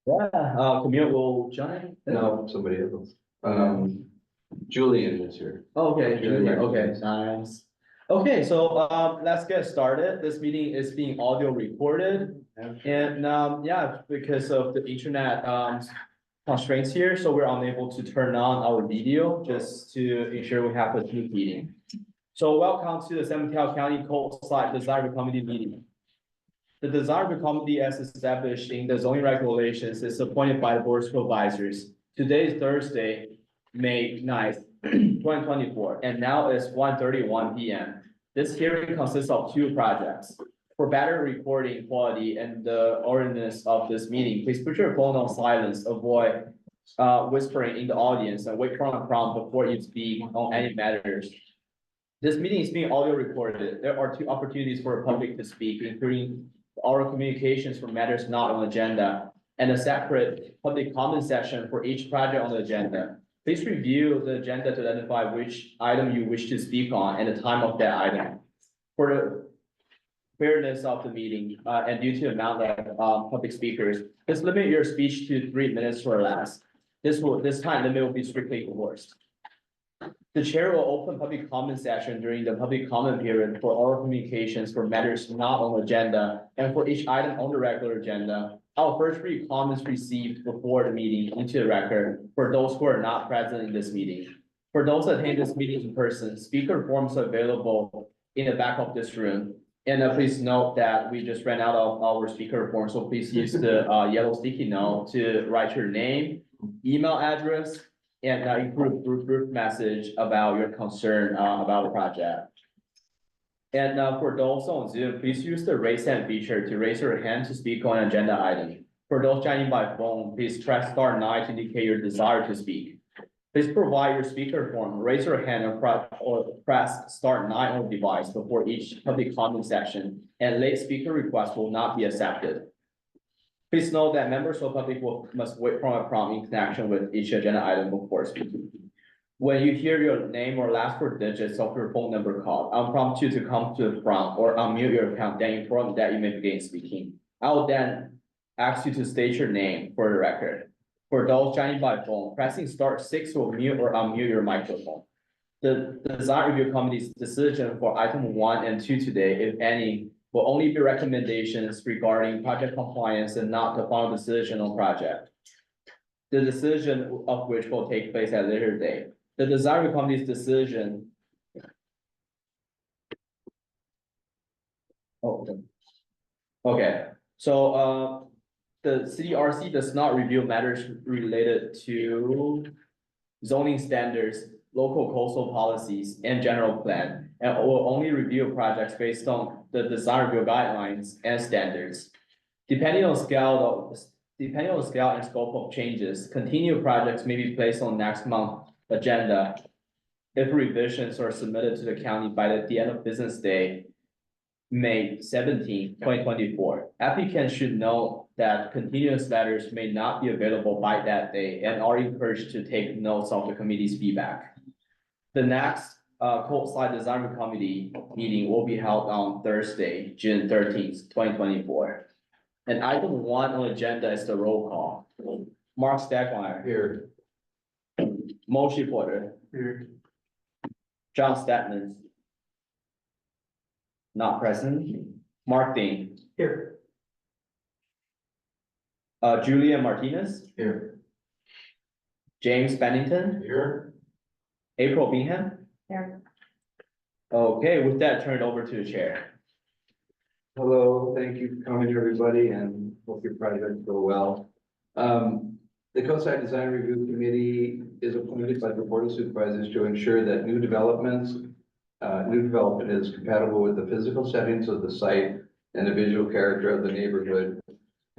Yeah, Camille will join. No, somebody else. Julian is here. Okay, Julian, okay, nice. Okay, so let's get started. This meeting is being audio recorded. And yeah, because of the internet constraints here, so we're unable to turn on our video just to ensure we have a smooth meeting. So welcome to the San Mateo County Coastside Design Review Committee meeting. The Design Review Committee, as established in the zoning regulations, is appointed by the board of supervisors. Today is Thursday, May 9th, 2024, and now it's 1:31 p.m. This hearing consists of two projects. For better recording quality and the orderliness of this meeting, please put your phone on silence, avoid whispering in the audience, and wait for a prompt before you speak on any matters. This meeting is being audio recorded. There are two opportunities for the public to speak, including oral communications for matters not on agenda, and a separate public comment session for each project on the agenda. Please review the agenda to identify which item you wish to speak on and the time of that item. For the fairness of the meeting, and due to the amount of public speakers, just limit your speech to 3 minutes or less. This time limit will be strictly enforced. The chair will open public comment session during the public comment period for oral communications for matters not on agenda, and for each item on the regular agenda. I'll first read comments received before the meeting into the record for those who are not present in this meeting. For those attending this meeting in person, speaker forms are available in the back of this room. And please note that we just ran out of our speaker form, so please use the yellow sticky note to write your name, email address, and include group message about your concern about the project. And for those on Zoom, please use the raise hand feature to raise your hand to speak on an agenda item. For those joining by phone, please press star 9 to indicate your desire to speak. Please provide your speaker form, raise your hand, or press star 9 on the device before each public comment section, and late speaker requests will not be accepted. Please note that members of the public must wait for a prompt in connection with each agenda item before speaking. When you hear your name or last 4 digits of your phone number called, I'll prompt you to come to the front or unmute your account, then inform that you may begin speaking. I will then ask you to state your name for the record. For those joining by phone, pressing star 6 will mute or unmute your microphone. The Design Review Committee's decision for item 1 and 2 today, if any, will only be recommendations regarding project compliance and not the final decision on project. The decision of which will take place at a later date. The Design Review Committee's decision. Okay, so the CDRC does not review matters related to zoning standards, local coastal policies, and general plan, and will only review projects based on the design review guidelines and standards. Depending on scale and scope of changes, continued projects may be placed on next month's agenda if revisions are submitted to the county by the end of business day, May 17, 2024. Applicants should know that continuous letters may not be available by that day and are encouraged to take notes of the committee's feedback. The next Coastside Design Committee meeting will be held on Thursday, June 13th, 2024. And item 1 on the agenda is the roll call. Mark Stegmeyer. Here. Moshe Porter. Here. John Statman. Not present. Mark Dean. Here. Julia Martinez. Here. James Bennington. Here. April Bingham. Here. Okay, with that, turn it over to the chair. Hello, thank you for coming, everybody, and hope your projects go well. The Coastside Design Review Committee is appointed by the Board of Supervisors to ensure that new development is compatible with the physical settings of the site and the visual character of the neighborhood,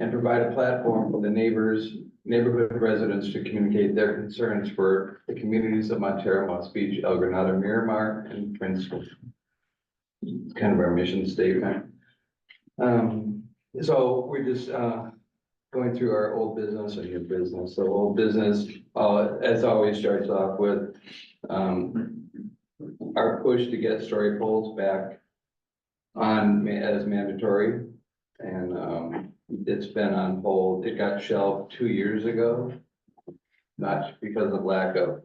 and provide a platform for the neighborhood residents to communicate their concerns for the communities of Montero, Moss Beach, El Granado, Miramar, and Princeton. It's kind of our mission statement. So we're just going through our old business and new business. So old business, as always, starts off with our push to get story poles back on as mandatory, and it's been on hold. It got shelved 2 years ago. Not because of lack of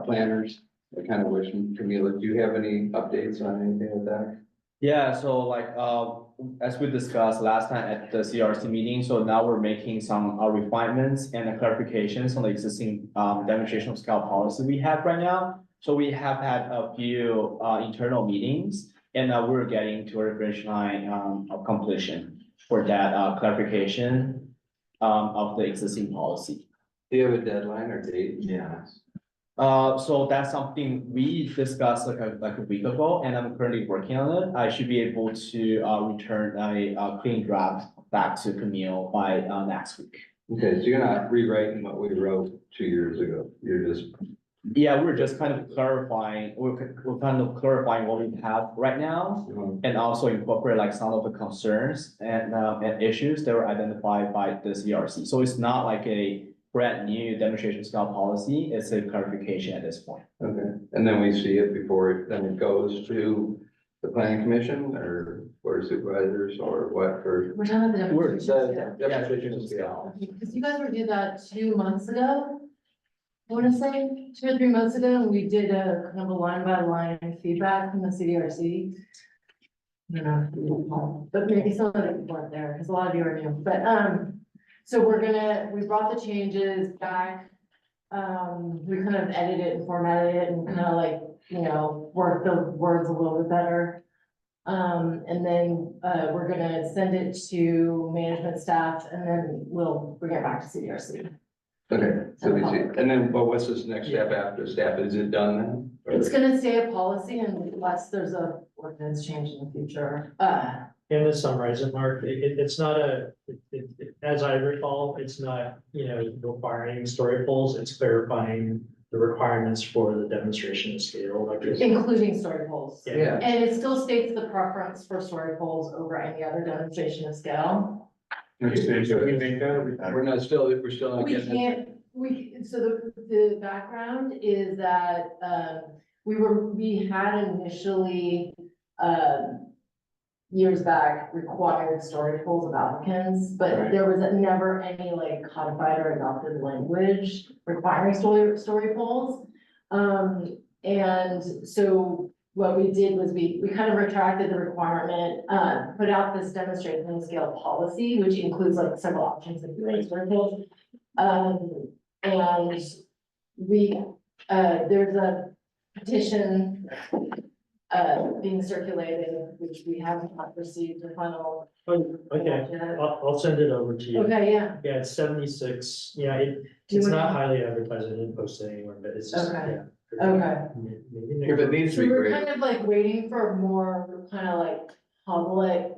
planners. I kind of wish, Camila, do you have any updates on anything with that? Yeah, so like, as we discussed last time at the CRC meeting, so now we're making some refinements and clarifications on the existing demonstration of scale policy we have right now. So we have had a few internal meetings, and we're getting to a finish line of completion for that clarification of the existing policy. Do you have a deadline or date? Yeah. So that's something we discussed like a week ago, and I'm currently working on it. I should be able to return a clean draft back to Camille by next week. Okay, so you're not rewriting what we wrote 2 years ago. You're just, Yeah, we're just kind of clarifying, we're kind of clarifying what we have right now, and also incorporate like some of the concerns and issues that were identified by the CRC. So it's not like a brand new demonstration scale policy, it's a clarification at this point. okay. And then we see it before then it goes to the planning commission or board of supervisors or what for? We're talking about the We're- demonstration scale. Demonstration scale. Because you guys were doing that 2 months ago. I want to say 2 or 3 months ago, and we did a kind of a line by line feedback from the CDRC. I don't know, but maybe some of you weren't there, because a lot of you are new, but, so we brought the changes back. We kind of edited it and formatted it and kind of like, worked the words a little bit better. And then, we're gonna send it to management staff and then we'll bring it back to CDRC. Okay, so we see, and then, but what's this next step after staff? Is it done then? Or- It's gonna stay a policy unless there's a ordinance change in the future. And to summarize it, Mark, it's not as I recall, it's not, requiring story polls, it's clarifying the requirements for the demonstration scale, like this. Including story polls. Yeah, And it still states the preference for story polls over any other demonstration of scale. we're not still, we're still not We getting it. can't, so the background is that, we had initially, years back required story polls of applicants, but Right. there was never any like codified or adopted language requiring story polls. And so what we did was we kind of retracted the requirement, put out this demonstration scale policy, which includes like several options of doing story polls. And we, there's a petition being circulated, which we have not received the final. Okay, I'll send it over to you. Okay, yeah. Yeah, it's 76, Do you it's wanna- not highly advertised, I didn't post it anywhere, but it's just, Okay. yeah. Okay. Maybe If it needs to So be we're graded. kind of like waiting for more kind of like public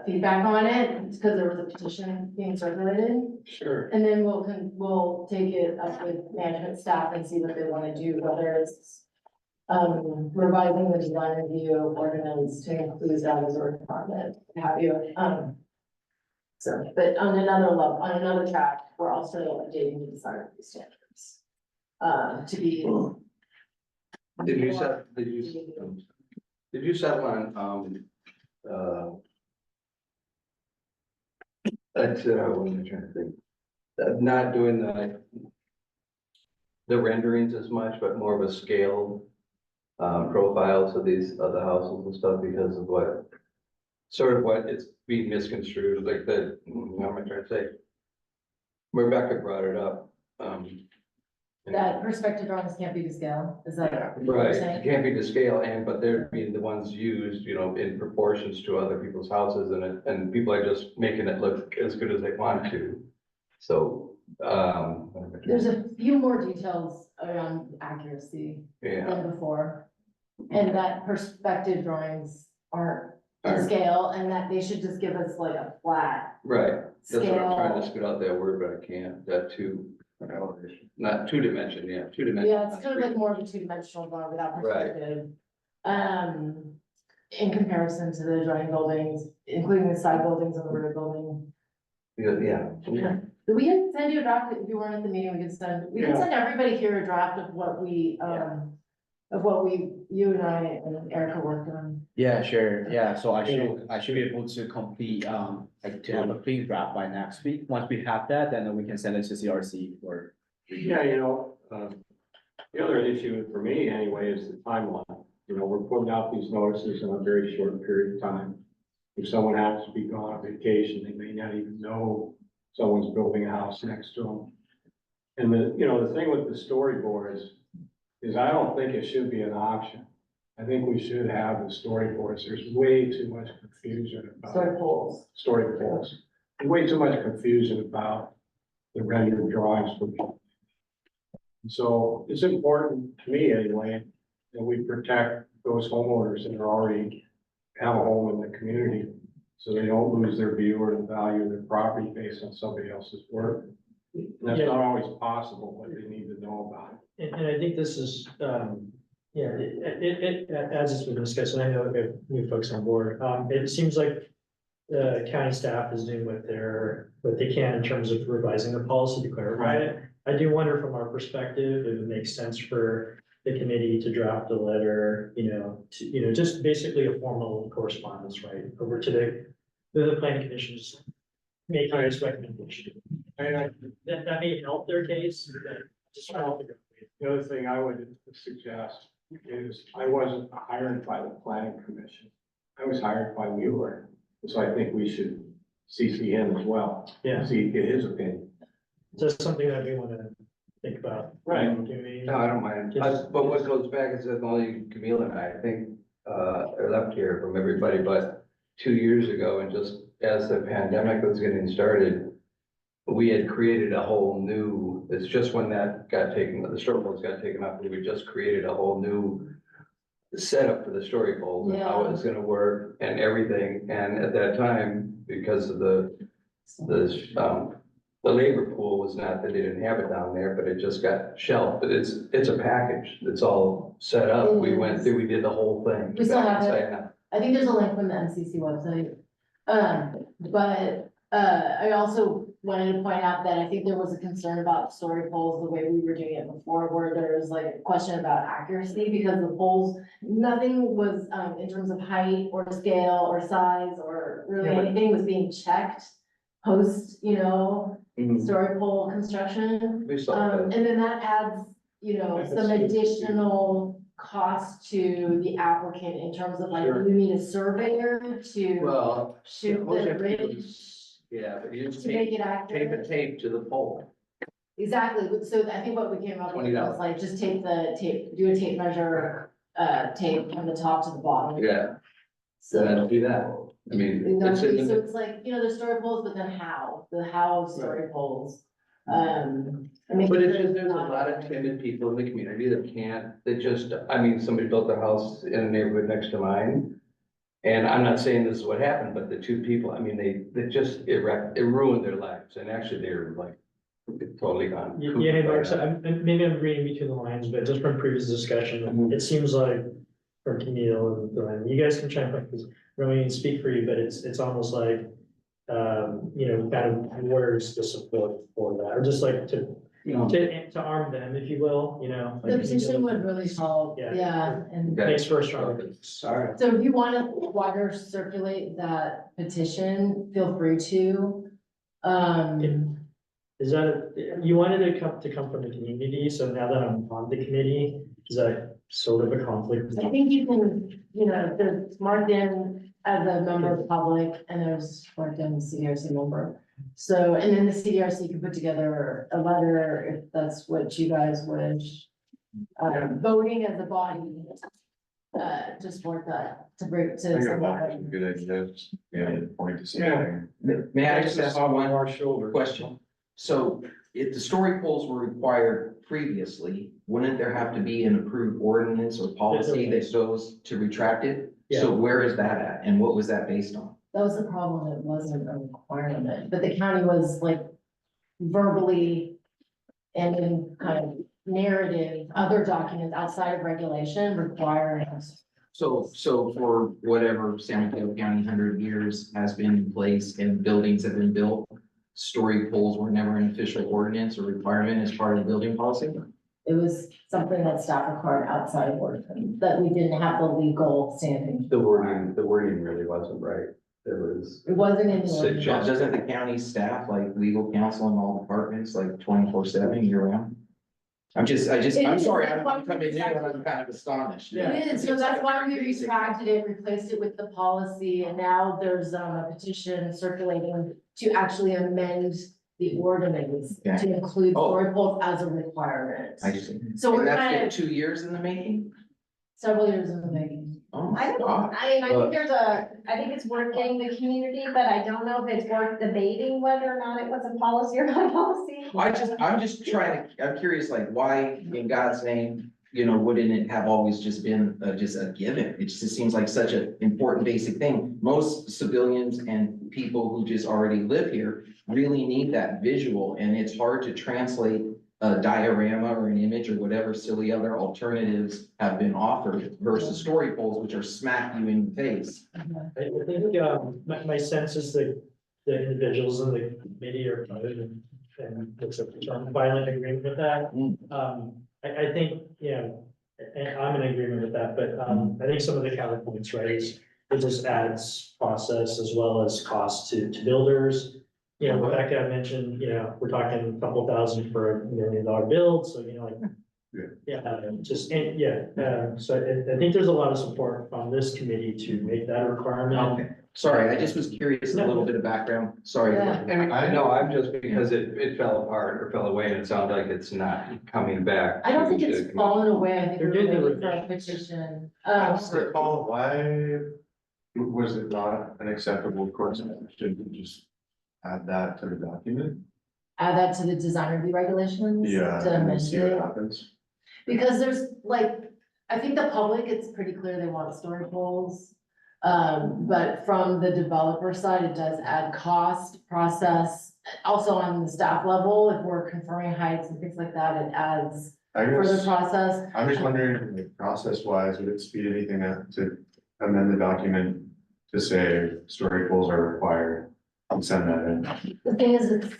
feedback on it, because there was a petition being circulated. Sure. And then we'll take it up with management staff and see what they want to do, whether it's revising the design review ordinance to include that as a requirement, what have you. So, but on another level, on another track, we're also updating the design review standards. To be. Did you settle on, that's, what am I trying to think? Not doing the renderings as much, but more of a scaled profiles of these other houses and stuff because of what it's being misconstrued, like what am I trying to say? Rebecca brought it up. That perspective drawings can't be to scale, is that what you're Right, saying? it can't be to scale but they're being the ones used, in proportions to other people's houses and people are just making it look as good as they want to. So, There's a few more details around accuracy yeah, than before. And that perspective drawings aren't to scale, and that they should just give us like a flat right. That's what I'm trying to scale. spit out that word, but I can't, not two dimension, yeah, two dimension. Yeah, it's kind of like more of a two-dimensional drawing without Right. perspective. In comparison to the drawing buildings, including the side buildings and the rear building. Yeah. We can send you a draft, if you weren't at the meeting, we can send everybody here a draft of what we, of what you and I and Erica worked on. Yeah, sure, yeah, so I should be able to complete, like to have a clean draft by next week. Once we have that, then we can send it to CRC for. Yeah, the other issue for me anyway is the timeline. We're putting out these notices in a very short period of time. If someone happens to be gone on vacation, they may not even know someone's building a house next to them. And the thing with the storyboards is I don't think it should be an option. I think we should have the storyboards. There's way too much confusion about Story polls. story polls. Way too much confusion about the rendered drawings for people. So it's important to me anyway, that we protect those homeowners that are already have a home in the community. So they don't lose their view or the value of their property based on somebody else's work. And that's Yeah. not always possible, but they need to know about it. And I think this is, as it's been discussed, and I know we have new folks on board, it seems like the county staff is doing what they can in terms of revising the policy to clarify it. I do wonder from our perspective, if it makes sense for the committee to draft a letter, just basically a formal correspondence, right, over to the planning commission, just making this recommendation. That may help their case, but just. The other thing I would suggest is I wasn't hired by the planning commission. I was hired by Mueller. So I think we should CC him as well. Yeah. Get his opinion. Just something that we want to think about. Right. No, I don't mind, but what goes back is that only Camille and I think, are left here from everybody, but 2 years ago, and just as the pandemic was getting started, we had created a whole new, it's just when that got taken, the story polls got taken up, we just created a whole new setup for the story polls and how it was gonna work and everything, and at that time, because of the labor pool was not that they didn't have it down there, but it just got shelved, but it's a package, it's all set up, we went through, we did the whole thing. We still have it. Back and side. I think there's a link from the MCC website. I also wanted to point out that I think there was a concern about story polls, the way we were doing it before, where there was like a question about accuracy, because the polls, nothing was, in terms of height or scale or size or really anything was being checked post, story poll construction. We saw that. And then that adds, some additional cost to the applicant in terms of like, Sure. you need a surveyor to Well, shoot suppose you the have to ridge yeah, but you just to make tape it accurate. a tape to the pole. Exactly, so I think what we came up with $20. was like, just do a tape measure, tape from the top to the bottom. Yeah, so So. that'll do that. I mean, it's So in the, it's like, there's story polls, but then the how of story polls. I mean. but it's just, there's a lot of timid people in the community that somebody built their house in a neighborhood next to mine. And I'm not saying this is what happened, but the two people, they just, it ruined their lives, and actually they're like totally gone. Yeah, Mark, so maybe I'm reading between the lines, but just from previous discussion, it seems like from Camille and Glenn, you guys can try and, because really speak for you, but it's almost like, kind of where's the support for that, or just like to arm them, if you will, The petition would really help, Yeah. yeah, and Thanks for a strong. Sorry. so if you wanna water circulate that petition, feel free to. Is that, you wanted it to come from the community, so now that I'm on the committee, is that sort of a conflict? I think you can, there's marked in as a member of the public, and there's marked in the CDRC member. So, and then the CDRC can put together a letter if that's what you guys wish. Voting as a body, just worth that to bring to. Good idea, point to Yeah. something. May I just ask On one our shoulders. question? So if the story polls were required previously, wouldn't there have to be an approved ordinance or policy that goes to retract it? So where is that at and what was that based on? That was the problem, it wasn't a requirement, but the county was like verbally and in kind of narrative, other documents outside of regulation requiring us. So for whatever San Mateo County 100 years has been in place and buildings have been built, story polls were never an official ordinance or requirement as part of the building policy? It was something that staff required outside of work, that we didn't have the legal standing. The wording really wasn't right. It wasn't in the. Suggestion. John, doesn't the county staff like legal counsel in all departments like 24/7 year round? I'm It is, sorry, that's why I'm coming new and I'm kind of astonished. It is, so that's why we retracted it, replaced it with the policy, and now there's a petition circulating to actually amend the ordinance Okay. to include Oh. story poles as a requirement. I see. So we're And that's kind been of 2 years in the making? several years in the making. Oh I my don't, God. I mean, I think it's worth getting the community, but I don't know if it's worth debating whether or not it was a policy or not a policy. I'm just trying to, I'm curious, like, why in God's name, wouldn't it have always just been just a given? It just seems like such an important basic thing. Most civilians and people who just already live here really need that visual, and it's hard to translate a diorama or an image or whatever silly other alternatives have been offered versus story poles, which are smack you in the face. I think, my sense is that the individuals in the committee are kind of, and it's a term violent agreement with that. I think, and I'm in agreement with that, but, I think some of the counterpoints, right, is it just adds process as well as cost to builders. Rebecca mentioned, we're talking a couple thousand for $1 million build, so, like. So I think there's a lot of support from this committee to make that a requirement. Okay, sorry, I just was curious, a little bit of background, sorry. Yeah. And I know, I'm just because it fell apart or fell away and it sounds like it's not coming back. I don't think to it's the- fallen away, I think They're we're doing the waiting for a revisions. petition. I don't recall why was it not an acceptable course? Should we just add that to the document? Add that to the design review regulations. Yeah, To and then amend see what it. happens. Because there's I think the public, it's pretty clear they want story poles. But from the developer side, it does add cost, process, also on the staff level, if we're confirming heights and things like that, it adds I further guess, process. I'm just wondering, like, process wise, would it speed anything up to amend the document to say story poles are required? And send that in. The thing is, it's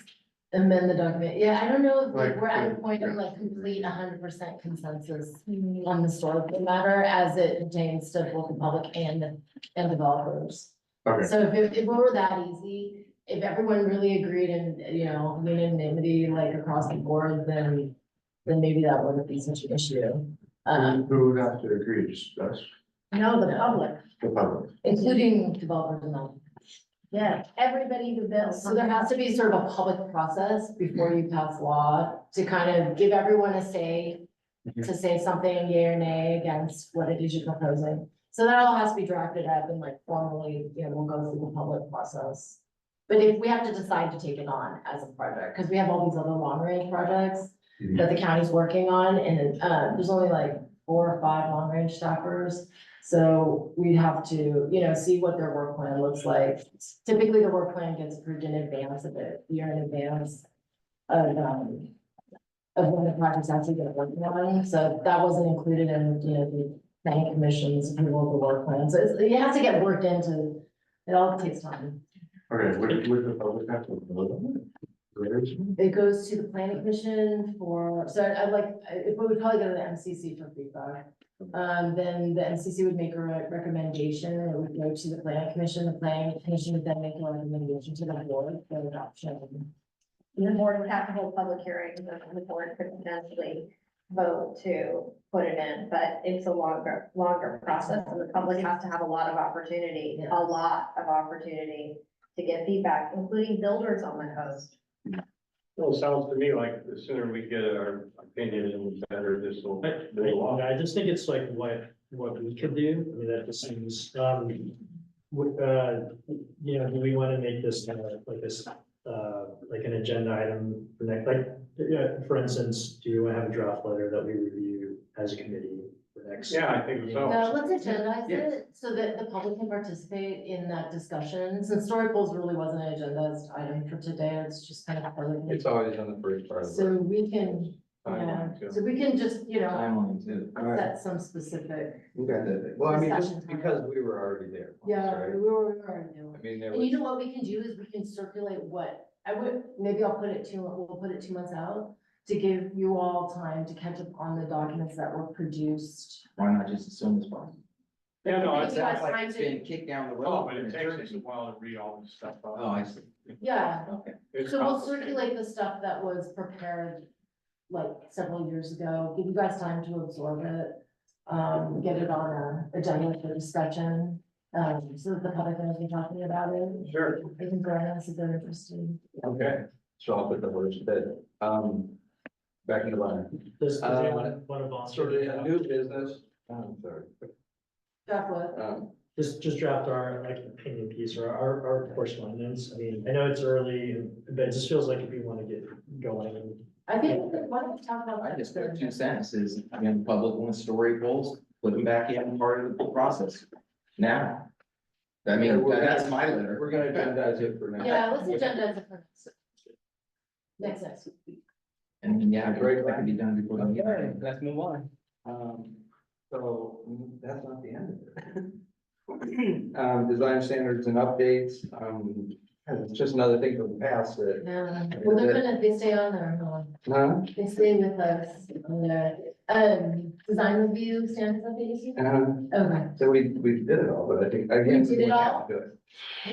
amend the document, yeah, I don't know if Like, we're at a point of complete 100% consensus on the story matter as it pertains to both the public and developers. Okay, So if it were that easy, if everyone really agreed and, unanimity like across the board, then maybe that wouldn't be such an issue. who would have to agree? Just us, No, the public, the public? including developers and all. Yeah, everybody who builds. So there has to be sort of a public process before you pass law to kind of give everyone a say, to say something yea or nay against what it is you're proposing. So that all has to be drafted up and formally, we'll go through the public process. But if we have to decide to take it on as a project, because we have all these other long range projects that the county's working on, and there's only 4 or 5 long range staffers. So we have to, see what their work plan looks like. Typically, the work plan gets approved in advance of it, year in advance of when the project's actually gonna work on. So that wasn't included in, the planning commission's approval of the work plan. So it has to get worked into, it all takes time. Okay, would the public have to vote on it? It goes to the planning commission it would probably go to the MCC for feedback. Then the MCC would make a recommendation, it would go to the planning commission, the planning commission would then make a recommendation to the board for adoption. The board would have to hold public hearings and the board could potentially vote to put it in, but it's a longer process and the public has to have a lot of opportunity to get feedback, including builders on the coast. Well, it sounds to me like the sooner we get our opinion in, the better this will. I just think it's what we could do, I mean, that just seems, do we want to make this like an agenda item for next, for instance, do we want to have a draft letter that we review as a committee for next? Yeah, I think so. Now, let's agendize Yes. it so that the public can participate in that discussion, since story polls really wasn't an agendized item for today, it's just kind of part of it. It's always on the first part of So the we can, Timeline, too. so we can just, Timeline too. set some specific, Okay, well, I mean, just Discussion time. because we were already there. yeah, right? we were already doing. I mean, there And you was, know what we can do is we can circulate we'll put it 2 months out. to give you all time to catch up on the documents that were produced. Why not just as soon as possible? Yeah, no, Give It it's, you guys sounds like time it's to- been kicked down the road. oh, but it takes us a while to read all this stuff out. Oh, I see. Yeah, Okay. It's so we'll complicated. circulate the stuff that was prepared like several years ago, give you guys time to absorb it. Get it on a agenda for discussion, so that the public knows we're talking about it. Sure. They can join us if they're interested. Okay, so I'll put the words to bed. Back in the line. Does anyone want to So volunteer? the new business, I'm sorry. Jeff, what? Just draft our like opinion piece or our correspondence. I mean, I know it's early, but it just feels like if you want to get going. I think, why don't we talk about? I just got 2 sentences, I mean, the public wants story polls, put them back in part of the process. Now. I mean, Yeah, we're gonna- that's my letter. We're gonna agendize it for now. Yeah, let's agenda it for next week. And yeah, great, that can be done before the Okay, meeting. let's move on. So that's not the end of it. Design standards and updates, it's just another thing from the past that, Well, they stay on there, they stay with us on the, design review standards updates. Okay. so we did it all, but I think, again. We did it all? have to do it.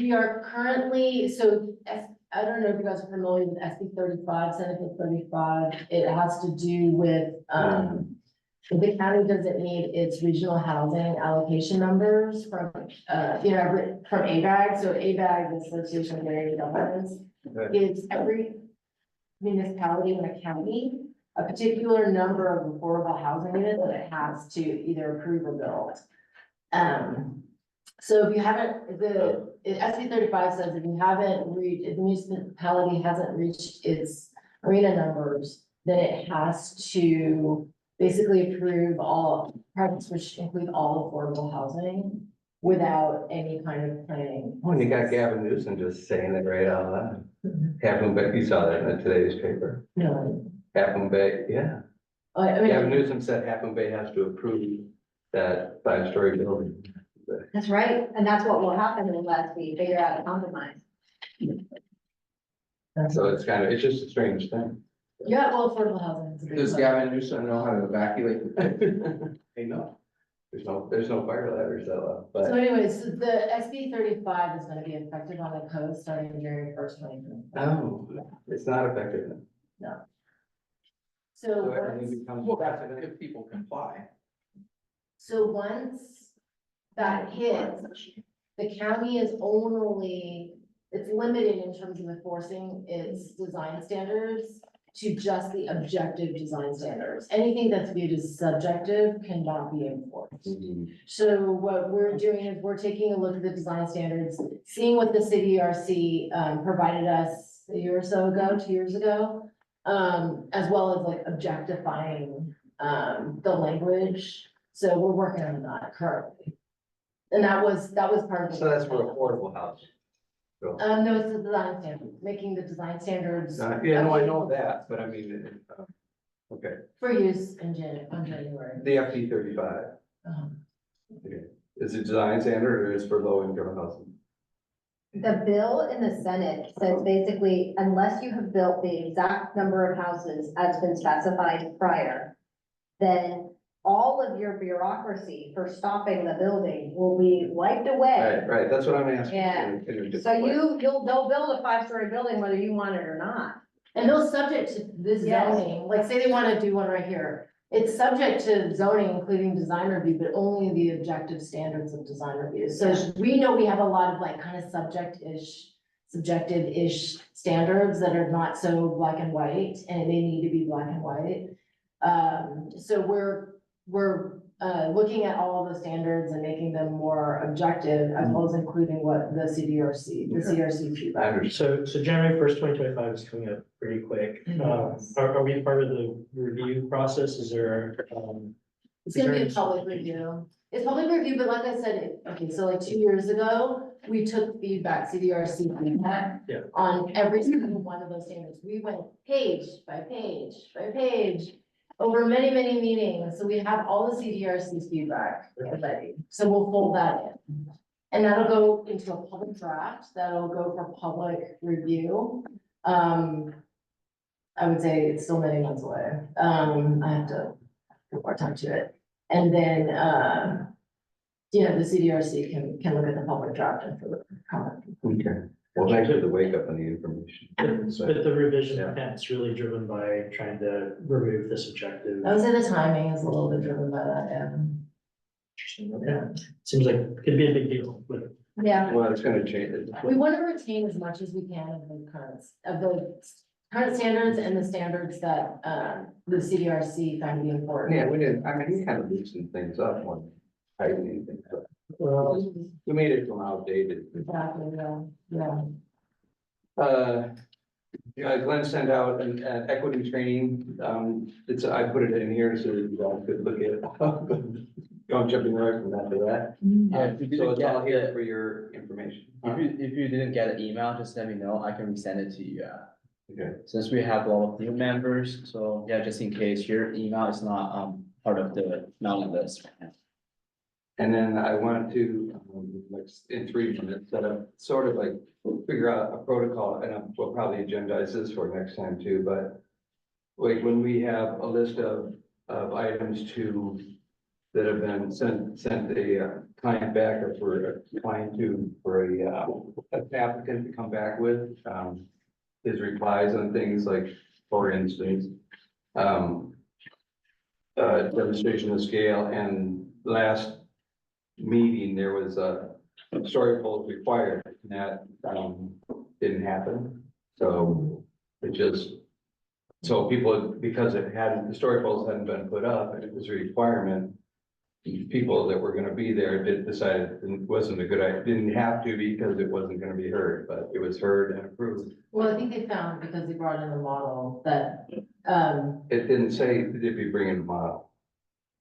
We are currently, I don't know if you guys are familiar with SB 35, Senate Bill 35. It has to do with, if the county doesn't need its regional housing allocation numbers from, from ABAG. So ABAG, the Association of Area Governments, Okay. gives every municipality in a county a particular number of affordable housing units that it has to either approve or build. So if you haven't, SB 35 says if you haven't reached, if the municipality hasn't reached its arena numbers, then it has to basically approve all projects, which include all affordable housing without any kind of planning. Well, you got Gavin Newsom just saying it right out loud. Half Moon Bay, you saw that in today's paper. No, Half Moon Bay, yeah. I mean. Gavin Newsom said Half Moon Bay has to approve that 5-story building. That's right, and that's what will happen unless we figure out a compromise. So it's it's just a strange thing. Yeah, well, affordable housing is a big. Does one. Gavin Newsom know how to evacuate? Hey, no. There's no fire ladders that low, So but, anyways, the SB 35 is gonna be effective on the coast starting January 1st, 2025. oh, it's not effective then. So So everything once, becomes Well, that's precedent. if people comply. so once that hits, the county is only, it's limited in terms of enforcing its design standards to just the objective design standards. Anything that's viewed as subjective cannot be enforced. So what we're doing is we're taking a look at the design standards, seeing what the city RC provided us a year or so ago, 2 years ago. As well as like objectifying the language. So we're working on that currently. And that was part of. So that's for affordable housing. So, No, it's the design standard, making the design standards. yeah, no, I know that, but I mean, okay, For use in on January. the FD 35, Um, is it design standard or is it for low income housing? The bill in the Senate says basically, unless you have built the exact number of houses as been specified prior, then all of your bureaucracy for stopping the building will be wiped away. Right, that's what I'm asking. Yeah. in a different So way. they'll build a 5-story building whether you want it or not. And those subject to this Yes. zoning, like say they wanna do one right here. It's subject to zoning, including design review, but only the objective standards of design review. So we know we have a lot of like kind of subjective-ish standards that are not so black and white, and they need to be black and white. So we're looking at all of the standards and making them more objective, as well as including what the CRC feedback. I understand. So January 1st, 2025 is coming up pretty quick. Are we part of the review process? Is there, It's gonna be a public review. It's public review, but like I said, okay, so like 2 years ago, we took feedback, CDRC feedback. Yeah. On every single one of those standards. We went page by page by page over many, many meetings. So we have all the CDRC's feedback already. So we'll fold that in. And that'll go into a public draft. That'll go for public review. I would say it's still many months away. I have to put more time to it. And then, the CDRC can look at the public draft and for the comment. Okay. Well, thanks for the wake up and the information. But the revision intent's really driven by trying to remove this objective. I would say the timing is a little bit driven by that, Okay. Seems like it could be a big deal, but yeah. Well, it's gonna change. We want to retain as much as we can of the current standards and the standards that, the CDRC found to be important. Yeah, we did, I mean, we kind of loosened things up when tightening things up. We made it from outdated. Exactly, yeah. Glenn sent out an equity training, I put it in here so that you guys could look at it. Don't jumping right from that to that. Yeah, if you So didn't it's all get here it, for your information. if you didn't get an email, just let me know, I can resend it to you, Okay. since we have a lot of new members, so yeah, just in case your email is not, part of the mailing list. And then I wanted to, like, in 3 minutes, set up, sort of like, figure out a protocol, and we'll probably agendize this for next time too, but like, when we have a list of items that have been sent a client back, or for a client for an applicant to come back with, his replies on things like, for instance, demonstration of scale, and last meeting, there was a story poles required, and that, didn't happen. So it just, so people, because the story poles hadn't been put up, and it was a requirement, people that were gonna be there decided it wasn't a good idea, didn't have to because it wasn't gonna be heard, but it was heard and approved. Well, I think they found, because they brought in the model, that, It didn't say if you bring in a model.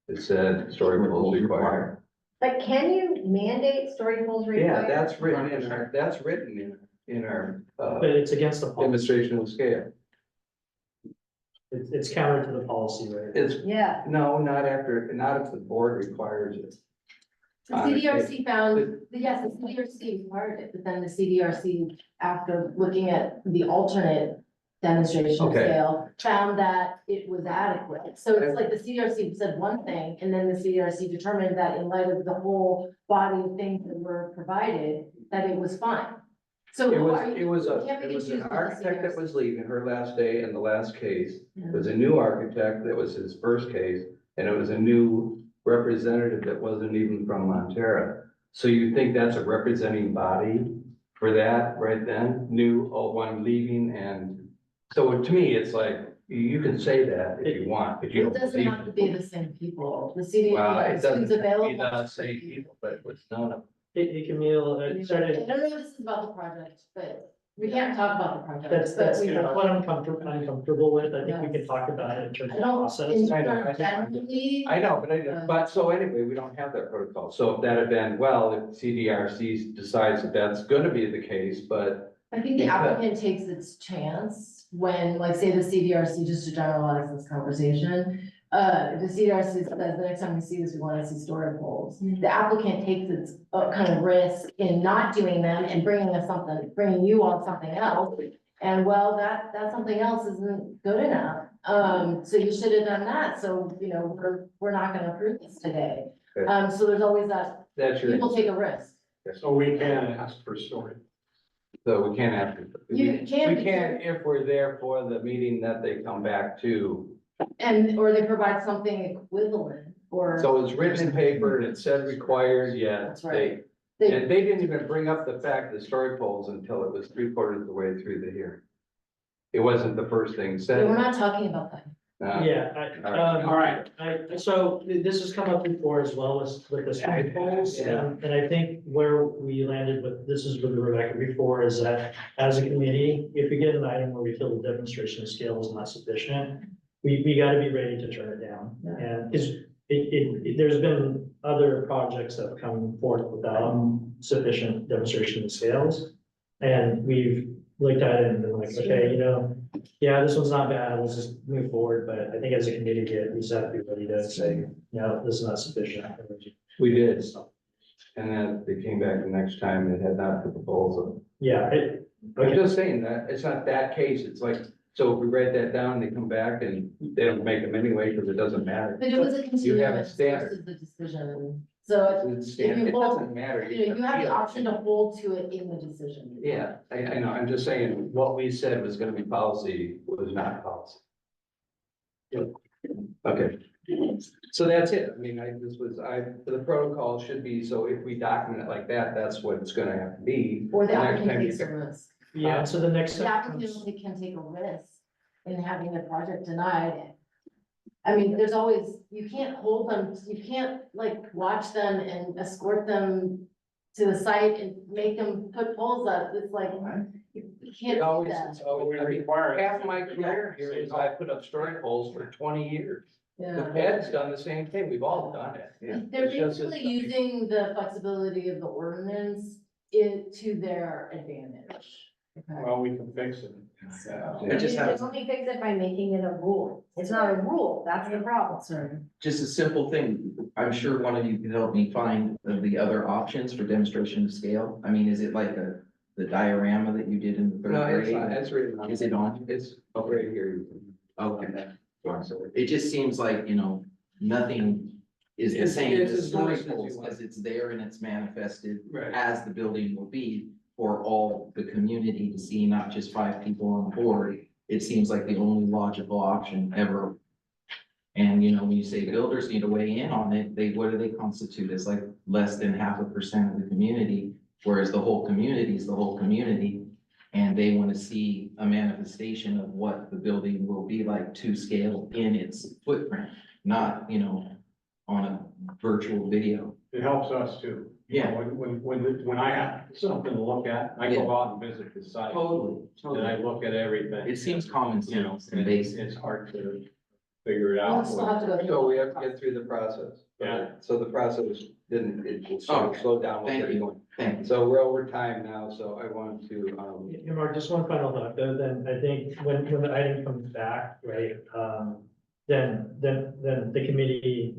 It said story poles required. But can you mandate story poles Yeah, required? that's written in our, but it's against the policy. demonstration of scale. It's counter to the policy, right? It's, Yeah, no, not if the board requires it. the CDRC found, yes, the CDRC required it, but then the CDRC, after looking at the alternate demonstration Okay. scale, found that it was adequate. So it's like the CDRC said one thing, and then the CDRC determined that in light of the whole body of things that were provided, that it was fine. So It who was, are it you? was You can't be it was an confused with the architect that CDRC. was leaving her last day in the last case. Yeah. It was a new architect that was his first case, and it was a new representative that wasn't even from Montera. So you think that's a representing body for that right then? New, old one leaving, and so to me, it's like, you can say that if you want, but you It don't doesn't believe have to it. be the same people. The CDRC, Well, it who's doesn't, available. it does say people, but it was none of. Hey, Camille, I started, don't know if this is about the project, but we can't talk about the project. that's, but we- what I'm uncomfortable with. I think we can talk about it in terms I of don't, process. in I know, I terms know. generally, I know, but so anyway, we don't have that protocol. So if that had been, well, if CDRC decides that that's gonna be the case, but I think the applicant takes its chance when, like, say the CDRC, just to generalize this conversation. If the CDRC says, the next time we see this, we want to see story poles. The applicant takes its kind of risk in not doing them and bringing you on something else. And well, that something else isn't good enough. So you should have done that. So, we're not gonna approve this today. Okay. So there's always that, that's your. people take a risk. So we can ask for story. So we can't have. You can. We can't, if we're there for the meeting that they come back to. Or they provide something equivalent, or. So it's written in paper and it said required, yeah. That's right. And they didn't even bring up the fact of the story poles until it was 3/4 of the way through the hearing. It wasn't the first thing We're said. not talking about that. Yeah, All right. So this has come up before as well as with the story polls, Yeah. and I think where we landed with, this is with Rebecca before, is that as a committee, if we get an item where we feel the demonstration scale is not sufficient, we gotta be ready to turn it down. Yeah. And because there's been other projects that have come forth without sufficient demonstration scales. And we've looked at it and been like, okay, yeah, this one's not bad, let's just move forward, but I think as a committee, we just have to be ready to say, no, this is not sufficient. We did. And then they came back the next time and had not put the poles up. Yeah, I'm just saying that, it's not that case, it's like So if we write that down, they come back and they don't make them anyway, because it doesn't matter. But it was a You have a continuance standard. versus the decision, so It's standard. It doesn't matter. you have the appeal. option to hold to it in the decision. Yeah, I know, I'm just saying, what we said was gonna be policy was not policy. Okay, so that's it, I mean, the protocol should be, so if we document it like that, that's what it's gonna have to be. Or the next applicant time you takes a risk. Yeah, so the next The step applicant comes, can take a risk in having their project denied. I mean, there's always, you can't hold them, you can't like watch them and escort them to the site and make them put poles up, it's like, you can't do that. It's always, I mean, half my career here is I put up story poles for 20 years. The Yeah. Fed's done the same thing, we've all done it. They're It's just- basically using the flexibility of the ordinance to their advantage. Okay. Well, we can fix it. I just You have can only fix it by making it a rule. It's not a rule, that's the problem. Sorry. just a simple thing. I'm sure one of you can help me find the other options for demonstration of scale. I mean, is it like the diorama that you did in the No, third it's not, grade? it's really not. Is it on? It's right here. Okay. It just seems like, nothing is the It's- same it's as as nice as story you poles, want. because it's there and it's manifested Right. as the building will be for all the community to see, not just 5 people on board. It seems like the only logical option ever. And when you say builders need to weigh in on it, what do they constitute? It's like less than 0.5% of the community, whereas the whole community is the whole community. And they want to see a manifestation of what the building will be like to scale in its footprint, not, on a virtual video. It helps us too. Yeah. When I have something to look at, I go out and visit the site, Totally, and I look at everything. It seems common You know, sense and basic. it's hard to figure it We'll out. still have to go through. So we have to get through the process. Yeah. So the process it Okay. slowed down. what Thank we're you. doing. Thank you. So we're over time now, so I want to, yeah, Mark, just one final thought, though, then I think when the item comes back, right, then the committee,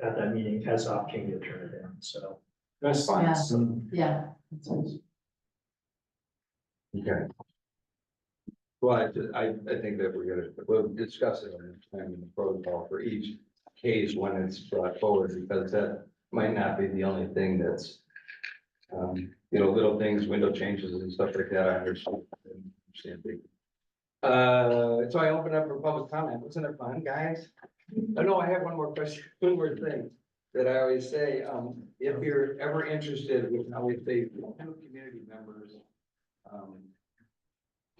at that meeting has the opportunity to turn it in, so. That's Yeah. fine. Yeah. okay. Well, I think that we'll discuss it on the time in the protocol for each case when it's brought forward, because that might not be the only thing that's, little things, window changes and stuff like that, I understand. So I open up for public comment. Wasn't it fun, guys? Oh, no, I have one more question, one more thing that I always say, if you're ever interested, we can always say, two community members,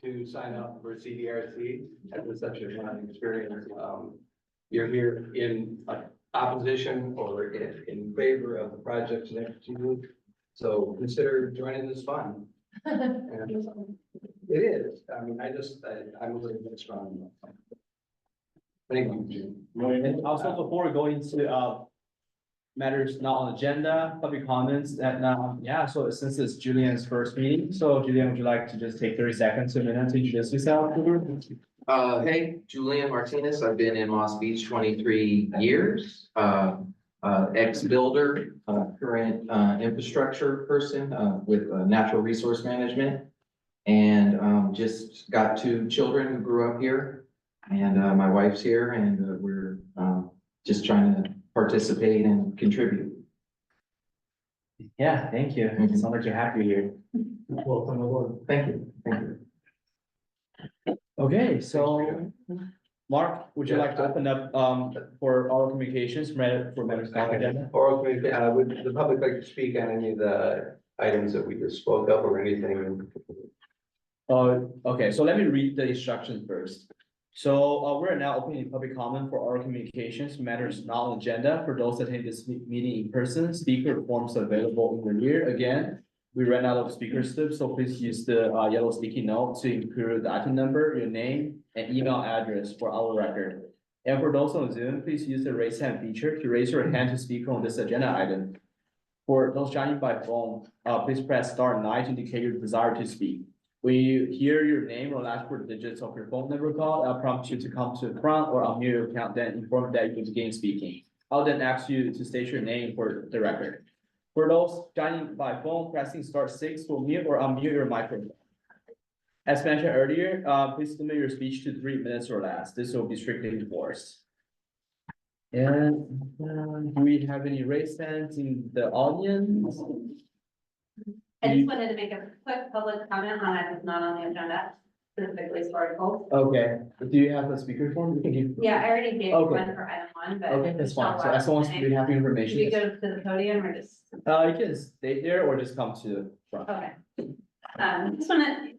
to sign up for CDRC, that was such a fun experience. You're here in opposition or in favor of the projects next to you. So consider joining this fund. And it is, I mean, I'm really strong. Thank you, Jim. And also before we go into, matters not on agenda, public comments, and, so since it's Julian's first meeting, so Julian, would you like to just take 30 seconds to a minute to introduce yourself? Hey, Julian Martinez, I've been in Moss Beach 23 years, ex-builder, current, infrastructure person, with, natural resource management. And, just got 2 children who grew up here, and, my wife's here, and, we're, just trying to participate and contribute. Yeah, thank you. It sounds like you're happy here. Welcome aboard. Thank you, thank you. Okay, so Mark, would you like to open up, for oral communications, for matters not on agenda? Or would the public like to speak on any of the items that we just spoke of or anything? Okay, so let me read the instructions first. So, we're now opening public comment for oral communications, matters not on agenda. For those attending this meeting in person, speaker forms available in the rear. Again, we ran out of speaker slips, so please use the yellow sticky note to include the item number, your name, and email address for our record. And for those on Zoom, please use the raise hand feature to raise your hand to speak on this agenda item. For those joining by phone, please press *9 to indicate your desire to speak. When you hear your name or last 4 digits of your phone number call, I'll prompt you to come to the front or unmute your account, then inform that you begin speaking. I'll then ask you to state your name for the record. For those joining by phone, pressing *6 will mute or unmute your microphone. As mentioned earlier, please limit your speech to 3 minutes or less. This will be strictly enforced. And do we have any raised hands in the audience? I just wanted to make a quick public comment on it, it's not on the agenda, specifically historical. Okay, do you have a speaker form? You can give. Yeah, I already gave Okay. one for item one, but. Okay, that's fine. So Michelle as long as brought we have it. information. Should we go to the podium or just, You can stay there or just come to the front. okay. Just wanna,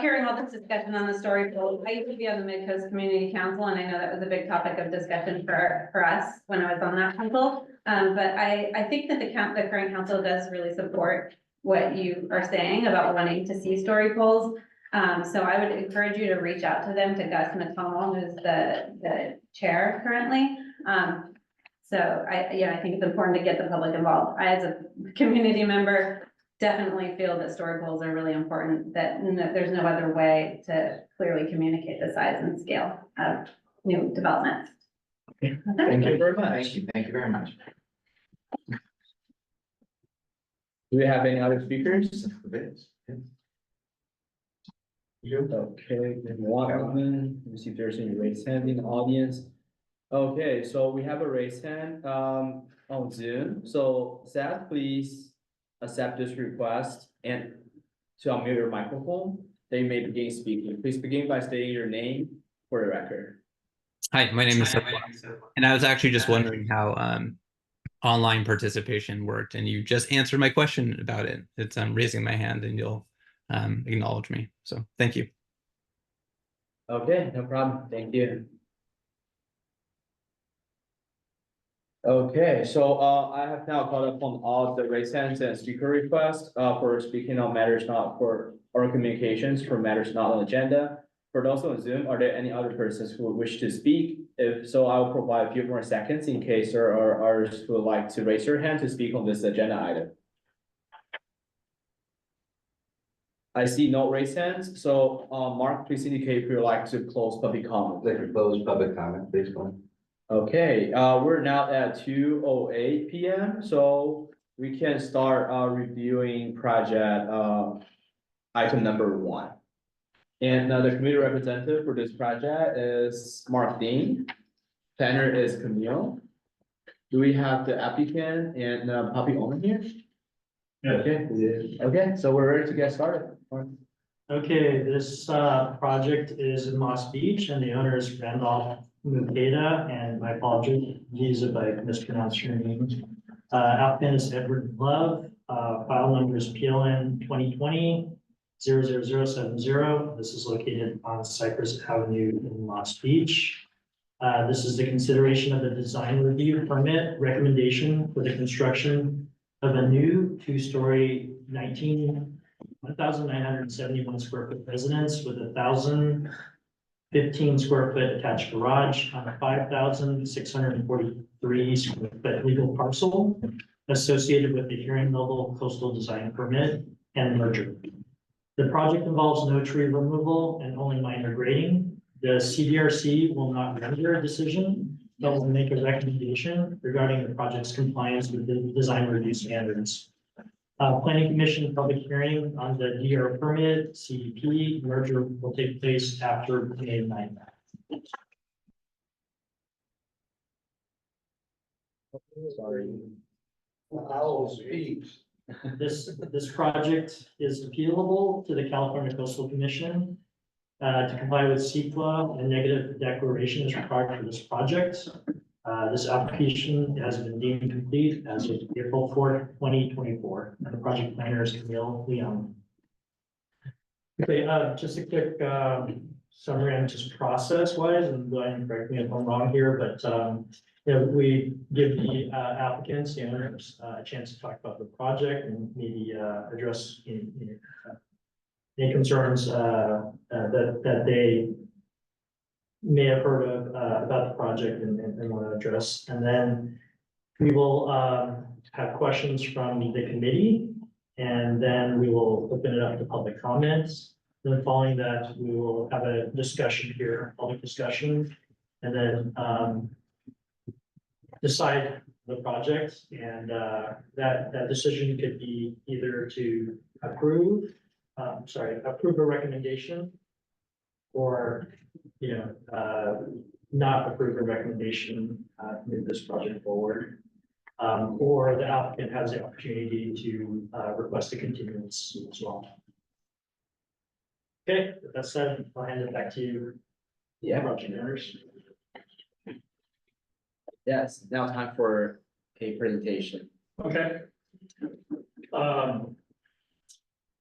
hearing all this discussion on the story pool, I used to be on the Mid-Coast Community Council, and I know that was a big topic of discussion for us when I was on that council. But I think that the current council does really support what you are saying about wanting to see story polls. So I would encourage you to reach out to them, to Gus McConnell, who's the chair currently. So I think it's important to get the public involved. I, as a community member, definitely feel that story polls are really important, that there's no other way to clearly communicate the size and scale of new developments. Thank you very much. Thank you very much. Do we have any other speakers? Okay, give me one moment. Let me see if there's any raised hand in the audience. Okay, so we have a raised hand on Zoom. So Seth, please accept this request and to unmute your microphone. They may begin speaking. Please begin by stating your name for the record. Hi, my name is Seth, and I was actually just wondering how online participation worked, and you just answered my question about it. It's raising my hand, and you'll acknowledge me. So thank you. Okay, no problem. Thank you. Okay, so I have now caught up on all the raised hands and speaker requests for speaking on matters not for oral communications for matters not on agenda. For those on Zoom, are there any other persons who wish to speak? If so, I will provide a few more seconds in case there are others who would like to raise their hand to speak on this agenda item. I see no raised hands, so Mark, please indicate if you'd like to close public comment. Like to close public comment, please, Glenn. Okay, we're now at 2:08 PM, so we can start reviewing project item number 1. And the committee representative for this project is Mark Dean. Planner is Camille. Do we have the applicant and property owner here? Yeah. Okay, so we're ready to get started. Okay, this project is in Moss Beach, and the owner is Randolph Mukeda, and my apologies if I mispronounced your name. Applicant is Edward Love, file number is PLN 2020-00070. This is located on Cypress Avenue in Moss Beach. This is the consideration of the design review permit recommendation for the construction of a new 2-story 1,971 square foot residence with 1,015 square foot attached garage on a 5,643 square foot legal parcel associated with the hearing level coastal design permit and merger. The project involves no tree removal and only minor grading. The CDRC will not render a decision, but will make a recommendation regarding the project's compliance with the design review standards. Planning Commission public hearing on the DR permit, CDP merger will take place after May 9th. Sorry. Owl speaks. This project is appealable to the California Coastal Commission. To comply with CEQA, a negative declaration is required for this project. This application has been deemed complete as of April 4th, 2024. And the project planner is Camille Leon. Okay, just a quick summary on just process wise, and go ahead and correct me if I'm wrong here, but we give the applicants, the owners, a chance to talk about the project and maybe address any concerns that they may have heard of about the project and want to address. And then we will have questions from the committee, and then we will open it up to public comments. Then following that, we will have a discussion here, public discussion, and then decide the project. And that decision could be either to approve approve a recommendation. Or, not approve a recommendation, move this project forward. Or the applicant has the opportunity to, request a continuance as well. Okay, with that said, I'll hand it back to you. Yeah. Project owners. Yes, now time for a presentation. Okay.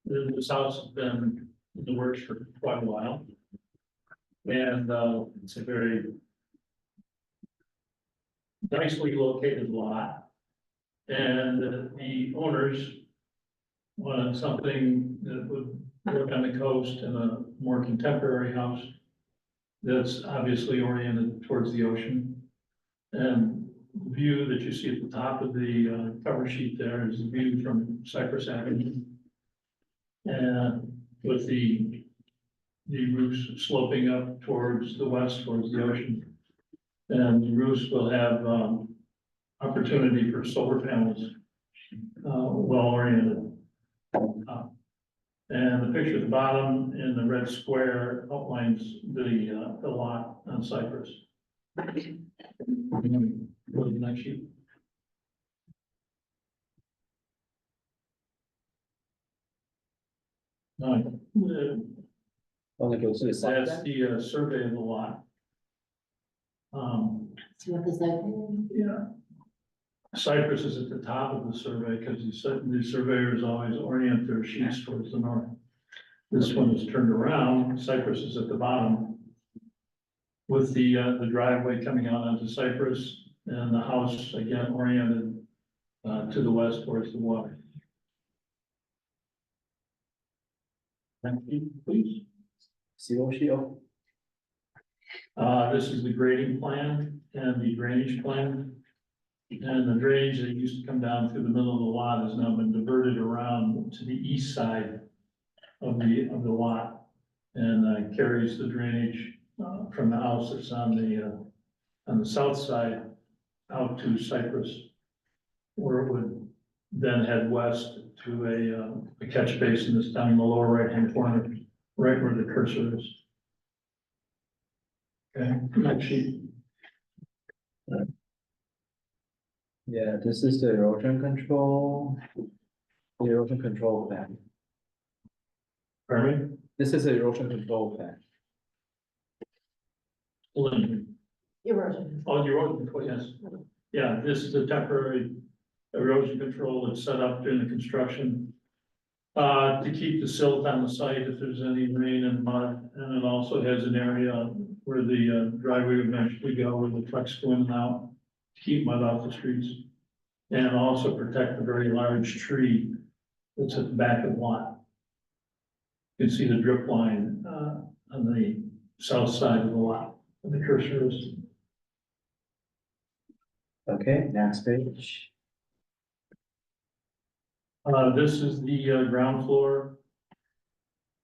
This house has been in the works for quite a while. And it's a very nicely located lot. And the owners wanted something that would work on the coast and a more contemporary house that's obviously oriented towards the ocean. And the view that you see at the top of the cover sheet there is the view from Cypress Avenue. And with the roofs sloping up towards the west, towards the ocean. And the roofs will have opportunity for solar panels, well oriented. And the picture at the bottom in the red square outlines the lot on Cypress. Go to the next sheet. Only go to the side. That's the survey of the lot. See what this like? Yeah. Cypress is at the top of the survey because the surveyors always orient their sheets towards the north. This one is turned around, Cypress is at the bottom. With the driveway coming out onto Cypress and the house again oriented to the west towards the water. Thank you, please. Zero shield. This is the grading plan and the drainage plan. And the drainage that used to come down through the middle of the lot has now been diverted around to the east side of the lot. And carries the drainage from the house that's on the south side out to Cypress, where it would then head west to a catch basin that's down in the lower right-hand corner, right where the cursor is. Okay, next sheet. Yeah, this is the erosion control. The erosion control plan. Pardon me? This is the erosion control plan. Lynn. Erosion. Oh, the erosion control, yes. Yeah, this is a temporary erosion control that's set up during the construction. To keep the silt on the site if there's any rain and mud, and it also has an area where the driveway would eventually go, where the trucks go in and out, to keep mud off the streets. And also protect the very large tree that's at the back of the lot. You can see the drip line on the south side of the lot, where the cursor is. Okay, next page. This is the ground floor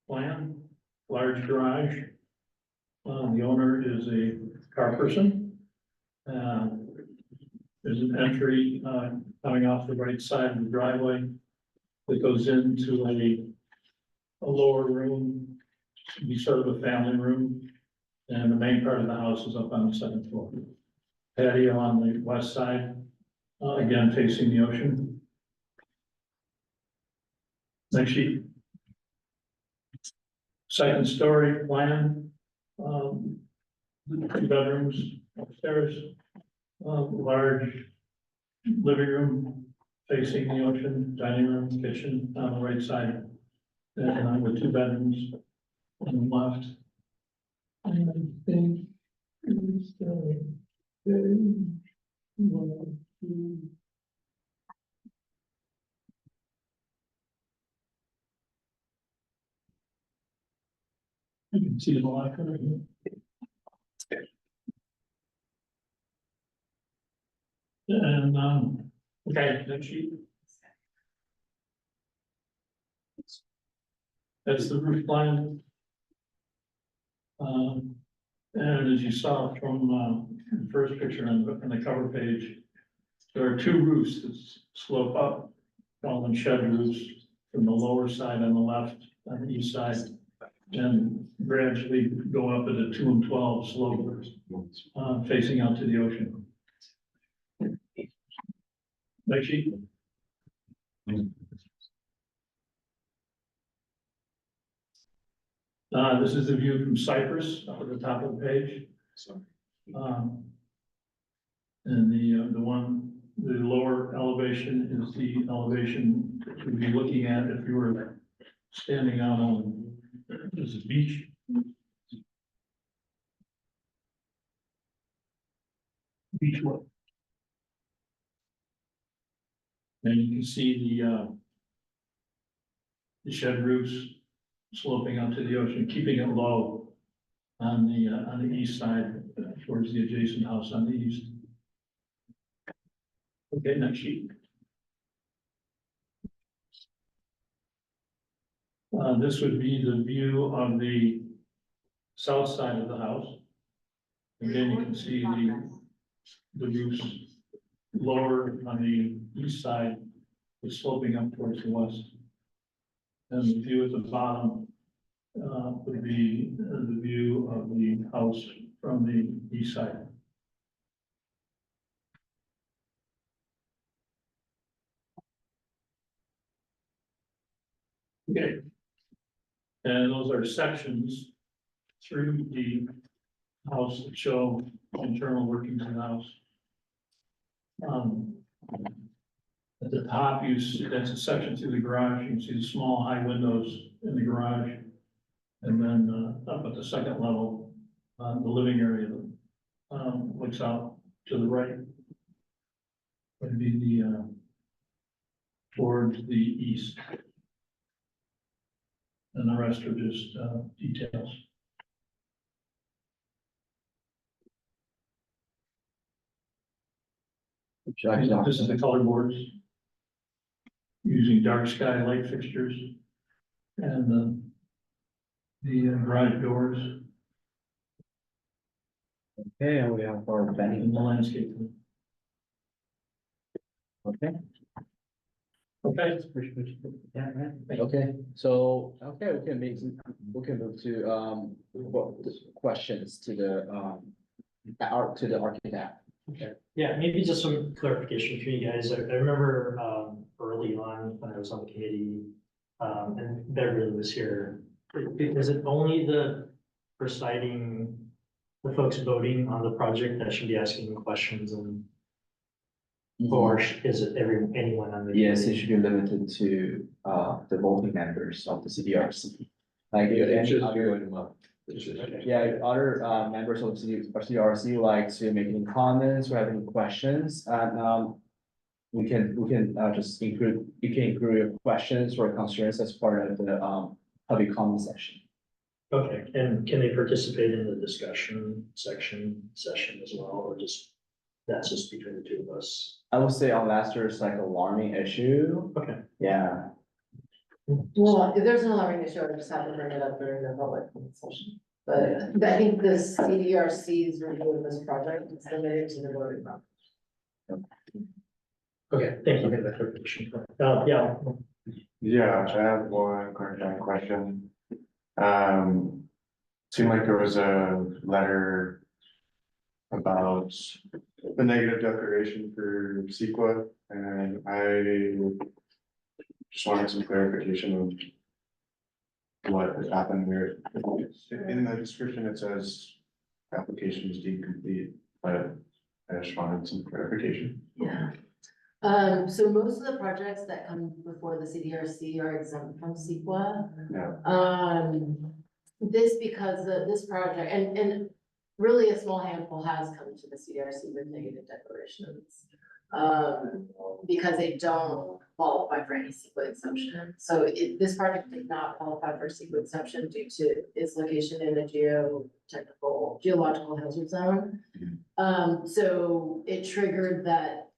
plan, large garage. The owner is a car person. There's an entry coming off the right side of the driveway that goes into a lower room, to be sort of a family room. And the main part of the house is up on the second floor. Patio on the west side, again facing the ocean. Next sheet. Second story plan. 2 bedrooms upstairs. Large living room facing the ocean, dining room, kitchen on the right side. And with 2 bedrooms on the left. And I think it's, one, two. You can see the lot cover here. And, okay, next sheet. That's the roof line. And as you saw from, the first picture on the cover page, there are 2 roofs that slope up, called shed roofs from the lower side on the left on the east side. And gradually go up at a 2 and 12 slope, facing out to the ocean. Next sheet. This is the view from Cyprus up at the top of the page. And the lower elevation is the elevation to be looking at if you were standing out on this is beach. Beach what? And you can see the shed roofs sloping out to the ocean, keeping it low on the east side towards the adjacent house on the east. Okay, next sheet. This would be the view of the south side of the house. Again, you can see the roofs lower on the east side is sloping up towards the west. And the view at the bottom would be the view of the house from the east side. Okay. And those are sections through the house that show internal workings of the house. At the top, you see that's a section through the garage. You can see the small high windows in the garage. And then up at the second level, the living area looks out to the right. Would be the towards the east. And the rest are just details. This is the color boards using dark sky light fixtures and the garage doors Okay, and we have our and venue. the landscape. Okay. Okay, Yeah, right. Okay, so, okay, we can move to, questions to the architect. Okay, yeah, maybe just some clarification for you guys. I remember early on when I was on the committee, and Beverly was here. Is it only the presiding, the folks voting on the project that should be asking questions and? Or is it anyone on the? Yes, it should be limited to, the voting members of the CDRC. Like, if It's any just other, join them up. It's just- yeah, if other, members of the CDRC would like to make any comments or have any questions, and, we can, just include, you can include your questions or concerns as part of the, public comment section. Okay, and can they participate in the discussion session as well, or that's just between the two of us? I would say unless there's like alarming issue, Okay. yeah. Well, if there's an alarming issue, I just have to bring it up during the public session. But I think the CDRC's review of this project is limited to the voting process. Okay, thank you for that clarification. Yeah, Yeah, I have one clarifying question. Seemed like there was a letter about the negative declaration for CEQA, and I just wanted some clarification of what has happened there. In the description, it says application is deemed complete, but I just wanted some clarification. Yeah. So most of the projects that come before the CDRC are exempt from CEQA. Yeah. This because of this project, and really a small handful has come to the CDRC with negative declarations. Because they don't qualify for any CEQA exemption. So this project did not qualify for CEQA exemption due to its location in a geological hazard zone. So it triggered that,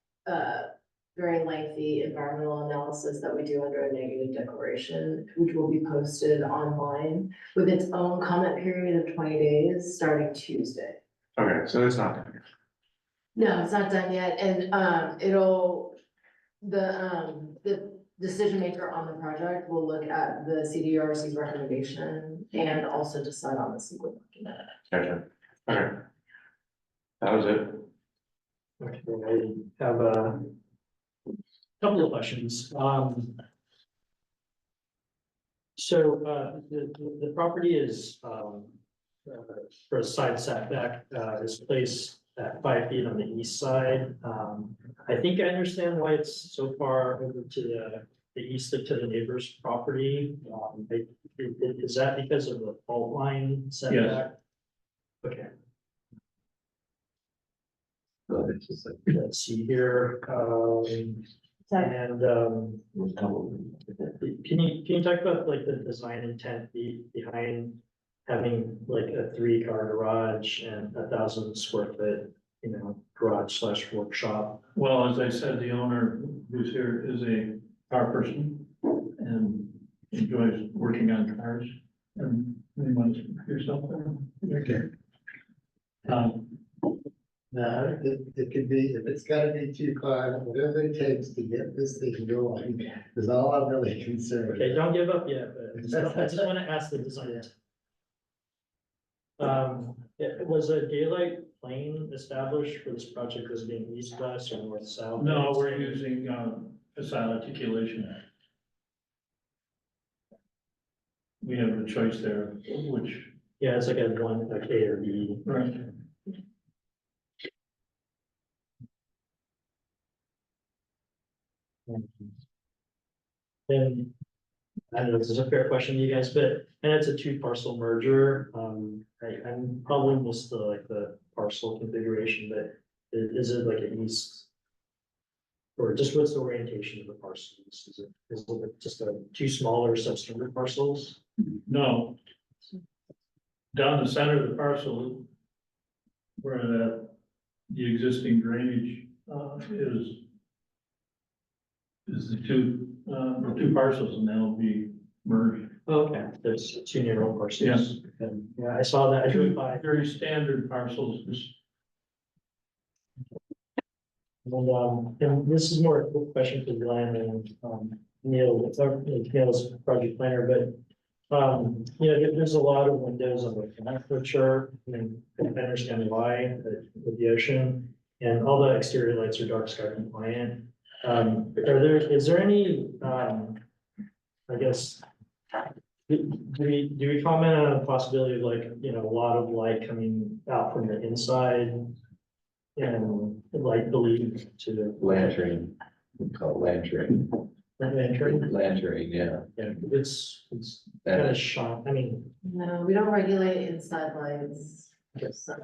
very lengthy environmental analysis that we do under a negative declaration, which will be posted online with its own comment period of 20 days, starting Tuesday. Okay, so it's not done. No, it's not done yet, and the decision maker on the project will look at the CDRC's recommendation and also decide on the sequence document. Gotcha. Okay. That was it. Okay, I have a couple of questions. The property is, for a side setback, is placed at 5 feet on the east side. I think I understand why it's so far over to the east to the neighbor's property. Is that because of the fault line setback? Okay. Let's see here, and, can you talk about like the design intent behind having like a 3-car garage and 1,000 square foot, garage / workshop? Well, as I said, the owner who's here is a car person and enjoys working on cars. And you want to yourself there? Okay. No, it could be, if it's gotta be 2 cars, whatever it takes to get this thing going, is all I'm really concerned. Okay, don't give up yet, but I just want to ask the designer. Was a daylight plane established for this project as being east-west or north-south? No, we're using facade articulation. We have a choice there, which. Yeah, it's like a A or B. Right. And I don't know if this is a fair question to you guys, but, and it's a 2-parcel merger. I probably missed the parcel configuration, but is it like an east? Or just what's the orientation of the parcels? Is it just 2 smaller substandard parcels? No. Down the center of the parcel, where the existing drainage is the two parcels, and they'll be merged. Okay, there's 2 narrow parcels. And, yeah, I saw that. I drove by. Very standard parcels. And this is more a quick question for Glenn and Neil's project planner, but there's a lot of windows on the front for sure. I understand why with the ocean, and all the exterior lights are dark sky compliant. Is there any, I guess, do we comment on the possibility of a lot of light coming out from the inside and light believed to the Lantern, we call it lantern. Lantern, yeah. Yeah, it's kind of shot. I mean, No, we don't regulate inside lights. So,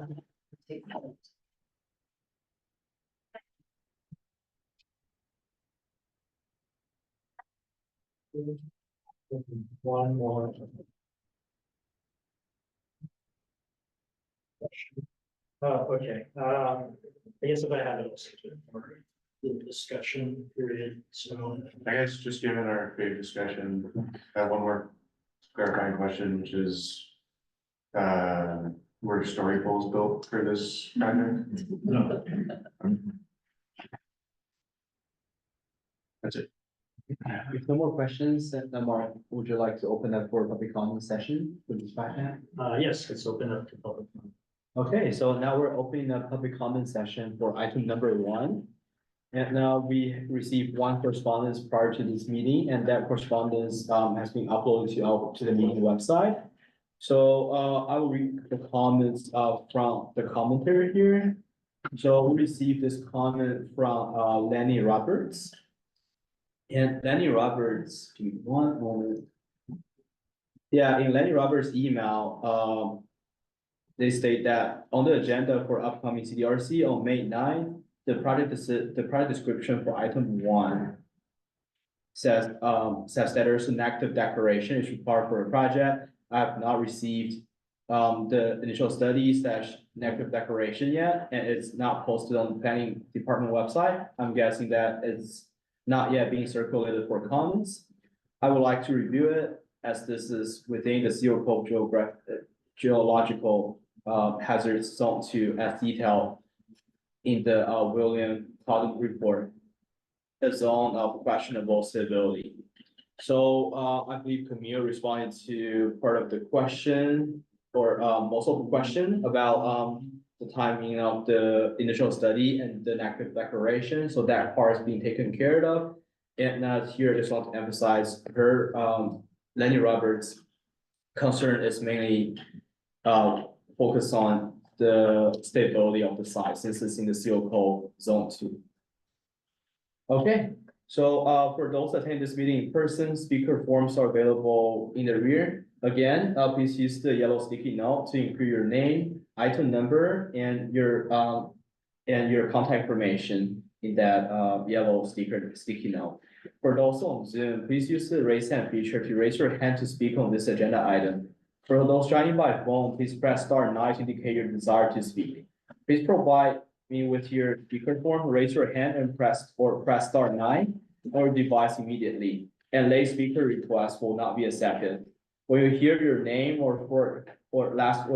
take that. one more. Okay, I guess if I have it, the discussion period, so. I guess just given our big discussion, I have one more clarifying question, which is, were story poles built for this project? No. That's it. If no more questions, then Mark, would you like to open up for a public comment session for this project? Yes, let's open up to public comment. Okay, so now we're opening a public comment session for item number 1. And now we received 1 correspondence prior to this meeting, and that correspondence has been uploaded to the meeting website. So I will read the comments from the commentary here. So we received this comment from Lenny Roberts. And Lenny Roberts, give me 1 moment. Yeah, in Lenny Roberts' email, they state that on the agenda for upcoming CDRC on May 9th, the project description for item 1 says that there's an active declaration is required for a project. I have not received the initial studies / negative declaration yet, and it's not posted on the planning department website. I'm guessing that it's not yet being circulated for comments. I would like to review it as this is within the Seal Code geological hazard zone 2 as detailed in the William Cotton report. a zone of questionable stability. So, I believe Camille responded to part of the question, or, most of the question about, the timing of the initial study and the negative declaration, so that part is being taken care of. And, here I just want to emphasize her, Lenny Roberts' concern is mainly, focused on the stability of the site, since it's in the seal code zone 2. Okay, so, for those attending this meeting in person, speaker forms are available in the rear. Again, please use the yellow sticky note to include your name, item number, and your contact information in that, yellow sticky note. For those on Zoom, please use the raise hand feature to raise your hand to speak on this agenda item. For those joining by phone, please press star 9 to indicate your desire to speak. Please provide me with your speaker form, raise your hand and press star 9 on your device immediately. And late speaker requests will not be accepted. When you hear your name or last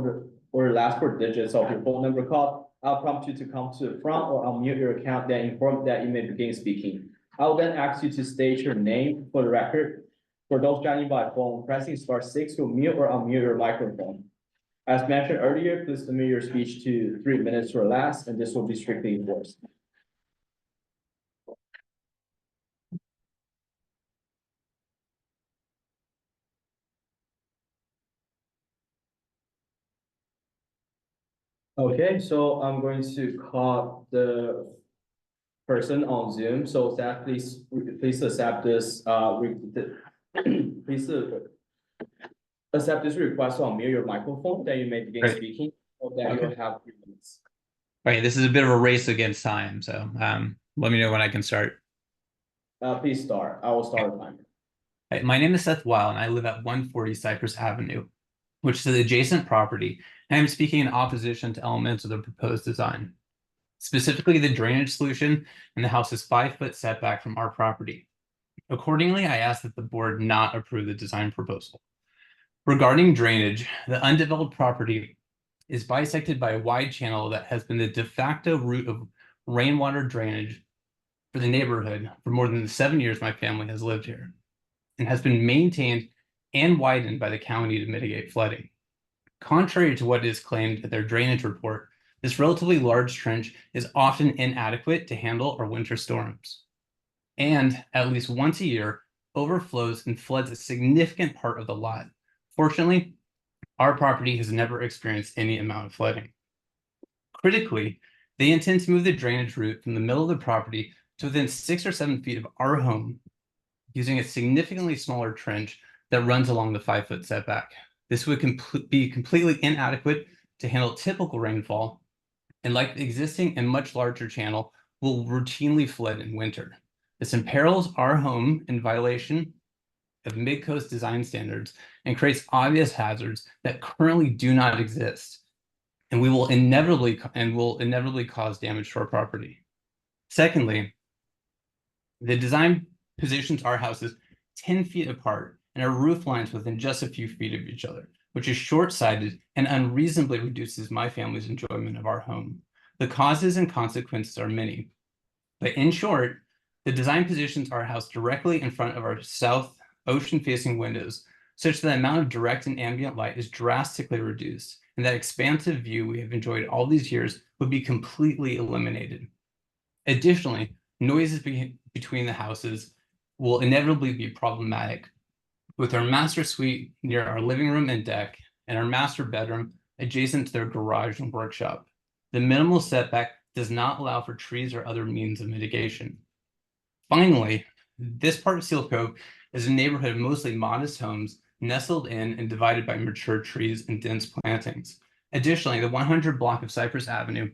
four digits of your phone number called, I'll prompt you to come to the front or unmute your account, then inform that you may begin speaking. I will then ask you to state your name for the record. For those joining by phone, pressing star 6 will mute or unmute your microphone. As mentioned earlier, please limit your speech to 3 minutes or less, and this will be strictly enforced. Okay, so I'm going to call the person on Zoom, so that please accept this, please accept this request to unmute your microphone, then you may begin Great. speaking, so that you'll have 3 minutes. Right, this is a bit of a race against time, so let me know when I can start. Please start. I will start the timer. Right, my name is Seth Weil, and I live at 140 Cypress Avenue, which is an adjacent property, and I'm speaking in opposition to elements of the proposed design. Specifically, the drainage solution in the house is 5-foot setback from our property. Accordingly, I ask that the board not approve the design proposal. Regarding drainage, the undeveloped property is bisected by a wide channel that has been the de facto route of rainwater drainage for the neighborhood for more than the 7 years my family has lived here, and has been maintained and widened by the county to mitigate flooding. Contrary to what is claimed at their drainage report, this relatively large trench is often inadequate to handle our winter storms, and at least once a year overflows and floods a significant part of the lot. Fortunately, our property has never experienced any amount of flooding. Critically, they intend to move the drainage route from the middle of the property to within 6 or 7 feet of our home, using a significantly smaller trench that runs along the 5-foot setback. This would be completely inadequate to handle typical rainfall, and like the existing and much larger channel, will routinely flood in winter. This imperils our home in violation of mid-coast design standards and creates obvious hazards that currently do not exist, and will inevitably cause damage to our property. Secondly, the design positions our houses 10 feet apart and our roof lines within just a few feet of each other, which is short-sighted and unreasonably reduces my family's enjoyment of our home. The causes and consequences are many, but in short, the design positions our house directly in front of our south ocean-facing windows, such that the amount of direct and ambient light is drastically reduced, and that expansive view we have enjoyed all these years would be completely eliminated. Additionally, noises between the houses will inevitably be problematic, with our master suite near our living room and deck, and our master bedroom adjacent to their garage and workshop. The minimal setback does not allow for trees or other means of mitigation. Finally, this part of Seal Cove is a neighborhood of mostly modest homes nestled in and divided by mature trees and dense plantings. Additionally, the 100 block of Cypress Avenue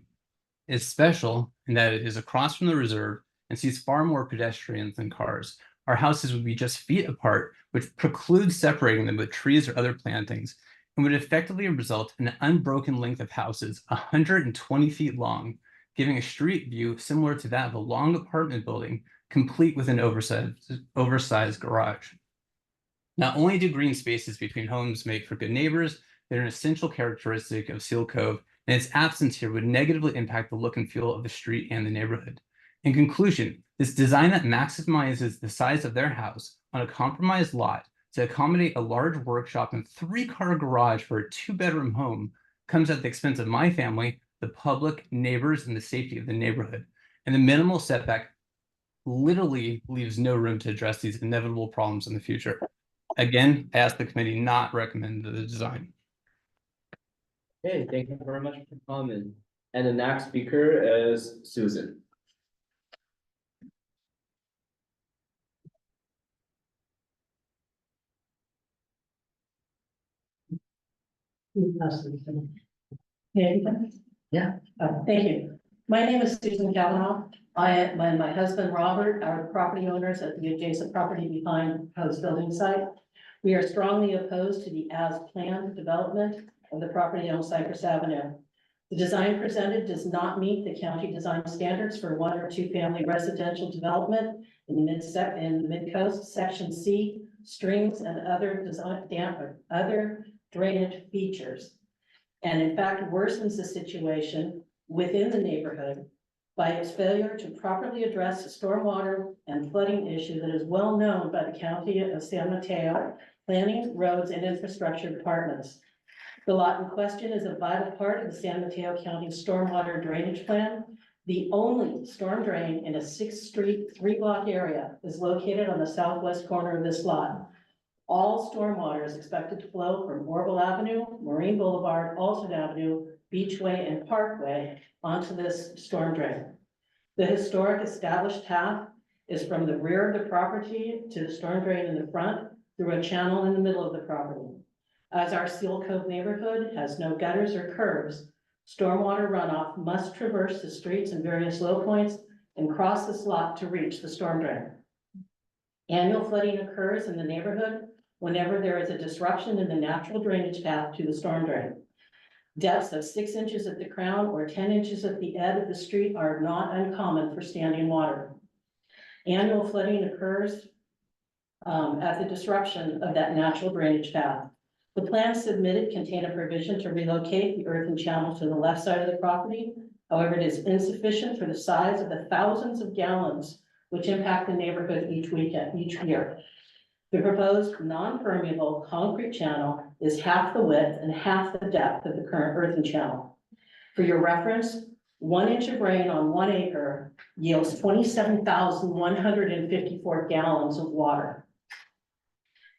is special in that it is across from the reserve and sees far more pedestrians than cars. Our houses would be just feet apart, which precludes separating them with trees or other plantings, and would effectively result in an unbroken length of houses 120 feet long, giving a street view similar to that of a long apartment building, complete with an oversized garage. Not only do green spaces between homes make for good neighbors, they're an essential characteristic of Seal Cove, and its absence here would negatively impact the look and feel of the street and the neighborhood. In conclusion, this design that maximizes the size of their house on a compromised lot to accommodate a large workshop and 3-car garage for a 2-bedroom home comes at the expense of my family, the public, neighbors, and the safety of the neighborhood. And the minimal setback literally leaves no room to address these inevitable problems in the future. Again, I ask the committee not recommend the design. Okay, thank you very much for coming. And the next speaker is Susan. Yeah. Thank you. My name is Susan Kavanaugh. I and my husband Robert are property owners at the adjacent property behind Post building site. We are strongly opposed to the as-planned development of the property on Cypress Avenue. The design presented does not meet the county design standards for 1 or 2 family residential development in the mid-coast, section C, streams and other other drainage features. And in fact, worsens the situation within the neighborhood by its failure to properly address the stormwater and flooding issue that is well known by the County of San Mateo Planning, Roads, and Infrastructure Departments. The lot in question is a vital part of the San Mateo County Stormwater Drainage Plan. The only storm drain in a 6th Street, 3-block area is located on the southwest corner of this lot. All stormwater is expected to flow from Orville Avenue, Marine Boulevard, Alton Avenue, Beachway, and Parkway onto this storm drain. The historic established path is from the rear of the property to the storm drain in the front through a channel in the middle of the property. As our Seal Cove neighborhood has no gutters or curbs, stormwater runoff must traverse the streets and various low points and cross this lot to reach the storm drain. Annual flooding occurs in the neighborhood whenever there is a disruption in the natural drainage path to the storm drain. Depths of 6 inches at the crown or 10 inches at the edge of the street are not uncommon for standing water. Annual flooding occurs at the disruption of that natural drainage path. The plans submitted contain a provision to relocate the earthen channel to the left side of the property. However, it is insufficient for the size of the thousands of gallons which impact the neighborhood each year. The proposed non-permeable concrete channel is half the width and half the depth of the current earthen channel. For your reference, 1 inch of rain on 1 acre yields 27,154 gallons of water.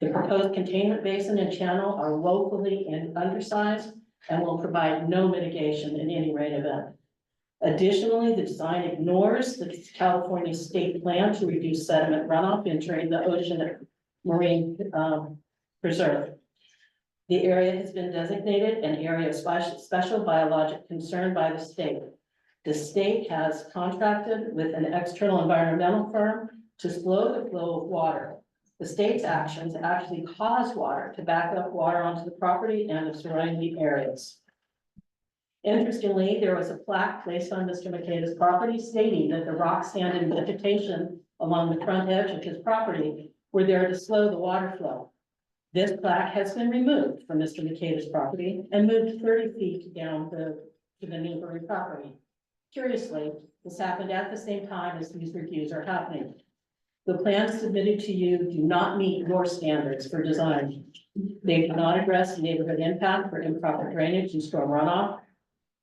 The proposed containment basin and channel are woefully and undersized and will provide no mitigation in any rain event. Additionally, the design ignores the California state plan to reduce sediment runoff entering the ocean marine preserve. The area has been designated an area of special biologic concern by the state. The state has contracted with an external environmental firm to slow the flow of water. The state's actions actually cause water to back up water onto the property and the surrounding areas. Interestingly, there was a plaque placed on Mr. Makeda's property stating that the rock, sand, and vegetation along the front edge of his property were there to slow the water flow. This plaque has been removed from Mr. Makeda's property and moved 30 feet down to the neighboring property. Curiously, this happened at the same time as these reviews are happening. The plans submitted to you do not meet your standards for design. They do not address neighborhood impact for improper drainage and storm runoff.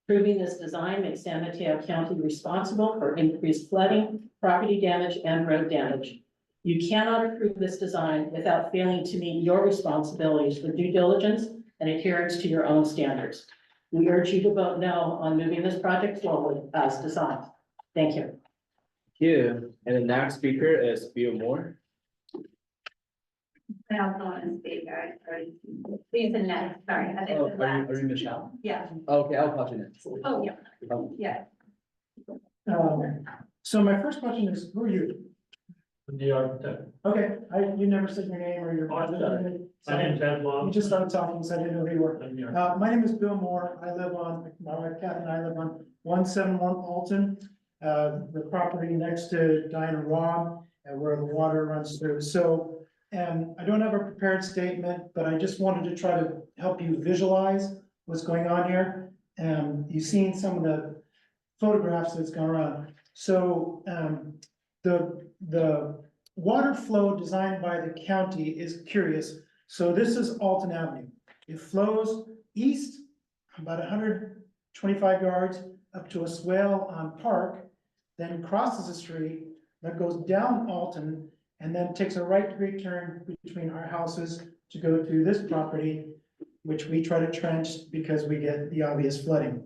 Proving this design makes San Mateo County responsible for increased flooding, property damage, and road damage. You cannot approve this design without failing to meet your responsibilities for due diligence and adherence to your own standards. We urge you to vote no on moving this project forward as designed. Thank you. Thank you. And the next speaker is Bill Moore. I also want to speak, please and next, sorry. I think Oh, it's are last. you Michelle? Yeah, Okay, I'll call you next. oh, yeah, Oh. yeah. So my first question is, who are you? The architect. Okay, you never said your name or your. Oh, I'm sorry. My name's Ed You Long. just started talking, so I didn't know who you were. I'm here. My name is Bill Moore. I live on, my wife Kathy and I live on 171 Alton. The property next to Diana Robb, where the water runs through. So, I don't have a prepared statement, but I just wanted to try to help you visualize what's going on here. You've seen some of the photographs that's gone around. So, the water flow designed by the county is curious. So this is Alton Avenue. It flows east about 125 yards up to a swale on Park, then crosses the street, that goes down Alton, and then takes a right degree turn between our houses to go to this property, which we try to trench because we get the obvious flooding.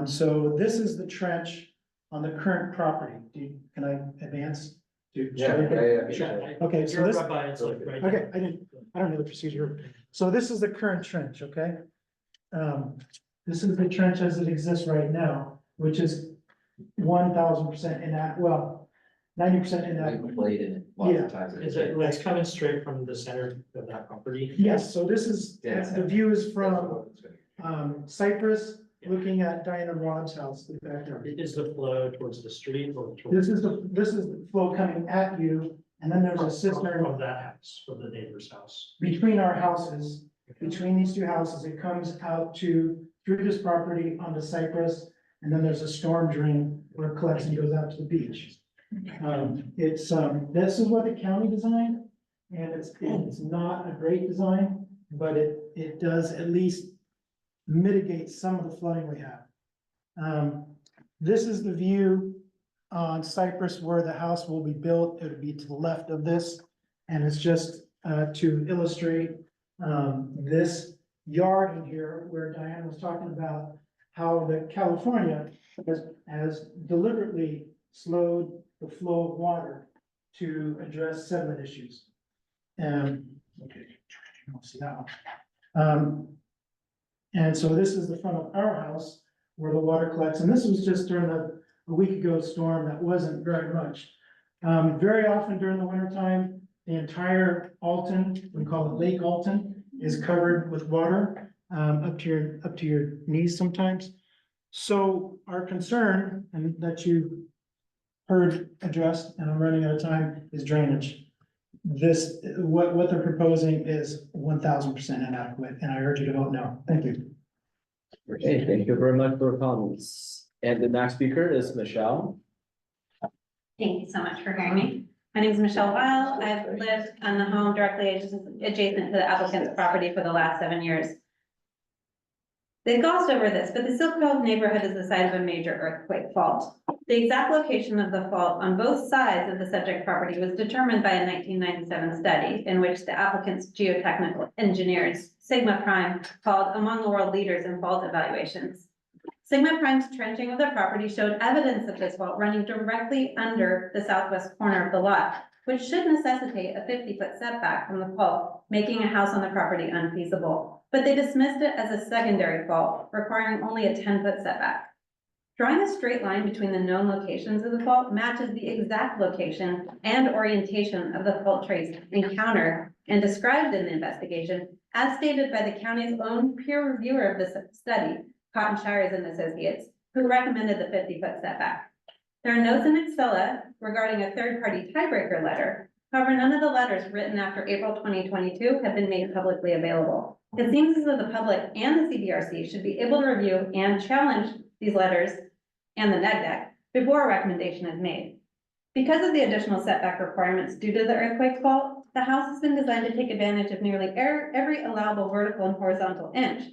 So this is the trench on the current property. Can I advance? Yeah. Okay, so You're this, right by, it's like right. okay, I don't know the procedure. So this is the current trench, okay? This is the trench as it exists right now, which is 1,000% inadequate, well, 90% inadequate. We played in it lots Yeah. of times. Is it, it's coming straight from the center of that property? Yes, so this is, Yeah. the view is from Cypress, looking at Diana Rob's house, the backyard. Is the flow towards the street or towards? This is the flow coming at you, and then there's a cistern From that house, from the neighbor's house. between our houses. Between these two houses, it comes out through this property onto Cypress, and then there's a storm drain where it collects and goes out to the beach. This is what the county designed, and it's not a great design, but it does at least mitigate some of the flooding we have. This is the view on Cypress where the house will be built. It would be to the left of this, and it's just to illustrate this yard in here where Diane was talking about how the California has deliberately slowed the flow of water to address sediment issues. Okay, you don't see that one. And so this is the front of our house where the water collects, and this was just during a week ago storm that wasn't very much. Very often during the winter time, the entire Alton, we call it Lake Alton, is covered with water, up to your knees sometimes. So our concern, and that you heard addressed, and I'm running out of time, is drainage. What they're proposing is 1,000% inadequate, and I urge you to vote no. Thank you. Okay, thank you very much for your comments. And the next speaker is Michelle. Thank you so much for hearing me. My name is Michelle Weil. I've lived on the home directly adjacent to the applicant's property for the last 7 years. They glossed over this, but the Silk Cove neighborhood is the site of a major earthquake fault. The exact location of the fault on both sides of the subject property was determined by a 1997 study in which the applicant's geotechnical engineers, Sigma Prime, called among the world leaders in fault evaluations. Sigma Prime's trenching of the property showed evidence of this fault running directly under the southwest corner of the lot, which should necessitate a 50-foot setback from the fault, making a house on the property unfeasible. But they dismissed it as a secondary fault, requiring only a 10-foot setback. Drawing a straight line between the known locations of the fault matches the exact location and orientation of the fault trace encountered and described in the investigation, as stated by the county's own peer reviewer of the study, Cotton Shires and Associates, who recommended the 50-foot setback. There are notes in Excella regarding a third-party tiebreaker letter. However, none of the letters written after April 2022 have been made publicly available. It seems as though the public and the CDRC should be able to review and challenge these letters and the neg deck before a recommendation is made. Because of the additional setback requirements due to the earthquake fault, the house has been designed to take advantage of nearly every allowable vertical and horizontal inch.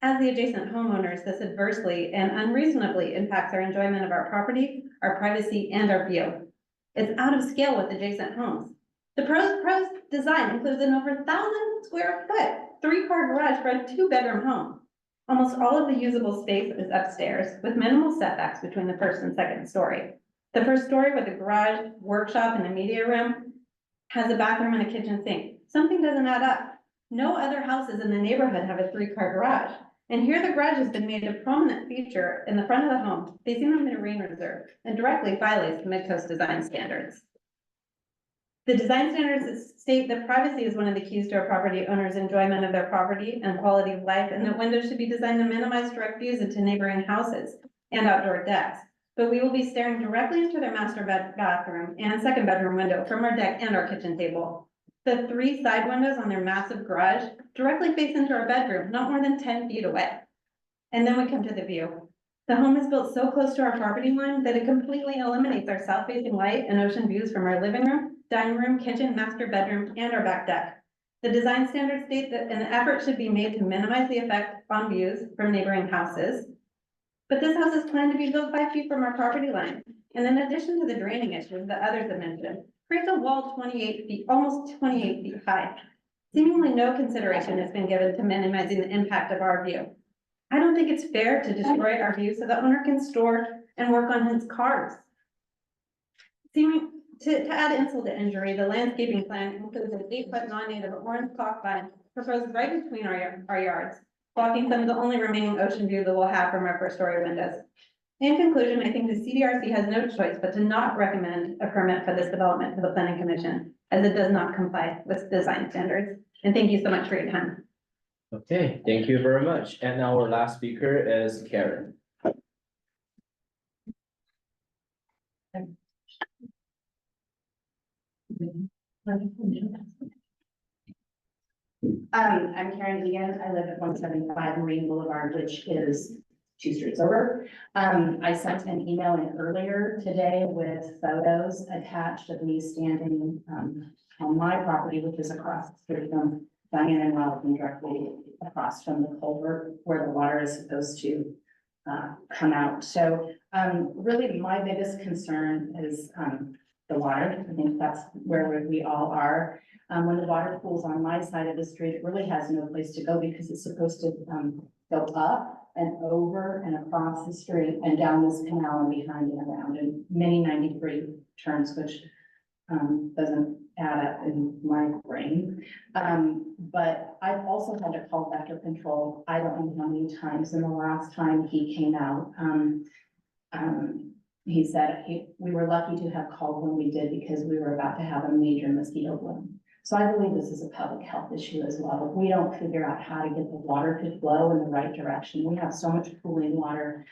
As the adjacent homeowners, this adversely and unreasonably impacts our enjoyment of our property, our privacy, and our view. It's out of scale with adjacent homes. The proposed design includes an over 1,000 square foot, 3-car garage for a 2-bedroom home. Almost all of the usable space is upstairs, with minimal setbacks between the first and second story. The first story, with a garage, workshop, and a media room, has a bathroom and a kitchen sink. Something doesn't add up. No other houses in the neighborhood have a 3-car garage. And here the garage has been made a prominent feature in the front of the home, facing the marine reserve, and directly violates the Mid-Coast design standards. The design standards state that privacy is one of the keys to a property owner's enjoyment of their property and quality of life, and that windows should be designed to minimize direct views into neighboring houses and outdoor decks. But we will be staring directly into their master bathroom and 2nd bedroom window from our deck and our kitchen table. The 3 side windows on their massive garage directly face into our bedroom, not more than 10 feet away. And then we come to the view. The home is built so close to our property line that it completely eliminates our south-facing light and ocean views from our living room, dining room, kitchen, master bedroom, and our back deck. The design standards state that an effort should be made to minimize the effect on views from neighboring houses. But this house is planned to be built 5 feet from our property line, and in addition to the draining issues that others have mentioned, creates a wall 28 feet, almost 28 feet high. Seemingly no consideration has been given to minimizing the impact of our view. I don't think it's fair to destroy our view so the owner can store and work on his cars. Seeming to add insult to injury, the landscaping plan includes an 8-foot non-native orange clock vine proposed right between our yards, blocking some of the only remaining ocean view that we'll have from our first-story windows. In conclusion, I think the CDRC has no choice but to not recommend a permit for this development to the planning commission, as it does not comply with design standards. And thank you so much for your time. Okay, thank you very much. And now our last speaker is Karen. I'm Karen Egan. I live at 175 Marine Boulevard, which is 2 streets over. I sent an email in earlier today with photos attached of me standing on my property, which is across the street from Diane and Robin, directly across from the culvert where the water is supposed to come out. So really my biggest concern is the water. I think that's where we all are. When the water pools on my side of the street, it really has no place to go because it's supposed to go up and over and across the street and down this canal and behind and around, and many 90-degree turns, which doesn't add up in my brain. But I've also had to call vector control. I don't know how many times, and the last time he came out, he said we were lucky to have called when we did because we were about to have a major mosquito bloom. So I believe this is a public health issue as well. If we don't figure out how to get the water to flow in the right direction, we have so much pooling water,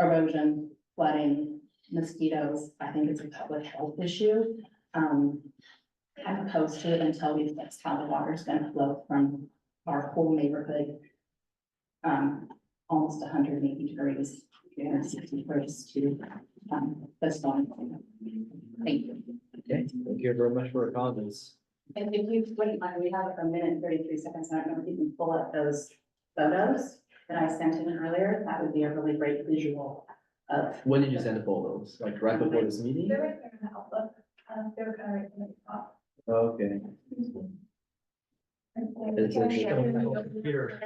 erosion, flooding, mosquitoes. I think it's a public health issue. I'm opposed to it until we fix how the water is going to flow from our whole neighborhood, almost 180 degrees, 360 degrees to the storm. Thank you. Okay, thank you very much for your comments. And if you wouldn't mind, we have a minute and 33 seconds. I don't know if you can pull up those photos that I sent in earlier. That would be a really great visual of. When did you send the photos? Like right before this meeting? They're right there in the outlook. They were kind of right in the top. Okay. It's a- Computer.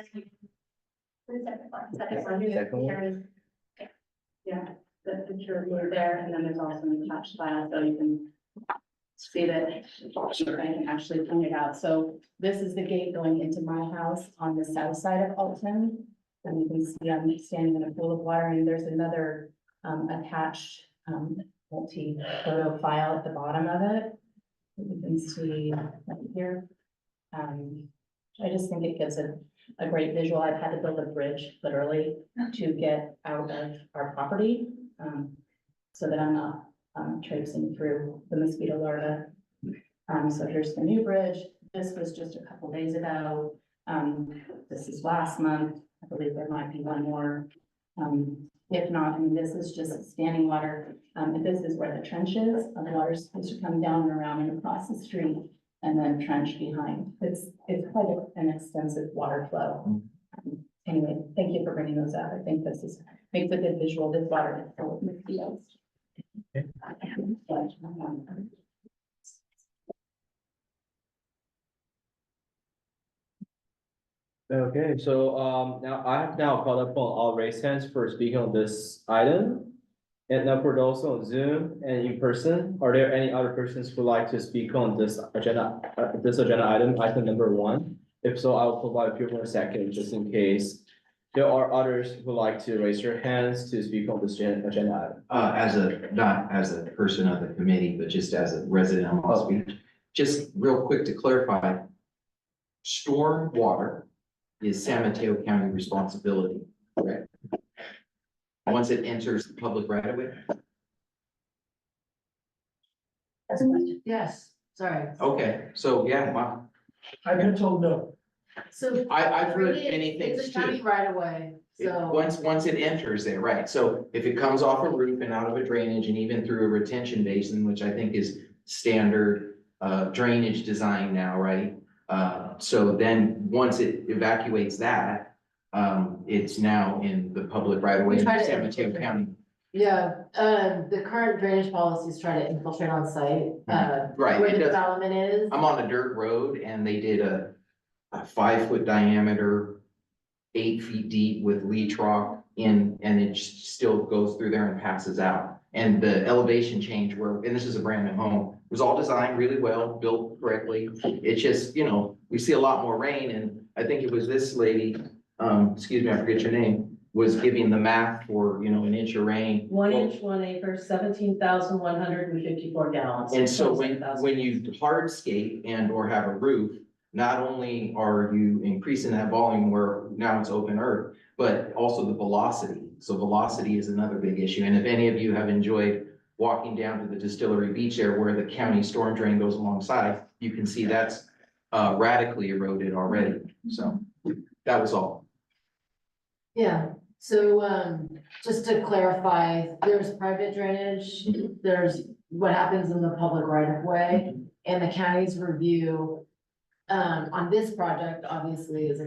Second one? Yeah, the picture over there, and then there's also an attached file, so you can see that I can actually point it out. So this is the gate going into my house on the south side of Alton. And you can see I'm standing in a pool of water, and there's another attached multi-photo file at the bottom of it. You can see right here. I just think it gives a great visual. I've had to build a bridge literally to get out of our property, so that I'm not traipsing through the mosquito larvae. So here's the new bridge. This was just a couple days ago. This is last month. I believe there might be one more. If not, I mean, this is just standing water. And this is where the trench is. The water's supposed to come down and around and across the street and then trench behind. It's quite an extensive water flow. Anyway, thank you for bringing those up. I think this makes a good visual. This water is full of mosquitoes. Okay, so now I have now called upon all raised hands for speaking on this item. And now for those on Zoom and in person, are there any other persons who would like to speak on this agenda item number 1? If so, I'll provide a few more seconds just in case there are others who would like to raise your hands to speak on this agenda item. Not as a person of the committee, but just as a resident, I'll speak. Just real quick to clarify, storm water is San Mateo County responsibility, correct? Once it enters the public right of way? Yes, sorry. Okay, so yeah, I've been told no. So. I've heard many It's things a county too. right away, so. Once it enters there, right, so if it comes off a roof and out of a drainage and even through a retention basin, which I think is standard drainage design now, right? So then, once it evacuates that, it's now in the public right away We in try to San Mateo infiltrate. County. Yeah, the current drainage policies try to infiltrate on site, Right, where it the does. development is. I'm on a dirt road and they did a 5 foot diameter, 8 feet deep with leach rock in, and it still goes through there and passes out. And the elevation change where, and this is a brand new home, was all designed really well, built correctly. It's just, you know, we see a lot more rain and I think it was this lady, excuse me, I forget your name, was giving the math for, you know, an inch of rain. 1 inch, 1 acre, 17,154 gallons. And so when you hardscape and or have a roof, not only are you increasing that volume where now it's open earth, but also the velocity. So velocity is another big issue. And if any of you have enjoyed walking down to the Distillery Beach area where the county storm drain goes alongside, you can see that's radically eroded already. So that was all. Yeah, so, just to clarify, there's private drainage, there's what happens in the public right of way, and the county's review. On this project, obviously, is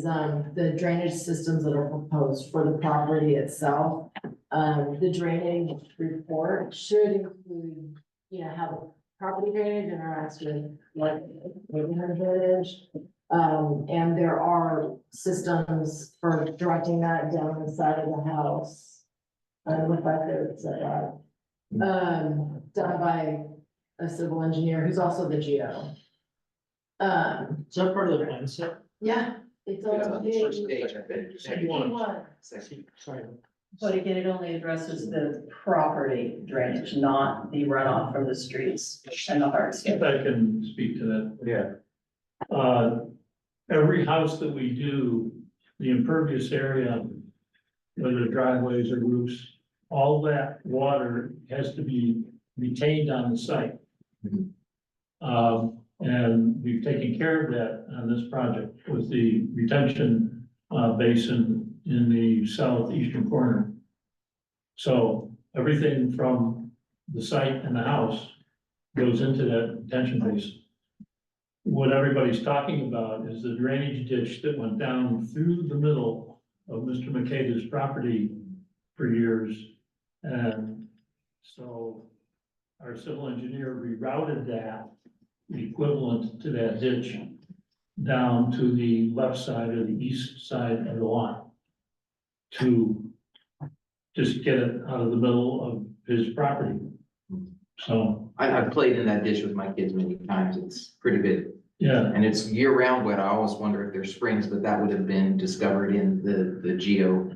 the drainage systems that are proposed for the property itself. The drainage report should include, you know, how the property drainage interacts with like neighborhood drainage. And there are systems for directing that down the side of the house. Look back there, it's done by a civil engineer who's also the geo. Is that part of the plan set? Yeah, it's It's all. on the first page, I think. Second one. Second. Sorry. But again, it only addresses the property drainage, not the runoff from the streets and the hardscape. If I can speak to that. Yeah. Every house that we do, the impervious area, whether driveways or roofs, all that water has to be retained on the site. And we've taken care of that on this project with the retention basin in the southeastern corner. So everything from the site and the house goes into that retention basin. What everybody's talking about is the drainage ditch that went down through the middle of Mr. Makeda's property for years. And so our civil engineer rerouted that equivalent to that ditch down to the left side or the east side of the lot to just get it out of the middle of his property. So, I've played in that ditch with my kids many times. It's pretty big. yeah, And it's year round wet. I always wonder if there's springs, but that would have been discovered in the geo.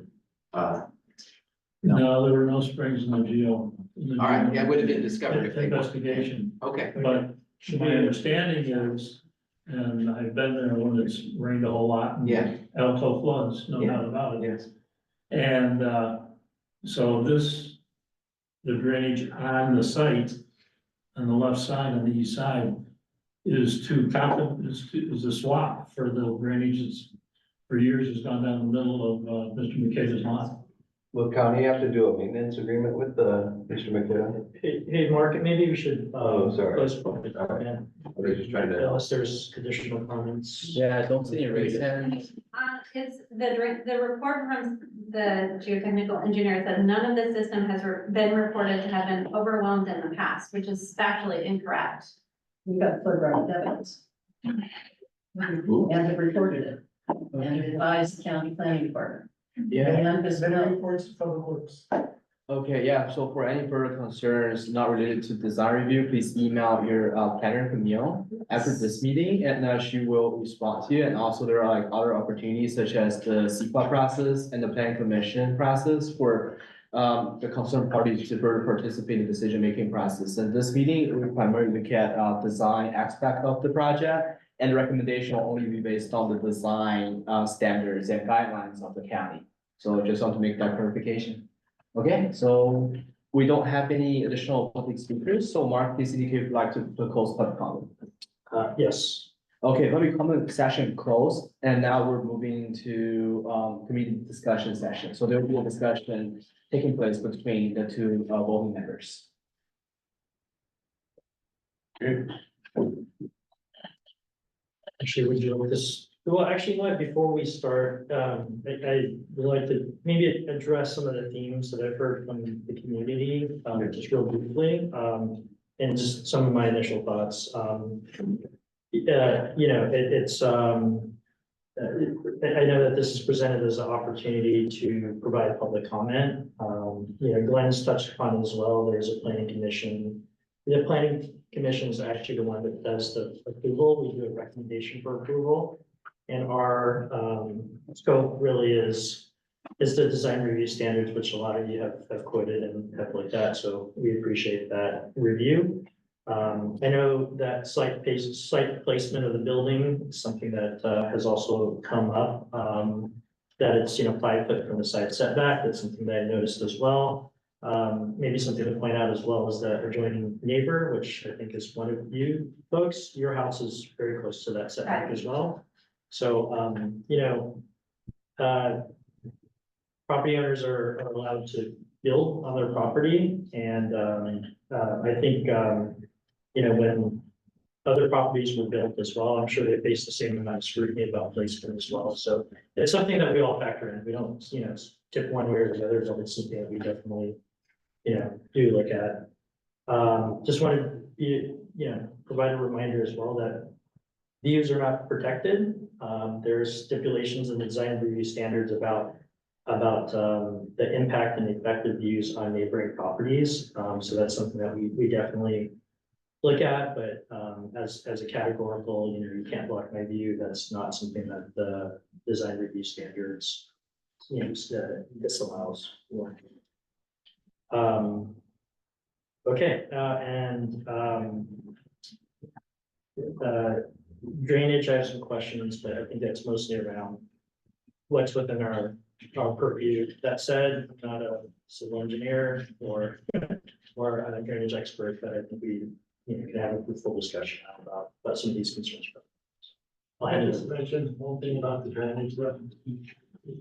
no, there were no springs in the geo. All right, yeah, it would have been discovered if they were. Investigation, Okay, but my understanding is, and I've been there when it's rained a whole lot. and yeah, Alto floods, no Yeah. doubt about it. yes. And so the drainage on the site, on the left side, on the east side, is a swap for the drainage that's for years has gone down the middle of Mr. Makeda's lot. Will county have to do a maintenance agreement with Mr. McKenna? Hey, Mark, maybe we should. Oh, sorry. Postpone it, yeah. I was just trying to. Unless there's additional comments. Yeah, I don't see any raised hands. It's the report from the geotechnical engineer says none of the system has been reported to have been overwhelmed in the past, which is factually incorrect. We've got photographic evidence. And have recorded it. And advised the county planning department. Yeah. And this Better reports to public works. Okay, yeah, so for any further concerns not related to design review, please email your planner Camille after this meeting and she will respond to you. And also there are like other opportunities such as the CEQA process and the planning commission process for the concerned parties to further participate in the decision-making process. And this meeting, we primarily look at design aspect of the project, and the recommendation will only be based on the design standards and guidelines of the county. So just want to make that clarification. Okay, so we don't have any additional public speakers, so Mark, please indicate if you'd like to close public comment. Yes, Okay, public comment session closed, and now we're moving to committee discussion session. So there will be a discussion taking place between the two voting members. Actually, would you like this? Well, actually, what, before we start, I would like to maybe address some of the themes that I've heard from the community, just real briefly, and just some of my initial thoughts. You know, I know that this is presented as an opportunity to provide public comment. You know, Glenn's touched upon it as well. There's a planning commission. The planning commission is actually the one that does the approval. We do a recommendation for approval. And our scope really is the design review standards, which a lot of you have quoted and have looked at. So we appreciate that review. I know that site placement of the building is something that has also come up. That it's, you know, 5 foot from the side setback. That's something that I noticed as well. Maybe something to point out as well is that adjoining neighbor, which I think is one of you folks, your house is very close to that setback as well. So, you know, property owners are allowed to build on their property, and I think, you know, when other properties were built as well, I'm sure they face the same amount of scrutiny about placement as well. So it's something that we all factor in. We don't, you know, tip one way or the other, but it's something that we definitely, you know, do look at. Just wanted to, you know, provide a reminder as well that views are not protected. There's stipulations in the design review standards about the impact and effective views on neighboring properties. So that's something that we definitely look at, but as a categorical, you know, you can't block my view. That's not something that the design review standards, you know, disallows. Okay, drainage, I have some questions, but I think that's mostly around what's within our purview. That said, I'm not a civil engineer or a drainage expert, but I think we, you know, can have a full discussion about some of these concerns. I just mentioned one thing about the drainage. You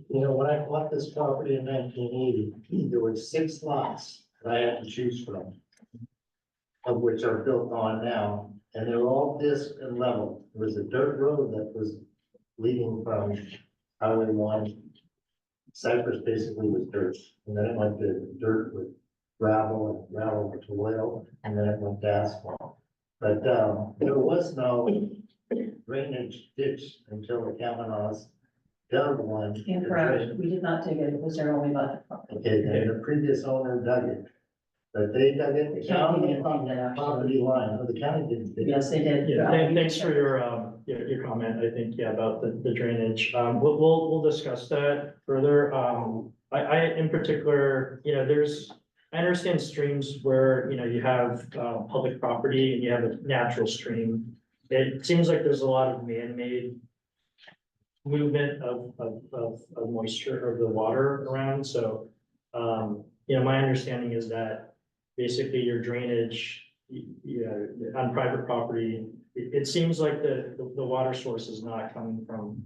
know, when I bought this property in 1980, there were 6 lots that I had to choose from, of which are built on now, and they were all disc and level. There was a dirt road that was leading from Highway 1. Cypress basically was dirt, and then it went to dirt with gravel, and gravel with oil, and then it went to asphalt. But there was no drainage ditch until the Kamanaws dug one. Incorrect, we did not dig it, it was there only about the property. Okay, then the previous owner dug it, but they dug it down the property line, no, the county didn't dig it. Yes, they did. Yeah, thanks for your comment. I think, yeah, about the drainage. We'll discuss that further. I in particular, you know, I understand streams where, you know, you have public property and you have a natural stream. It seems like there's a lot of man-made movement of moisture of the water around. So, you know, my understanding is that basically your drainage, you know, on private property, it seems like the water source is not coming from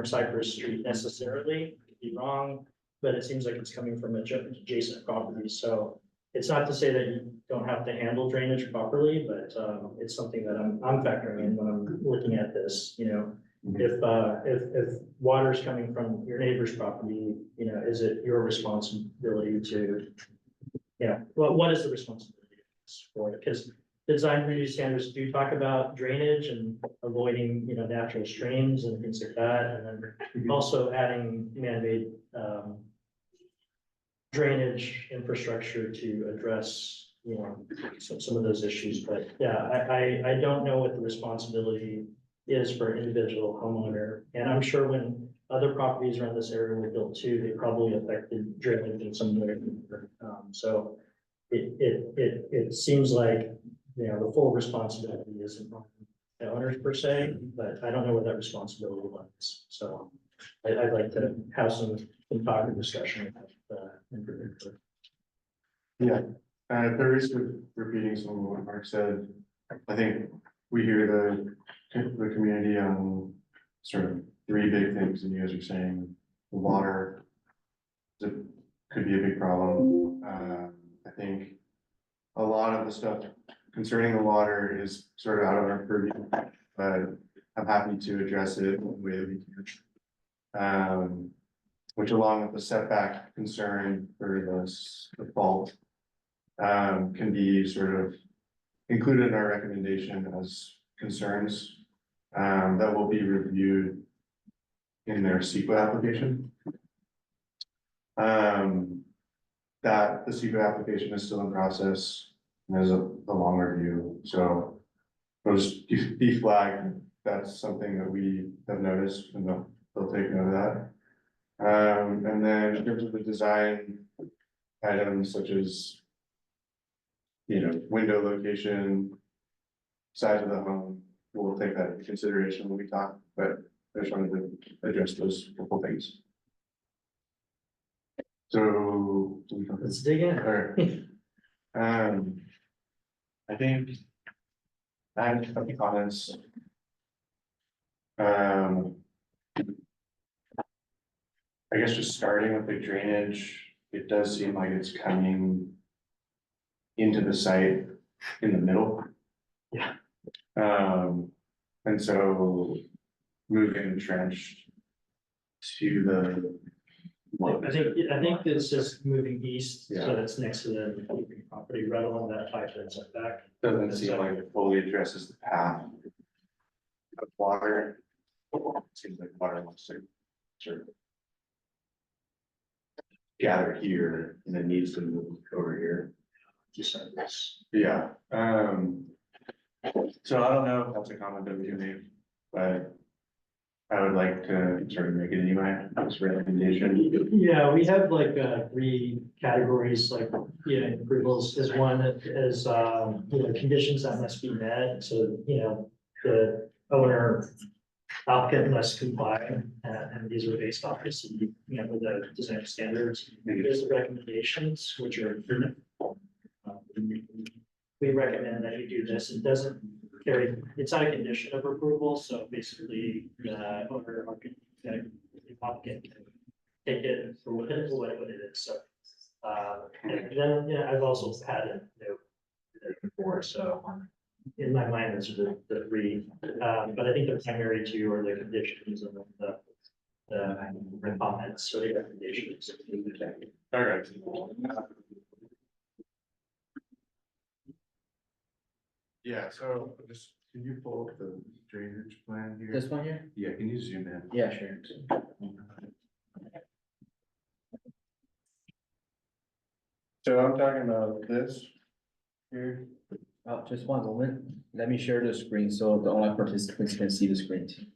Cypress Street necessarily. I could be wrong, but it seems like it's coming from adjacent properties. So it's not to say that you don't have to handle drainage properly, but it's something that I'm factoring in when I'm looking at this. You know, if water is coming from your neighbor's property, you know, is it your responsibility to, you know, what is the responsibility for it? Because design review standards do talk about drainage and avoiding, you know, natural streams and things like that, and then also adding man-made drainage infrastructure to address, you know, some of those issues. But yeah, I don't know what the responsibility is for an individual homeowner. And I'm sure when other properties around this area were built too, they probably affected drainage in some way. So it seems like, you know, the full responsibility isn't on the owners per se, but I don't know what that responsibility was. So I'd like to have some talk and discussion about in particular. Yeah, at the risk of repeating some of what Mark said, I think we hear the community on sort of three big things, and you guys are saying the water could be a big problem. I think a lot of the stuff concerning the water is sort of out of our purview, but I'm happy to address it in the way that we can. Which along with the setback concern for the fault, can be sort of included in our recommendation as concerns, that will be reviewed in their CEQA application. That the CEQA application is still in process, and there's a long review, so those be flagged, that's something that we have noticed, and they'll take note of that. And then in terms of the design items such as, you know, window location, size of the home, we'll take that into consideration when we talk, but I just wanted to address those couple things. So, Let's dig in. Alright. I think I have a couple comments. I guess just starting with the drainage, it does seem like it's coming into the site in the middle. Yeah. And so moving the trench to the. I think it's just moving east, Yeah. so that's next to the property right along that 5-foot setback. Doesn't seem like it fully addresses the path of water. Seems like water wants to sort of gather here and it needs to move over here. Just like this. Yeah, so I don't know if that's a comment that we can make, but I would like to sort of make it anyway, this recommendation. Yeah, we have like 3 categories, like, you know, approvals is one that is, you know, conditions that must be met. So, you know, the owner applicant must comply, and these are based obviously, you know, with the design standards. There's the recommendations, which are, we recommend that you do this. It doesn't carry, it's not a condition of approval, so basically the owner or the applicant can take it for what it is, so. And then, you know, I've also had a note before, so in my mind, those are the 3, but I think the primary 2 are the conditions and then the comments or the recommendations. All right. Yeah, so just, can you pull up the drainage plan here? This one here? Yeah, can you zoom in? Yeah, sure. So I'm talking about this here. Just one moment. Let me share the screen so the online participants can see the screen too.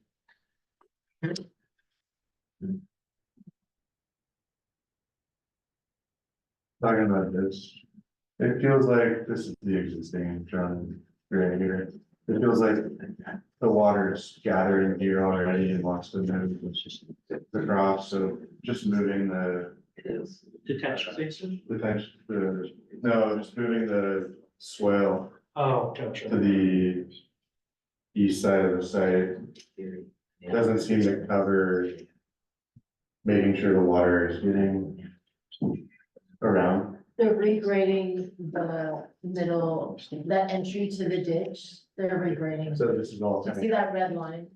Talking about this. It feels like this is the existing drawing right here. It feels like the water's gathering here already and wants to move across, so just moving the. Detention basin? No, just moving the swale Oh, gotcha. to the east side of the site. Doesn't seem to cover making sure the water is getting around. They're regrading the middle, that entry to the ditch, they're regrading. So this is all. See that red line?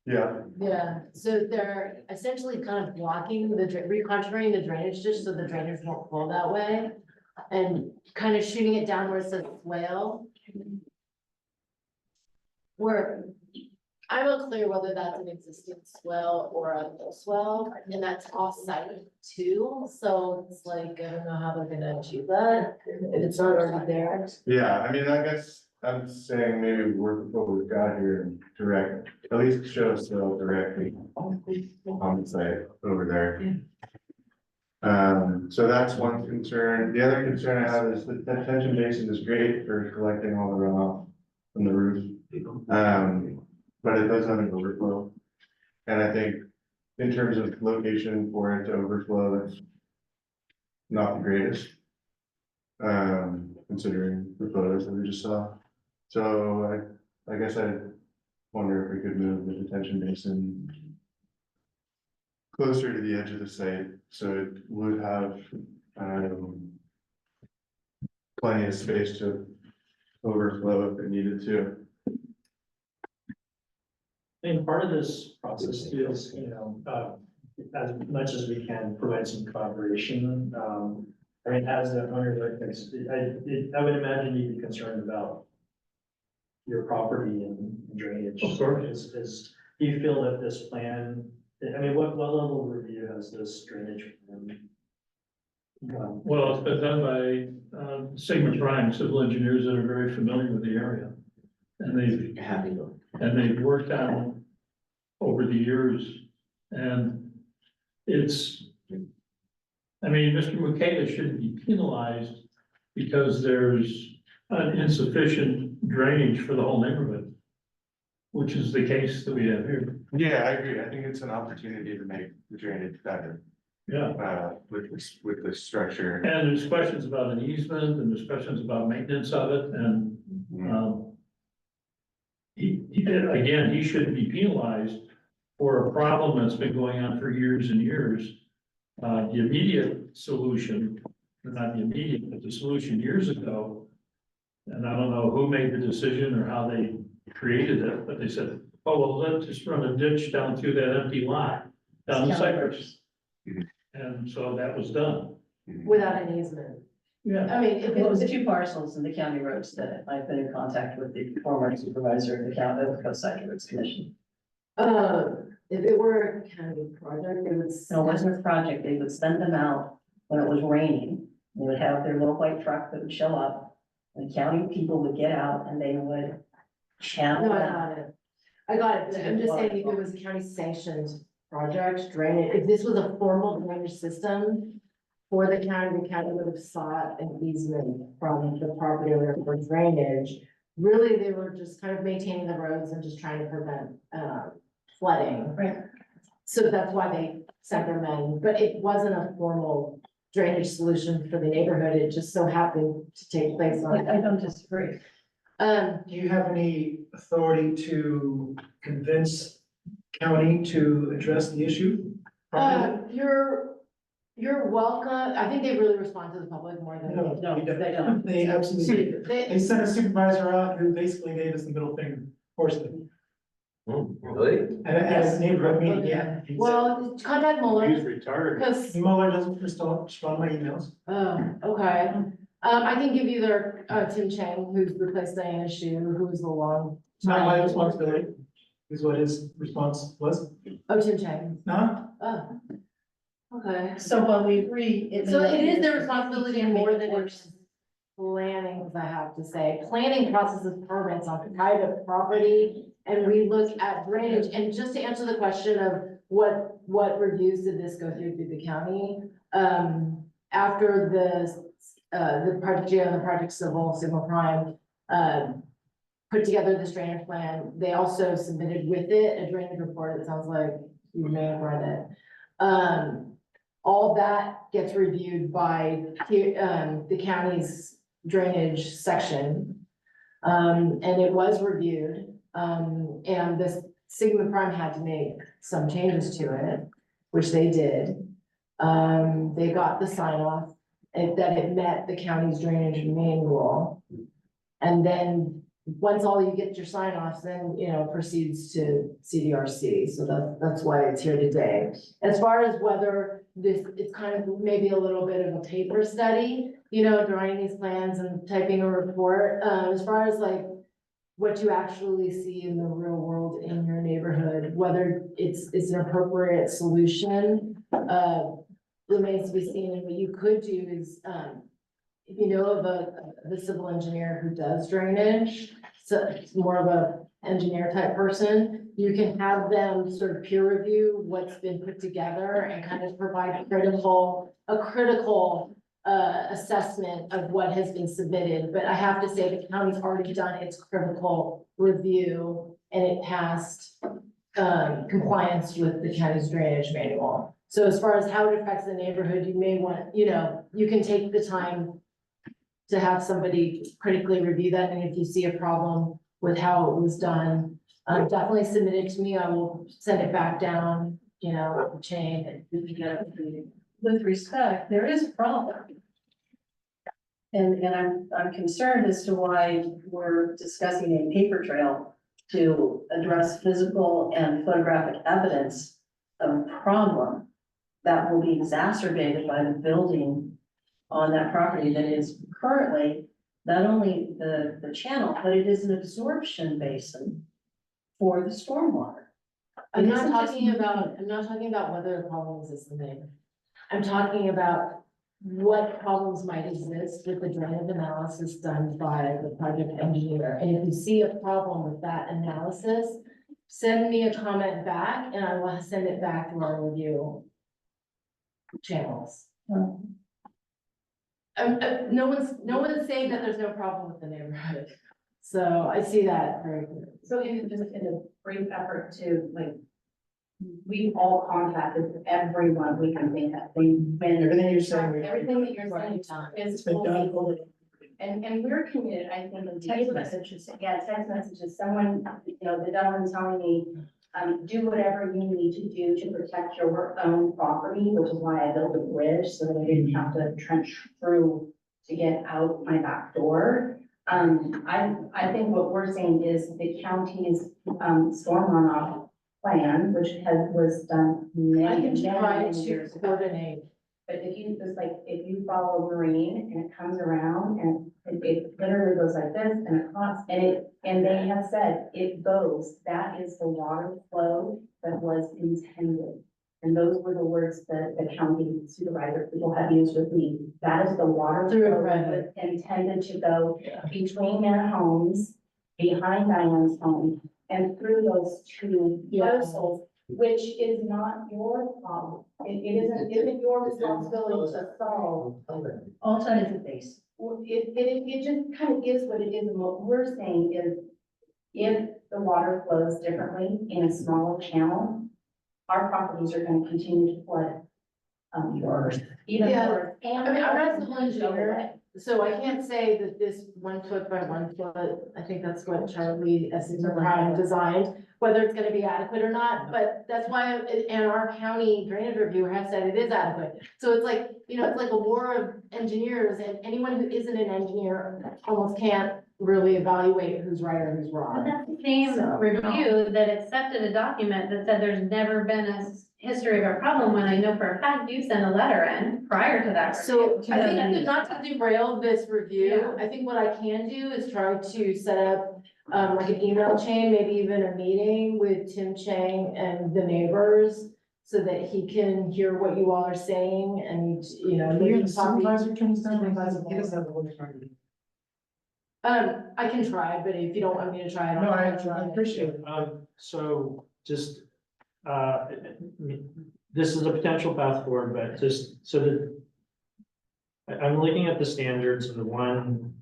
Yeah, Yeah, so they're essentially kind of blocking the, recontouring the drainage ditch so the drainage won't flow that way. And kind of shooting it down where it says swale. Where I'm unclear whether that's an existing swell or a full swell, and that's off-site too, so it's like, I don't know how they're gonna achieve that, if it's not already there. yeah, I mean, I guess I'm saying maybe work with what we've got here and direct, at least show us the directly on the site over there. So that's one concern. The other concern I have is the detention basin is great for collecting all the runoff from the roof. But it does have an overflow. And I think in terms of location for it to overflow, that's not the greatest. Considering the photos that we just saw. So I guess I wonder if we could move the detention basin closer to the edge of the site, so it would have, plenty of space to overflow if it needed to. I think part of this process is, as much as we can provide some collaboration. I mean, as the owner, I would imagine you'd be concerned about your property and drainage. Of course. Do you feel that this plan, I mean, what level of review has this drainage plan? Well, it's been done by Sigma Prime civil engineers that are very familiar with the area. And they've worked on over the years. And it's, I mean, Mr. Mukeda shouldn't be penalized because there's an insufficient drainage for the whole neighborhood, which is the case that we have here. Yeah, I agree. I think it's an opportunity to make the drainage better, Yeah. with the structure. And there's questions about an easement and there's questions about maintenance of it and, he shouldn't be penalized for a problem that's been going on for years and years. The immediate solution, or not the immediate, but the solution years ago. And I don't know who made the decision or how they created it, but they said, oh, well, let's just run a ditch down through that empty lot, down the Cypress. And so that was done. Without an easement. Yeah. I mean, if Well, it was it the two parcels in the county roads that I've been in contact with the former supervisor of the county, of the Coastside Roads Commission. if it were a county project, it would. So it wasn't a project, they would send them out when it was raining. They would have their little white truck that would show up. The county people would get out and they would channel. No, I got it. I got it, but I'm just saying if it was a county sanctioned project, drainage, if this was a formal drainage system for the county would have sought an easement from the property owner for drainage. Really, they were just kind of maintaining the roads and just trying to prevent, flooding. Right. So that's why they sent their men, but it wasn't a formal drainage solution for the neighborhood. It just so happened to take place on. I don't disagree. Do you have any authority to convince county to address the issue? You're welcome. I think they really respond to the public more than. No, they don't. They absolutely, They- they sent a supervisor out who basically gave us the middle finger, forcibly. Really? And as a neighborhood meeting, yeah. Well, contact Mueller, He's retired. because, Mueller doesn't respond to my emails. okay. I can give you their, Tim Chang, who's replaced Diana Shu, who's the long. It's not my responsibility, is what his response was. Oh, Tim Chang. No, Oh. Okay. So while we agree. So it is their responsibility more than it's. it's planning, I have to say. Planning processes permits on private property, and we look at drainage. And just to answer the question of what reviews did this go through the county? After the project Geo and the project Civil, Sigma Prime, put together this drainage plan, they also submitted with it a drainage report. It sounds like you may have read it. All that gets reviewed by the county's drainage section. And it was reviewed, and this Sigma Prime had to make some changes to it, which they did. They got the sign off that it met the county's drainage manual. And then, once you get your sign offs, then, proceeds to CDRC, so that's why it's here today. As far as whether it's kind of maybe a little bit of a paper study, drawing these plans and typing a report, as far as like what you actually see in the real world in your neighborhood, whether it's an appropriate solution, remains to be seen. And what you could do is, if you know of the civil engineer who does drainage, so it's more of a engineer type person, you can have them sort of peer review what's been put together and kind of provide a critical assessment of what has been submitted. But I have to say the county's already done its critical review and it passed compliance with the county's drainage manual. So as far as how it affects the neighborhood, you may want, you can take the time to have somebody critically review that, and if you see a problem with how it was done. Definitely submit it to me, I will send it back down, you know, the chain and we can get it. With respect, there is a problem. And I'm concerned as to why we're discussing a paper trail to address physical and photographic evidence of a problem that will be exacerbated by the building on that property that is currently not only the channel, but it is an absorption basin for the stormwater. I'm It not isn't just talking about whether the problem exists in there. I'm talking about what problems might exist with the drainage analysis done by the project engineer. And if you see a problem with that analysis, send me a comment back and I will send it back to our review channels. No one's saying that there's no problem with the neighborhood. So I see that very clearly. So in just in a brief effort to like, we've all contacted everyone we can think of. Everything you're saying. Everything that you're saying is been done. fully. And we're committed, I think, in text messages, text messages, someone, you know, the gentleman telling me, do whatever you need to do to protect your own property, which is why I built a bridge, so that I didn't have to trench through to get out my back door. I think what we're saying is the county's, storm runoff plan, which was done I can many try to years ago. coordinate. But if you, just like, if you follow Marine and it comes around and it literally goes like this and it cross, and they have said it goes, that is the water flow that was intended. And those were the words that the county supervisor people have used with me. That is the water Through a flow that private. was intended to go between their homes, behind Diane's home, and through those two parcels, which is not your problem. It isn't your responsibility to solve. All time is a base. Well, it just kind of is what it is, and what we're saying is, if the water flows differently in a smaller channel, our properties are gonna continue to flood. Worse, even Yeah. worse. I mean, I'm not the civil engineer, so I can't say that this 1 foot by 1 foot, I think that's what Charlie Essex Prime designed, whether it's gonna be adequate or not, but that's why, and our county drainage reviewer has said it is adequate. So it's like, you know, it's like a war of engineers, and anyone who isn't an engineer almost can't really evaluate who's right or who's But wrong. that's the same So- review that accepted a document that said there's never been a history of a problem, when I know for a fact you sent a letter in prior to that. So review. I think that not to derail this review, Yeah. I think what I can do is try to set up like an email chain, maybe even a meeting with Tim Chang and the neighbors, so that he can hear what you all are saying and, you know. Maybe the maybe talk- supervisor can send, he doesn't have the voice. I can try, but if you don't want me to try, I don't. No, have to I try. appreciate it. So just, this is a potential path forward, but just so that I'm looking at the standards, and the one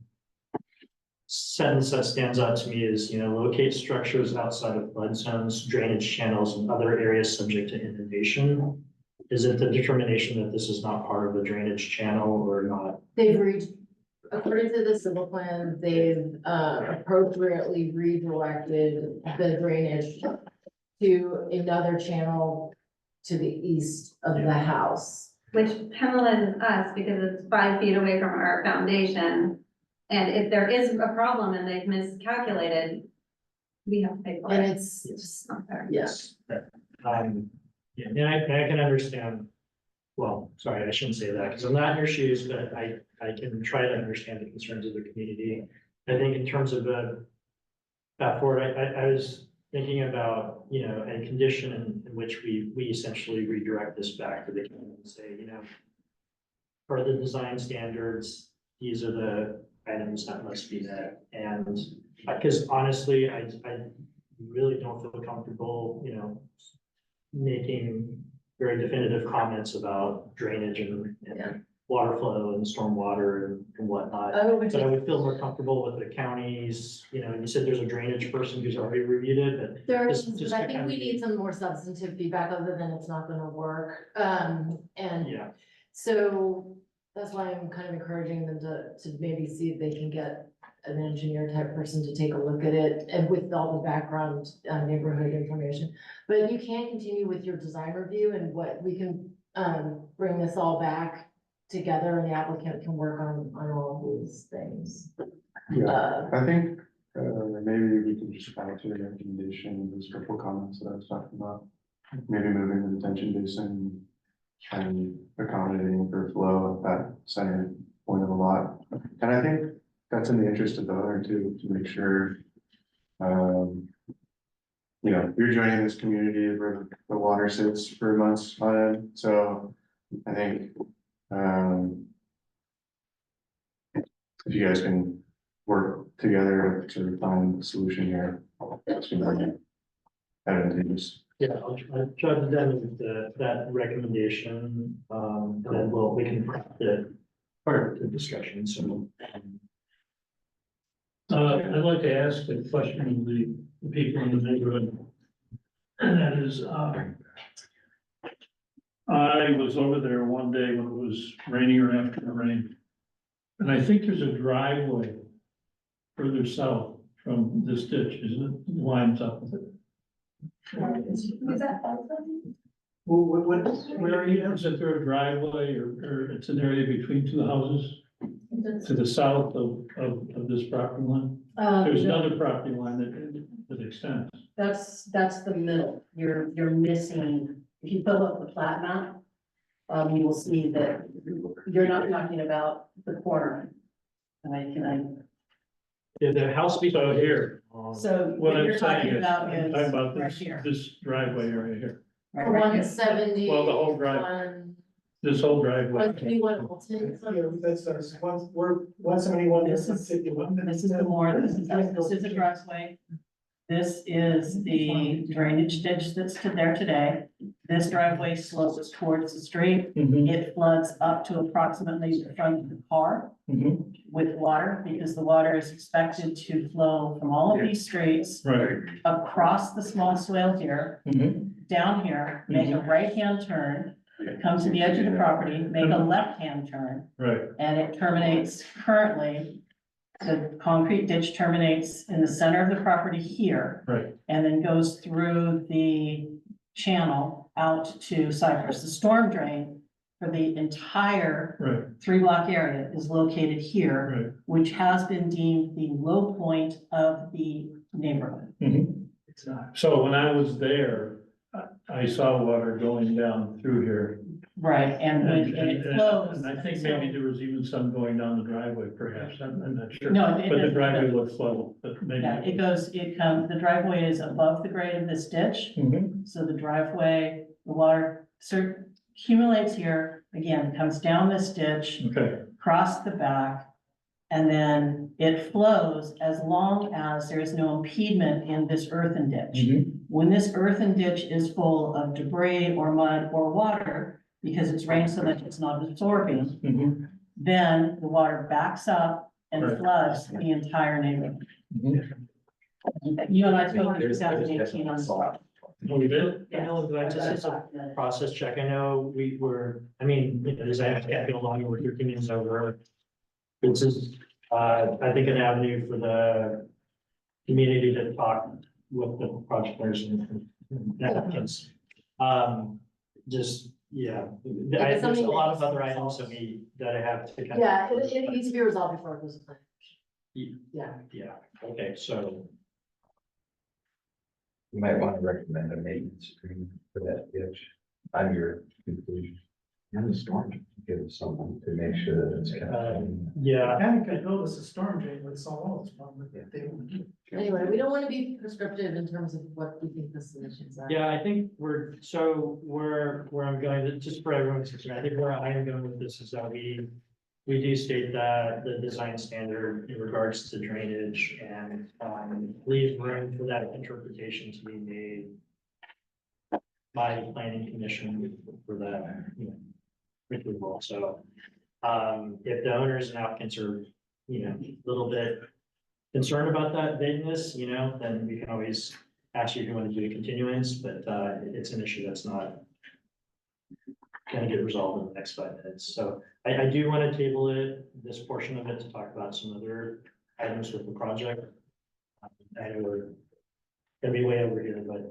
sentence that stands out to me is, you know, locate structures outside of flood zones, drainage channels, and other areas subject to inundation. Is it the determination that this is not part of the drainage channel or not? They've reached, according to the civil plan, they've appropriately redirected the drainage to another channel to the east of the house. Which penalizes us because it's 5 feet away from our foundation. And if there is a problem and they've miscalculated, we have to pay for And it. it's just, Not fair. yes. Yeah, and I can understand, well, sorry, I shouldn't say that, because I'm not in your shoes, but I can try to understand the concerns of the community. I think in terms of the path forward, I was thinking about, you know, a condition in which we essentially redirect this back to the community and say, you know, per the design standards, these are the items that must be met. And because honestly, I really don't feel comfortable, you know, making very definitive comments about drainage and water flow and stormwater and whatnot. But I would feel more comfortable with the counties, you know, you said there's a drainage person who's already reviewed it, but There just- is, just but I to think kind we of- need some more substantive feedback other than it's not gonna work. And yeah, so that's why I'm kind of encouraging them to maybe see if they can get an engineer type person to take a look at it and with all the background, neighborhood information. But you can continue with your design review and what we can, bring this all back together and the applicant can work on all these things. Yeah, I think, maybe we can just add to the recommendation, those couple comments that I was talking about. Maybe moving the detention basin and accommodating for flow at that center point of the lot. And I think that's in the interest of the owner too, to make sure, you know, you're joining this community where the water sits for months on end, so I think, if you guys can work together to find a solution here, that's gonna be advantageous. Yeah, I'll try to demonstrate that recommendation, and then we can craft it part of the discussion, so. I'd like to ask a question of the people in the neighborhood. And that is, I was over there one day when it was raining or after the rain. And I think there's a driveway further south from this ditch, isn't it? Lines up with it. Is that awesome? Where are you? Is it there a driveway or it's an area between two houses to the south of this property line? There's another property line that extends. That's the middle. You're missing, if you fill up the plat map, you will see that you're not talking about the corner. Yeah, the house So here, So what what I'm you're saying talking is, about I'm talking is about right this, here. this driveway area here, Right, right here. 170. Well, the whole this whole driveway. 151 Alton. Yeah, that's us, we're 171, This is- 51. This is the more, this is the driveway. This is the drainage ditch that's there today. This driveway slopes towards the street. Mhm, It floods up to approximately the front of the car mhm, with water, because the water is expected to flow from all of these streets right, across the small swale here, mhm, down here, make a right-hand turn, come to the edge of the property, make a left-hand turn, right, and it terminates currently, the concrete ditch terminates in the center of the property here, right, and then goes through the channel out to Cypress. The storm drain for the entire right, 3-block area is located here, right. which has been deemed the low point of the neighborhood. Mhm. So when I was there, I saw water going down through here. Right, and when it flows. And I think maybe there was even some going down the driveway perhaps, I'm not sure. No, But the driveway would flow, but maybe. Yeah, the driveway is above the grade of this ditch, Mhm, so the driveway, the water accumulates here, again, comes down this ditch, okay, across the back, and then it flows as long as there is no impediment in this earthen ditch. mhm, When this earthen ditch is full of debris or mud or water, because it's rained so much it's not absorbing, mhm, then the water backs up and Right. floods the entire neighborhood. mhm. You and I spoke in 2018 on this. Oh, you did? I know, but just as a process check, I know we were, I mean, you know, as I can't go along with your opinions over. This is, I think, an avenue for the community to talk with the project owners and applicants. Just, yeah, there's a lot of other items that I have to kind of. Yeah, it needs to be resolved before it goes to plan. Yeah. Yeah, okay, so, You might want to recommend a maintenance agreement for that ditch on your conclusion. And the storm, give someone to make sure that it's kept. yeah. Kind of could build us a storm drain with solve all this problem if they would do. Anyway, we don't want to be prescriptive in terms of what we think the solutions are. Yeah, I think where I'm going to, just for everyone's concern, I think where I am going with this is that we do state that the design standard in regards to drainage and, leave room for that interpretation to be made by the planning commission for that, you know, approval. So, if the owners and applicants are, you know, a little bit concerned about that vagueness, you know, then we can always ask you if you want to do a continuance, but it's an issue that's not gonna get resolved in the next 5 minutes. So I do want to table it, this portion of it, to talk about some other items with the project. I know we're gonna be way over here, but,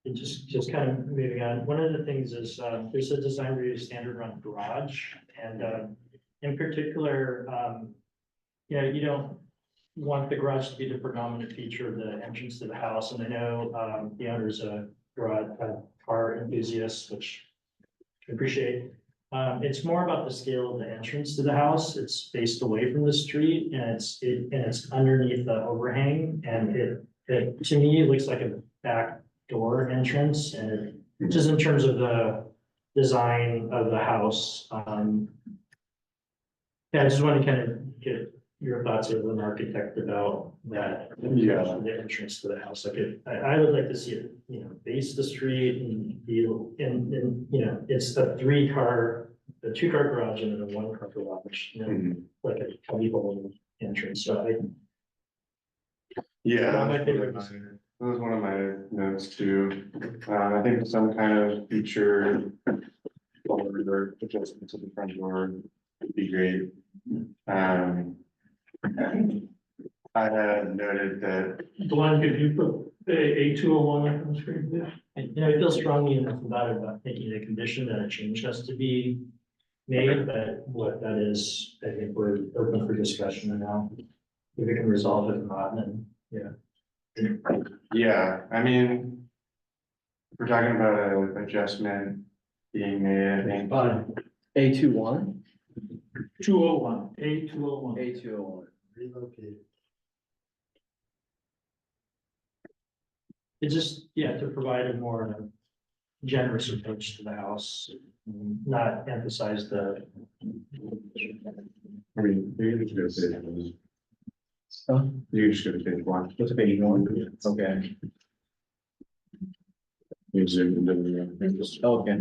it just kind of moving on. One of the things is, there's a design review standard around garage, and, in particular, you don't want the garage to be the predominant feature of the entrance to the house, and I know, the owner's a car enthusiast, which I appreciate. It's more about the scale of the entrance to the house. It's faced away from the street, and it's underneath the overhang, and it to me, it looks like a back door entrance, and just in terms of the design of the house, yeah, I just want to kind of get your thoughts as an architect about that. Yeah. The entrance to the house, like I would like to see it, face the street and be, and, it's a a 2-car garage and then a 1-car garage, like a cubby entrance, so Yeah, One of my that favorites. was one of my notes too. I think some kind of feature or adjustment to the front door would be great. I had noted that, Glenn, could you put a 201 up on the screen, please? and, I feel strongly enough about making a condition that a change has to be made, but what that is, I think we're open for discussion now. If we can resolve it or not, then, yeah, I mean, if we're talking about an adjustment being made, I think. A21? 201, A201. A201. Relocated. it's just, to provide a more generous approach to the house, not emphasize the. I mean, you can just go to page. Huh? You can just go to page 1. What's a page 1? Okay. You zoom into the. Okay.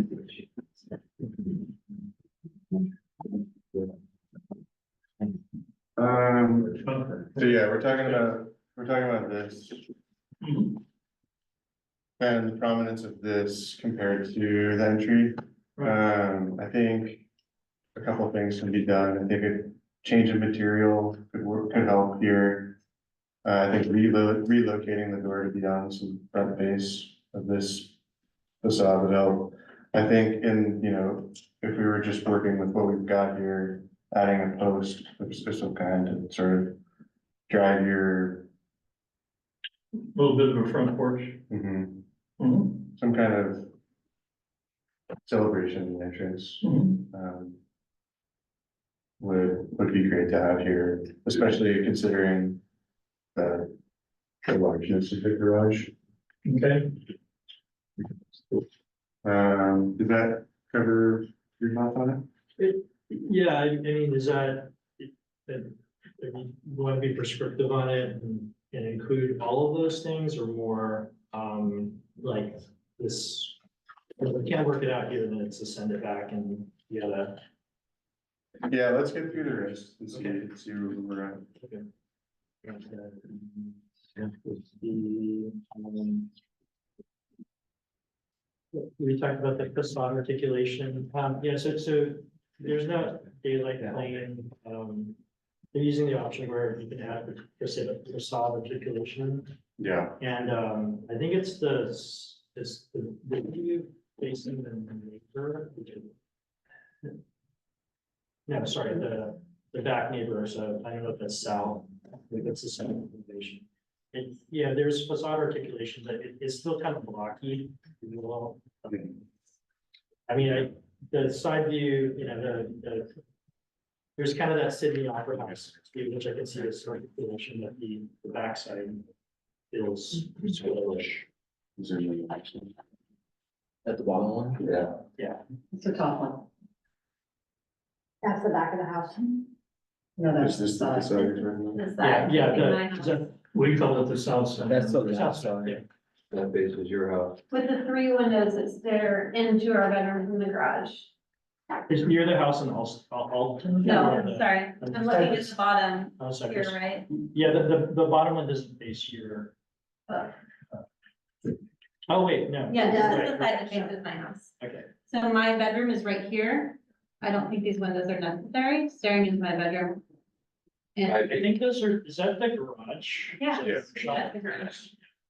So yeah, we're talking about this. And the prominence of this compared to the entry. I think a couple of things can be done. I think a change of material could help here. I think relocating the door to be on some front face of this facade would help. I think if we were just working with what we've got here, adding a post of some kind to sort of drive your. A little bit of a front porch. Some kind of celebration in the entrance. Would be great to have here, especially considering the largeness of the garage. Okay. Did that cover your thoughts on it? Yeah, I mean, is that, you want to be prescriptive on it and include all of those things, or more, like this? If we can't work it out here, then it's to send it back and you gotta. Yeah, let's get through the rest and see where we're at. Okay. We talked about the facade articulation, so there's no daylight plane, they're using the option where you can add the facade articulation. Yeah. And, I think it's the view facing the neighbor. No, sorry, the back neighbor, so I don't know if that's south, I think that's the south elevation. There's facade articulation, but it's still kind of blocky. Well, I mean, the side view, there's kind of that Sydney Opera House, which I can see this articulation that the backside feels squarish. At the bottom one? Yeah. It's the top one. That's the back of the house. No, that's Is the this the side. facade? This side, Yeah, facing my the, house. the- We call it the south side. That's the south left side, side. That faces your house. With the 3 windows that stare into our bedroom from the garage. It's near the house and all. No, sorry, I'm looking at the bottom Oh, sorry. here, right? Yeah, the bottom one doesn't face here. Oh, wait, no. Yeah, this is Right, the side that faces my house. Okay, So my bedroom is right here. I don't think these windows are necessary, staring into my bedroom. And, I think those are, is that the garage? yeah, Yeah. yeah, the garage.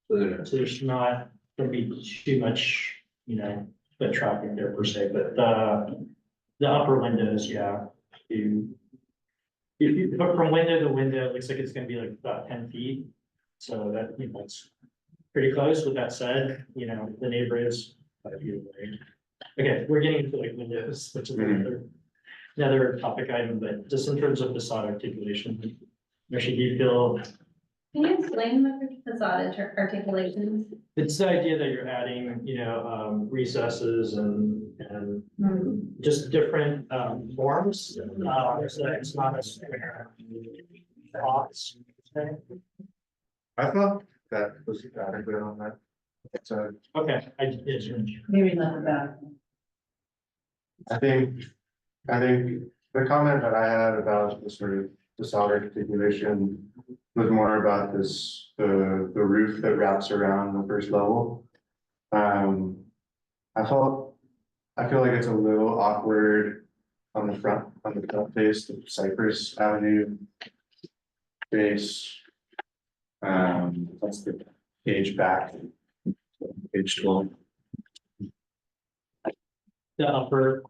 So there's not gonna be too much, you know, foot traffic there per se, but the upper windows, yeah. But from window to window, it looks like it's gonna be like about 10 feet. So that, you know, it's pretty close. With that said, you know, the neighbor is 5 feet away. Okay, we're getting into like windows, which is another topic item, but just in terms of facade articulation, actually, do you feel Can you explain the facade articulations? it's the idea that you're adding, you know, recesses and just different forms, so that it's not a square box. I thought that was adequate on that. So Okay, I did. Maybe not the back. I think the comment that I had about the sort of facade articulation was more about this, the roof that wraps around the first level. I feel like it's a little awkward on the front face, the Cypress Avenue face. That's the page back, page 12. The upper,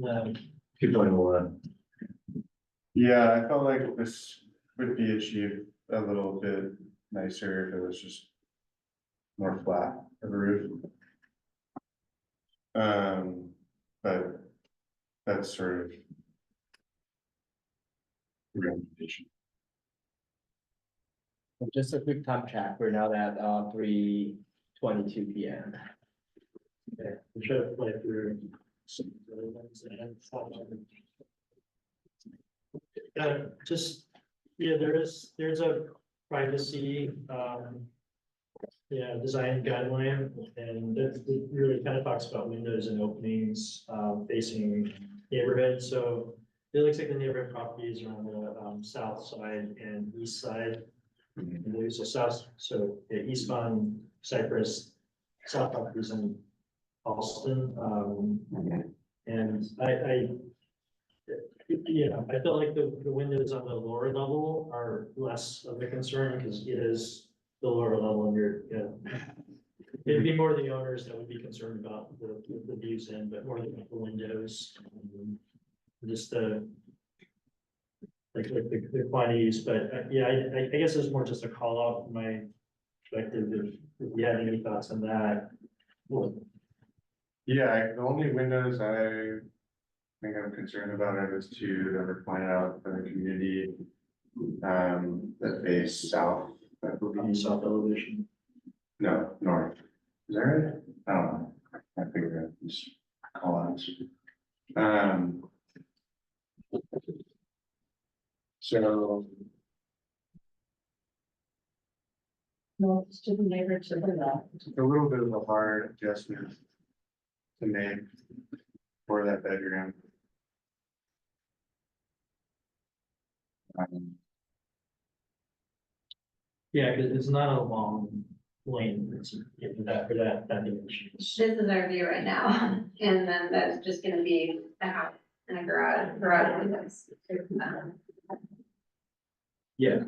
2.1. Yeah, I felt like this would be achieved a little bit nicer if it was just more flat of a roof. But that's sort of recommendation. Just a quick time check, we're now at 3:22 p.m. we should have played through. Just, yeah, there's a privacy, yeah, design guideline, and it really kind of talks about windows and openings, facing neighborhood, so it looks like the neighborhood properties are on the south side and east side. And there's a south, so the eastbound Cypress, south properties in Austin, and you know, I feel like the windows on the lower level are less of a concern because it is the lower level and you're, you know, it'd be more the owners that would be concerned about the views in, but more the windows. Just the the quantities, but yeah, I guess it's more just a call out from my perspective. If you have any thoughts on that. Yeah, the only windows I think I'm concerned about are those two that were pointed out by the community. That face south. That would be South elevation. no, north. Is that right? I don't know. I figured out these call outs. So No, it's to the neighbor to the left. it's a little bit of a hard adjustment to make for that bedroom. Yeah, because it's not a long lane, it's for that dimension. This is our view right now, and then that's just gonna be a house and a garage windows. Yeah.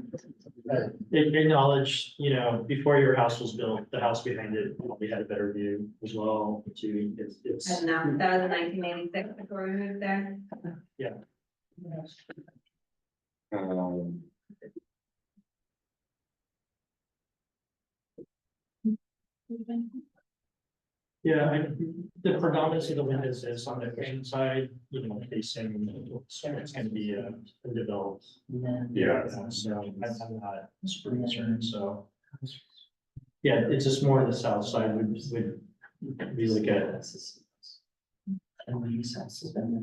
Acknowledge, you know, before your house was built, the house behind it probably had a better view as well, too. It's. And now, that was in 1986 before we moved there. Yeah, the predominance of the windows is on the ocean side, you know, facing, so it's gonna be a developed. Yeah. So I'm not super concerned, so. Yeah, it's just more the south side would be like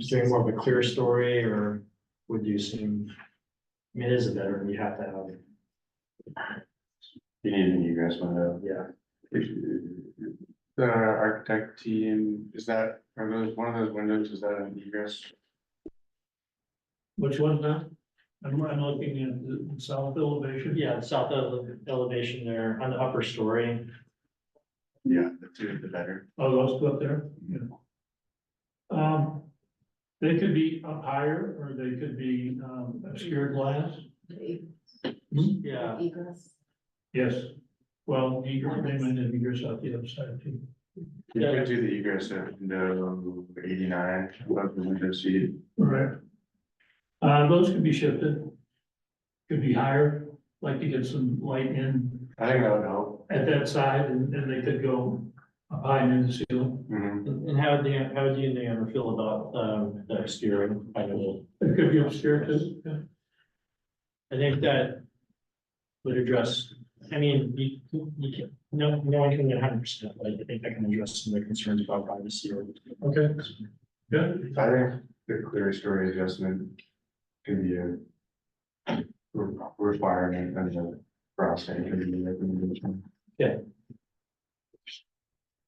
doing more of a clear story, or would you seem, I mean, it is a bedroom, you have to have. You need an egress window. Yeah. The architect team, are those, one of those windows, is that an egress? Which one now? I'm looking at the south elevation. Yeah, the south elevation there on the upper story. Yeah, the two, the better. Oh, those two up there? Yeah. They could be up higher, or they could be, obscured glass. Yeah, Egress. Yes, well, egress payment and egress out the other side too. You can do the egress at window 89, above the window seat. Right. Those could be shifted. Could be higher, like to get some light in I think that would help. at that side and they could go up high and in the ceiling. Mhm. and how do you and Deanna feel about, the exterior? I know, It could be obscure too. Yeah. I think that would address, I mean, you can, no one can get 100%, but I think that can address some of the concerns about privacy or. Okay. Yeah. I think the clear story adjustment can be a requirement and the frosting can be a recommendation.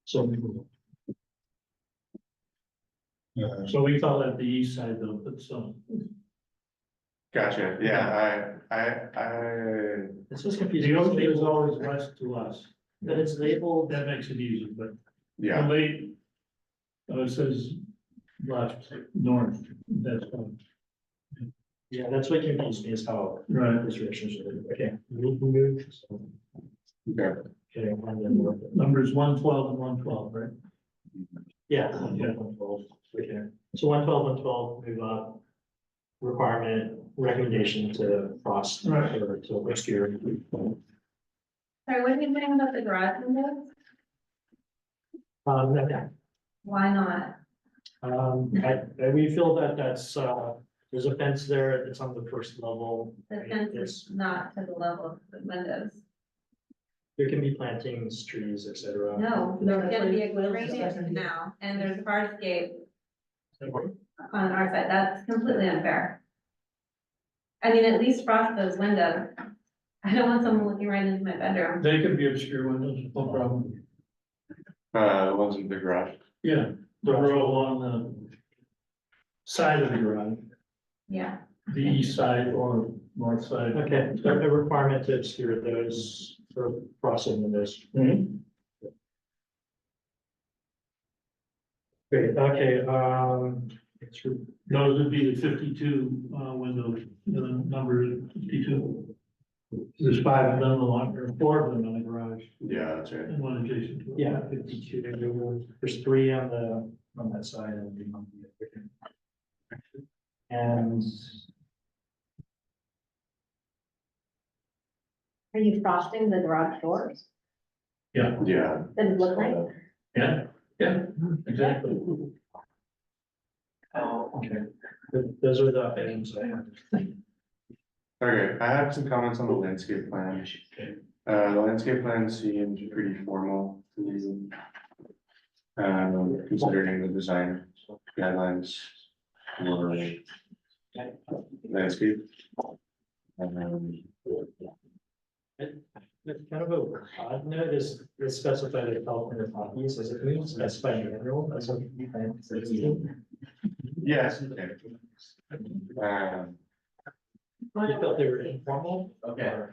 So. So we call that the east side though, but so. Gotcha, yeah, I, It's just The confusing. ocean is always west to us. That it's labeled, That makes it easy, but yeah, the late. It says left, north, that's fine. yeah, that's what confused me is how Right. restrictions are, okay. Move. So, okay. okay, and then we're- Numbers 112 and 112, right? Yeah. 112, okay. So 112, 112, move up. Requirement, recommendation to frost Right. or to obscure. Sorry, what are you saying about the garage windows? No, Why not? we feel that that's, there's a fence there, it's on the first level. The fence is not to the level of the windows. There can be plantings, trees, et cetera. No, No, there's that's gonna what be it a was drainage discussing. now, and there's a hardscape on our side. That's completely unfair. I mean, at least frost those windows. I don't want someone looking right into my bedroom. They could be obscure windows, no problem. The ones in the garage. Yeah, the row along the side of the garage, Yeah. the east side or north side. Okay, so a requirement to obscure those for crossing windows. Mhm. Great, okay, it's Those would be the 52 windows, the number is 52. There's 5 of them along, or 4 of them in the garage Yeah, that's right. and one adjacent to it. yeah, 52, there's 3 on that side and the on the other. And Are you frosting the garage doors? Yeah, Yeah, Does it look like? yeah, exactly. okay, those are the items I have. okay, I have some comments on the landscape plan. The landscape plan seems pretty formal to me. Considering the design guidelines for landscape. It's kind of a odd note is specified in California copies, as it means specify manual, that's what you can. Yes. Okay. You felt they were informal? Okay.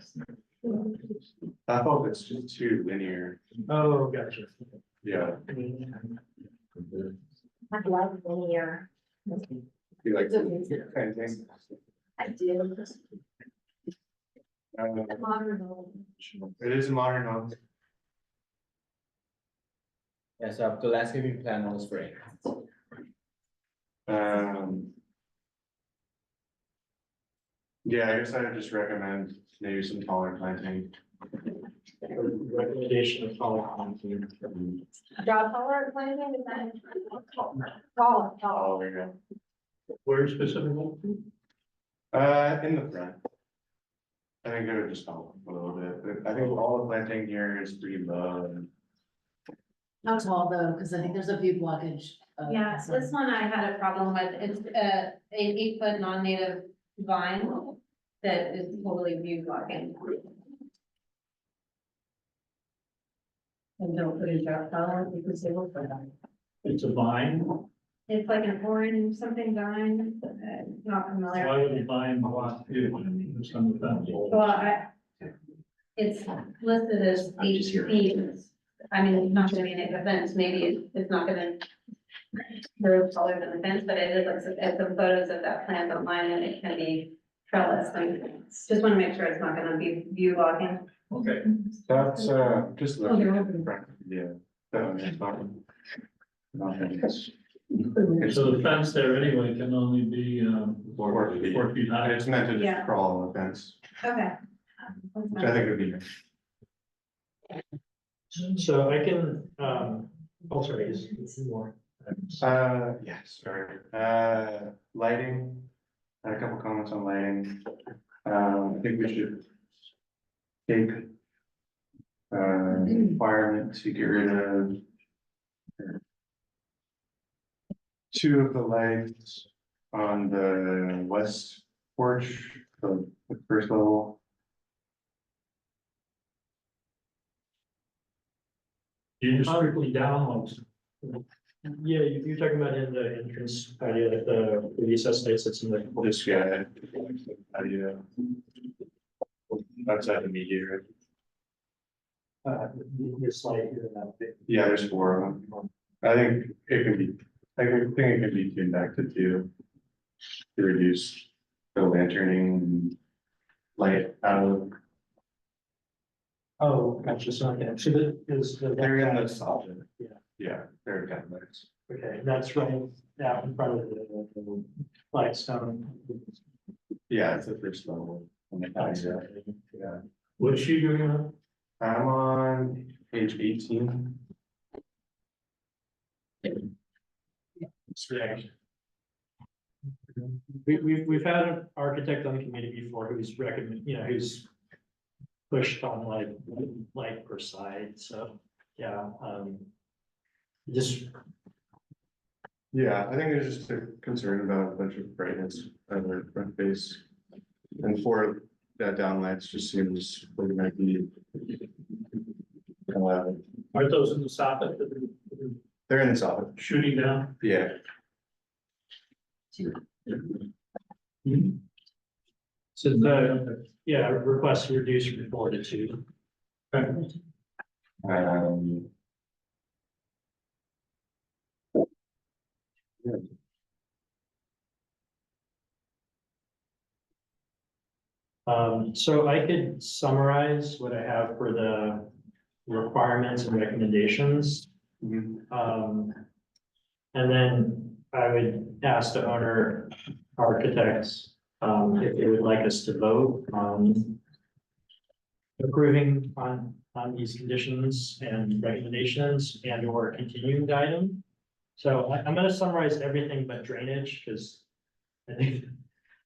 I hope it's just too linear. Oh, gotcha. Yeah. I love linear. You like kind of thing. I do. Modern. It is a modern home. Yeah, so the landscaping plan on the screen. Yeah, I guess I would just recommend maybe some taller planting. Recommendation of taller planting. Draw taller planting, is that? Tall. Oh, there you go. Where specifically? In the front. I think it would just help a little bit, but I think all the planting here is pretty low and. Not tall though, because I think there's a view blockage. Yeah, so this one I had a problem with. It's an 8-foot non-native vine that is totally view blocking. And don't put in dark color because they will put on. It's a vine. It's like an orange something vine, not familiar. Why would you vine block it? It's on the fence. Well, it's listed as 8 feet. I mean, it's not gonna be an fence, maybe it's not gonna grow taller than the fence, but it is, it's some photos of that plant online and it can be trellis thing. Just want to make sure it's not gonna be view blocking. Okay. That's, just Oh, they're looking, open. yeah. It's not. Nothing. So the fence there anyway can only be, 4 feet. 4 feet high. It's meant to Yeah. just crawl on the fence, Okay. which I think would be. So I can, oh, sorry, is more. Yes, sorry, lighting, I had a couple comments on lighting. I think we should take requirement to get rid of 2 of the lights on the west porch, the first level. You just strictly downloads. Yeah, you're talking about in the entrance idea, like the recess space that's in the. This guy, idea. Outside the media. This slide here, that big. Yeah, there's 4 of them. I think it can be, I think it can be tuned back to 2. To reduce the lanterning and light out of. Oh, gotcha, so, okay, so that is the. They're in the solid. Yeah. Yeah, they're kind of lights. Okay, that's right out in front of the Flagstone. Yeah, it's the first level. Yeah, What's she doing now? I'm on page 18. We've had an architect on the committee before who's recommend, who's pushed on like light per side, so, yeah, just. Yeah, I think there's just a concern about a bunch of brightness on the front face. And 4 downlights just seems like it might be. Are those in the soffit that are They're in the solid. shooting down? Yeah. So the, request to reduce from 4 to 2. So I could summarize what I have for the requirements and recommendations. And then I would ask the owner architects, if they would like us to vote on approving on these conditions and recommendations and or continuing the item. So I'm gonna summarize everything but drainage, because I think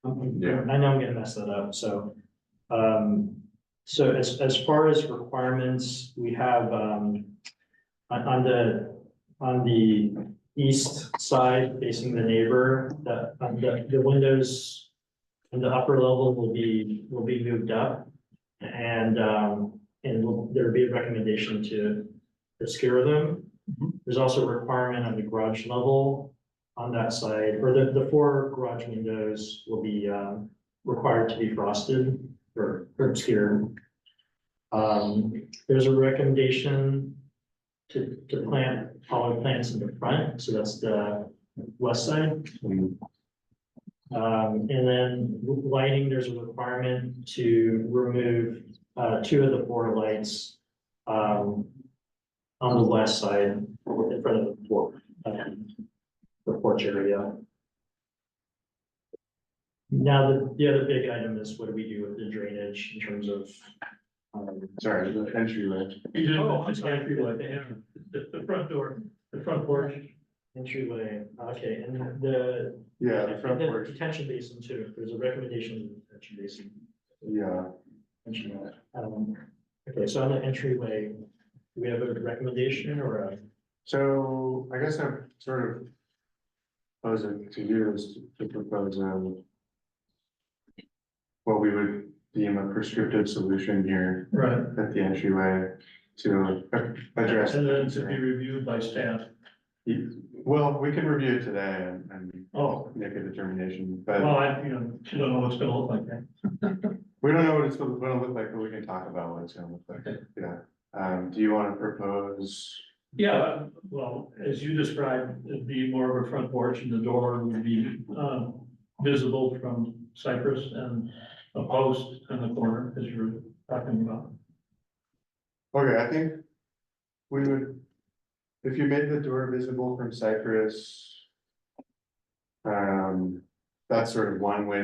I know I'm gonna mess that up, so. So as far as requirements, we have, on the east side facing the neighbor, the windows in the upper level will be moved up. And there'll be a recommendation to obscure them. There's also a requirement on the garage level on that side, or the 4 garage windows will be required to be frosted or obscured. There's a recommendation to plant taller plants in the front, so that's the west side. And then lighting, there's a requirement to remove 2 of the 4 lights on the west side in front of the porch area. Now, the other big item is what do we do with the drainage in terms of? Sorry, the entryway. You didn't Oh, I'm mention sorry. entryway, the front door, the front porch. Entryway, okay, and the. Yeah, the front the porch. Detention basin too, there's a recommendation in the detention basin. Yeah. Mention that. Okay, so on the entryway, do we have a recommendation or a? So I guess I'm sort of proposing to you is to propose what we would deem a prescriptive solution here Right. at the entryway to address. And the then to be concern. reviewed by staff. Well, we can review it today and Oh. make a determination, but Well, you don't know what's gonna look like that. we don't know what it's gonna look like, but we can talk about what it's gonna look like. Yeah. Do you want to propose? Yeah, well, as you described, it'd be more of a front porch and the door would be, visible from Cypress and a post in the corner as you're talking about. Okay, I think we would, if you made the door visible from Cypress. That's sort of one way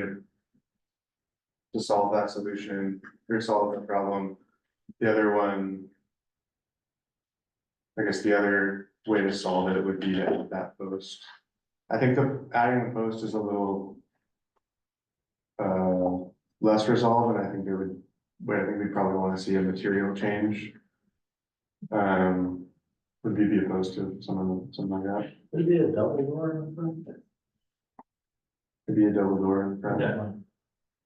to solve that solution, or solve the problem. The other one, I guess the other way to solve it would be to add that post. I think adding the post is a little less resolved, and I think I think we probably want to see a material change. Would we be opposed to something like that? Would it be a double door in front? Maybe a double door in front.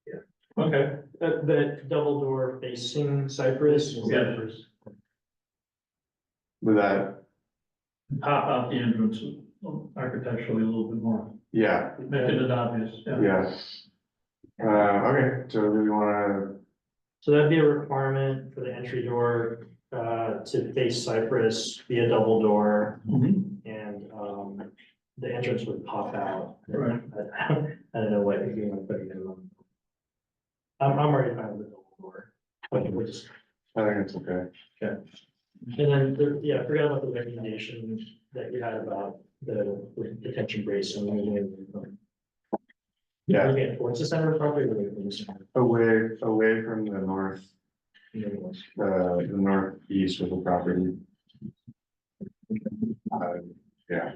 Yeah. Okay, the double door facing Cypress. Yeah. With that, Pop out the entrance architecturally a little bit more, yeah, making it obvious, yeah. yeah. Okay, so do we wanna, So that'd be a requirement for the entry door, to face Cypress, be a double door, and, the entrance would pop out. Right. I don't know what you want to put it in. I'm already fine with the double door. But we'll just, I think it's okay. and then, yeah, I forgot about the recommendation that you had about the detention basin. Yeah. Looking at towards the center of the property, or away from the center? Away from the north, the northeast of the property. Yeah,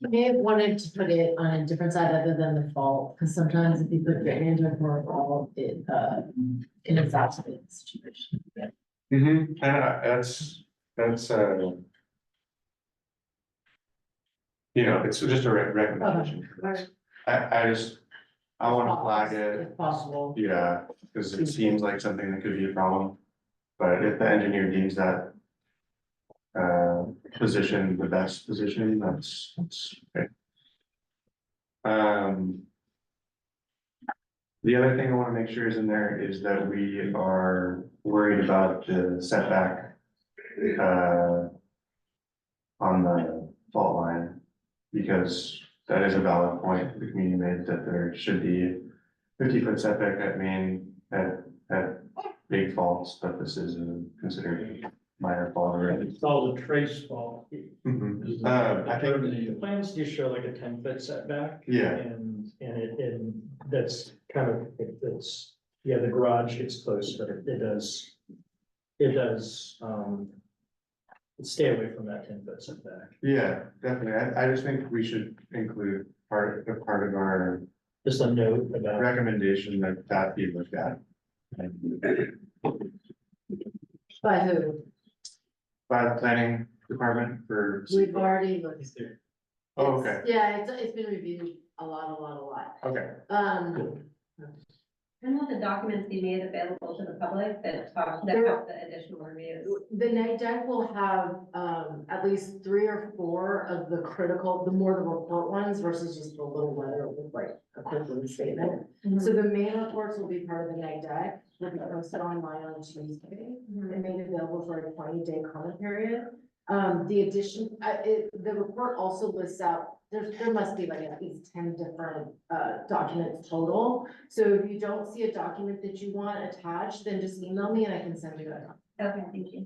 You may have wanted to put it on a different side other than the fault, because sometimes if you put drainage on more fault, it can exacerbate the situation. Yeah. and that's, you know, it's just a recommendation. Alright. I wanna flag it, If possible. yeah, because it seems like something that could be a problem. But if the engineer deems that position the best position, that's okay. The other thing I wanna make sure is in there is that we are worried about the setback on the fault line. Because that is a valid point the community made, that there should be 50-foot setback at big faults, but this is considered a minor fault already. It's all a trace fault. Mhm. I think, The plans do show like a 10-foot setback. yeah, And that's kind of, it's, yeah, the garage gets close, but it does, stay away from that 10-foot setback. yeah, definitely. I just think we should include part of our Just a note about, recommendation that be looked at. By who? By the planning department for. We've already looked. Oh, okay, Yeah, it's been reviewed a lot. okay. And will the documents be made available to the public that have the additional reviews? The night deck will have, at least 3 or 4 of the critical, the more the report ones versus just a little letter with like a quick little statement. So the main reports will be part of the night deck, will be posted online on Tuesday and made available for a 20-day comment period. The addition, the report also lists out, there must be like at least 10 different documents total. So if you don't see a document that you want attached, then just email me and I can send you that. Okay, thank you.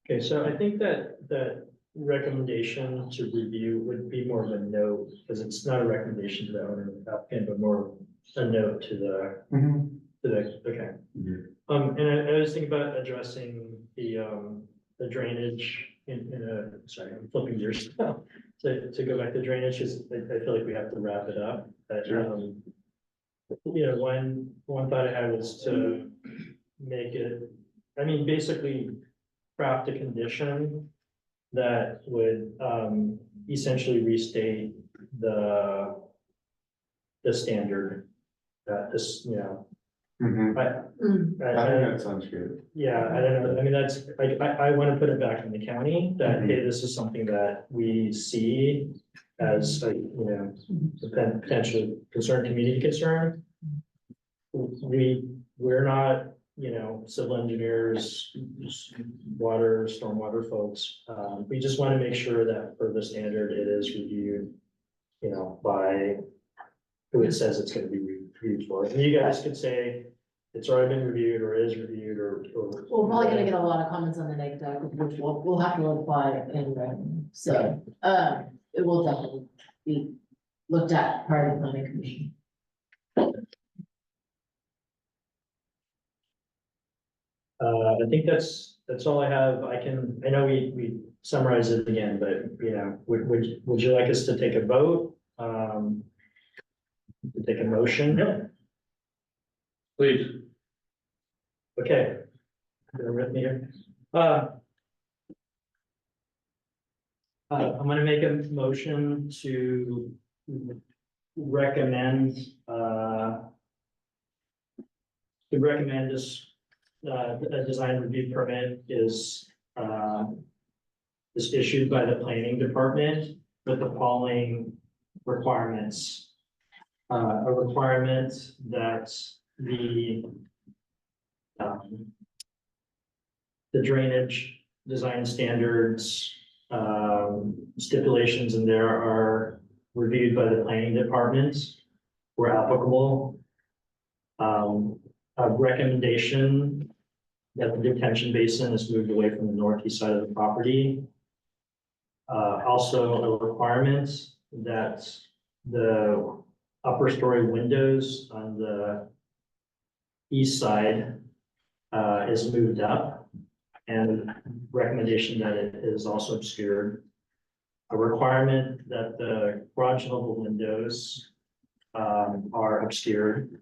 okay, so I think that recommendation to review would be more of a note, because it's not a recommendation to the owner of the applicant, but more a note to the, okay. And I was thinking about addressing the drainage in a, sorry, I'm flipping gears now. To go back to drainage, because I feel like we have to wrap it up. But, you know, one thought I had was to make it, I mean, basically craft a condition that would essentially restate the standard that this, you know. Mhm. I think that sounds good. Yeah, I don't know, I mean, that's, I want to put it back in the county, that, hey, this is something that we see as a, you know, potential concern, community concern. We're not you know, civil engineers, water, stormwater folks. We just want to make sure that for the standard, it is reviewed, you know, by who it says it's gonna be reviewed for. And you guys could say it's already been reviewed or is reviewed or. We're probably gonna get a lot of comments on the neg deck, which we'll have to apply anyway, so, it will definitely be looked at prior to the planning commission. I think that's all I have. I know we summarized it again, but, you know, would you like us to take a vote? To take a motion? Yep. Please. Okay. Bear with me here. I'm gonna make a motion to recommend, this, a design review permit is issued by the planning department with the following requirements. A requirement that the drainage design standards, stipulations in there are reviewed by the planning department where applicable. A recommendation that the detention basin is moved away from the northeast side of the property. Also a requirement that the upper story windows on the east side is moved up, and recommendation that it is also obscured. A requirement that the garage level windows are obscured.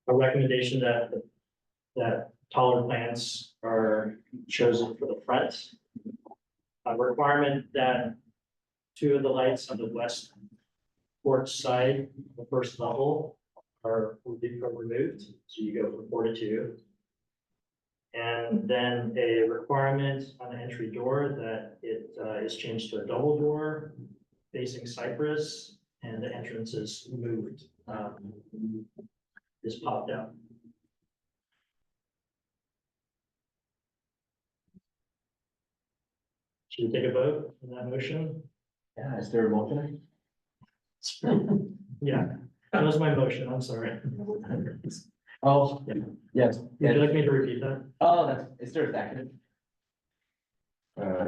A recommendation that taller plants are chosen for the front. A requirement that 2 of the lights on the west porch side, the first level, will be removed, so you go from 4 to 2. And then a requirement on the entry door that it is changed to a double door facing Cypress, and the entrance is moved, is popped out. Should we take a vote on that motion? Yeah, is there a motion? Yeah, that was my motion, I'm sorry. Oh, yes. Would you like me to repeat that? Oh, is there a second?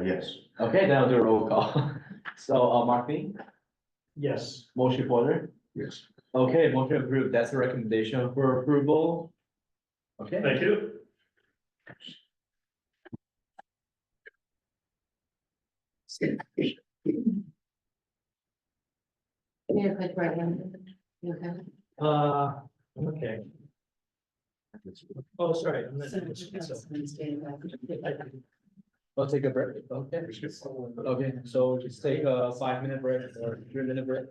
Yes. Okay, then I'll do a roll call. So, Mark B, Yes. motion Porter. Yes. Okay, motion approved. That's a recommendation for approval. Okay. Thank you. Yeah, click right in. You okay? Okay. Oh, sorry. I'm not- We'll take a break. Okay. Okay, so just take a 5-minute break or 3-minute break.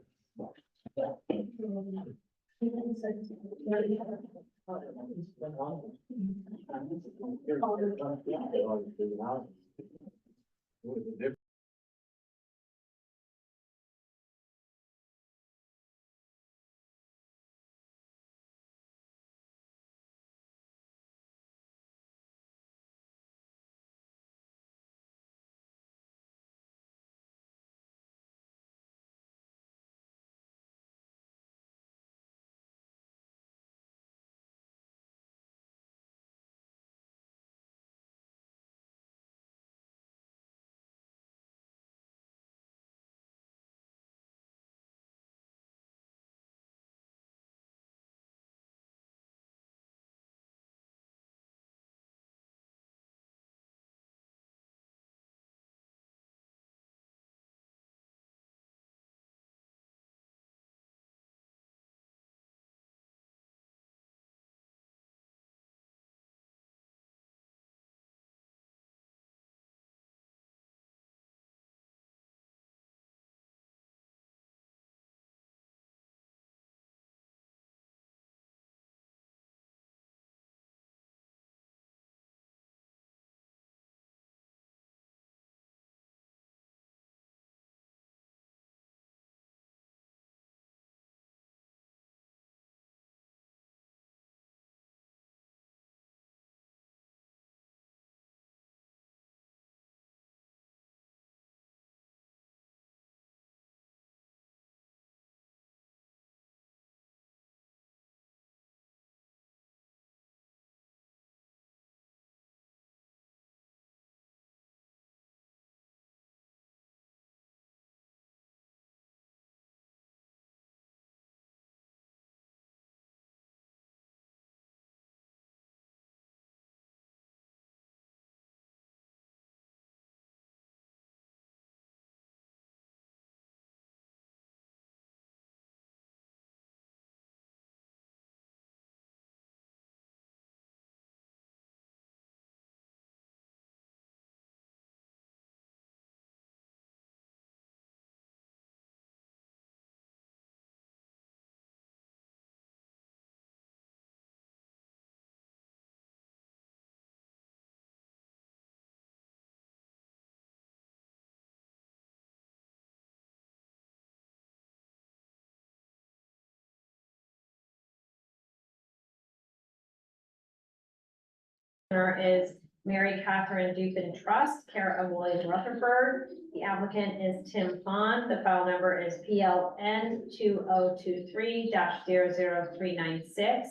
owner is Mary Catherine Dupin Trust, care of William Rutherford. The applicant is Tim Pond. The file number is PLN 2023-00396.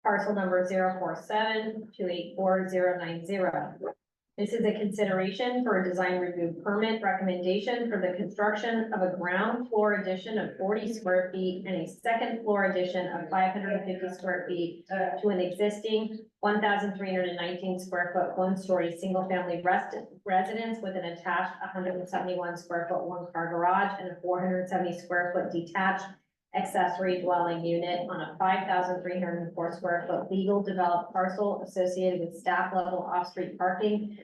Parcel number 047-284-090. This is a consideration for a design review permit recommendation for the construction of a ground floor addition of 40 square feet and a second floor addition of 550 square feet to an existing 1,319 square foot, one-story, single-family residence with an attached 171 square foot, one-car garage and a 470 square foot detached accessory dwelling unit on a 5,304 square foot legal developed parcel associated with staff level off-street parking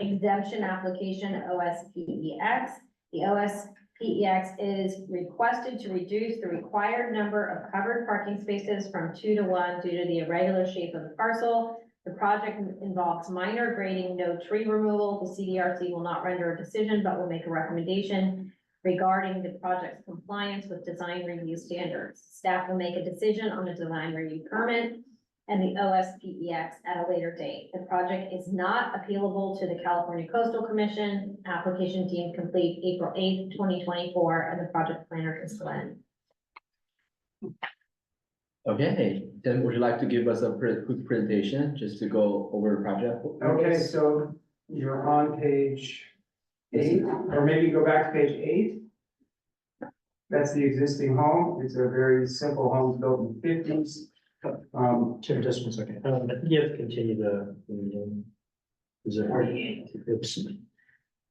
exemption application OSPEX. The OSPEX is requested to reduce the required number of covered parking spaces from 2 to 1 due to the irregular shape of the parcel. The project involves minor grading, no tree removal. The CDRC will not render a decision, but will make a recommendation regarding the project's compliance with design review standards. Staff will make a decision on the design review permit and the OSPEX at a later date. The project is not appealable to the California Coastal Commission. Application deemed complete April 8th, 2024, and the project planner is Glenn. Okay, then would you like to give us a quick presentation just to go over the project? Okay, so you're on page 8, or maybe go back to page 8. That's the existing home. It's a very simple home built in the 50s. Tim, just 1 second. You have to continue the meeting. Is it? Oops.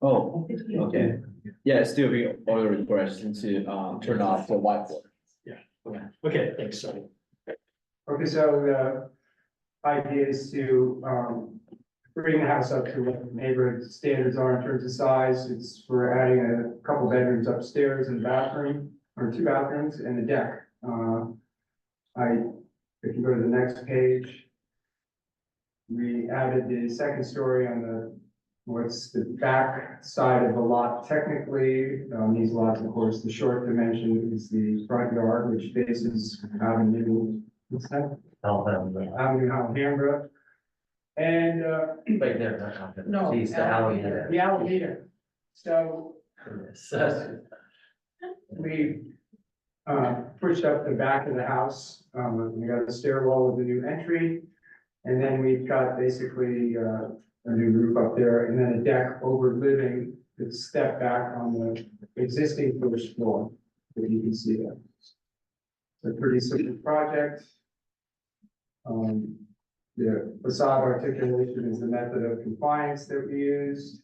Oh, okay. Yeah, it's still being audio recorded. I just need to turn off the whiteboard. Okay, thanks, sorry. Okay, so the idea is to bring the house up to what neighborhood standards are in terms of size. We're adding a couple bedrooms upstairs and bathroom, or 2 bathrooms and a deck. If you go to the next page, we added the second story on what's the back side of the lot. Technically, these lots, of course, the short dimension is the front yard, which faces Avenue, what's that? Avenue Alhambra. And, Right there, no. Geez, the Alameda. The Alameda. So we pushed up the back of the house. We got a stairwell with a new entry. And then we've got basically a new roof up there and then a deck over living that's stepped back on the existing first floor that you can see there. It's a pretty simple project. The facade articulation is the method of compliance that we used.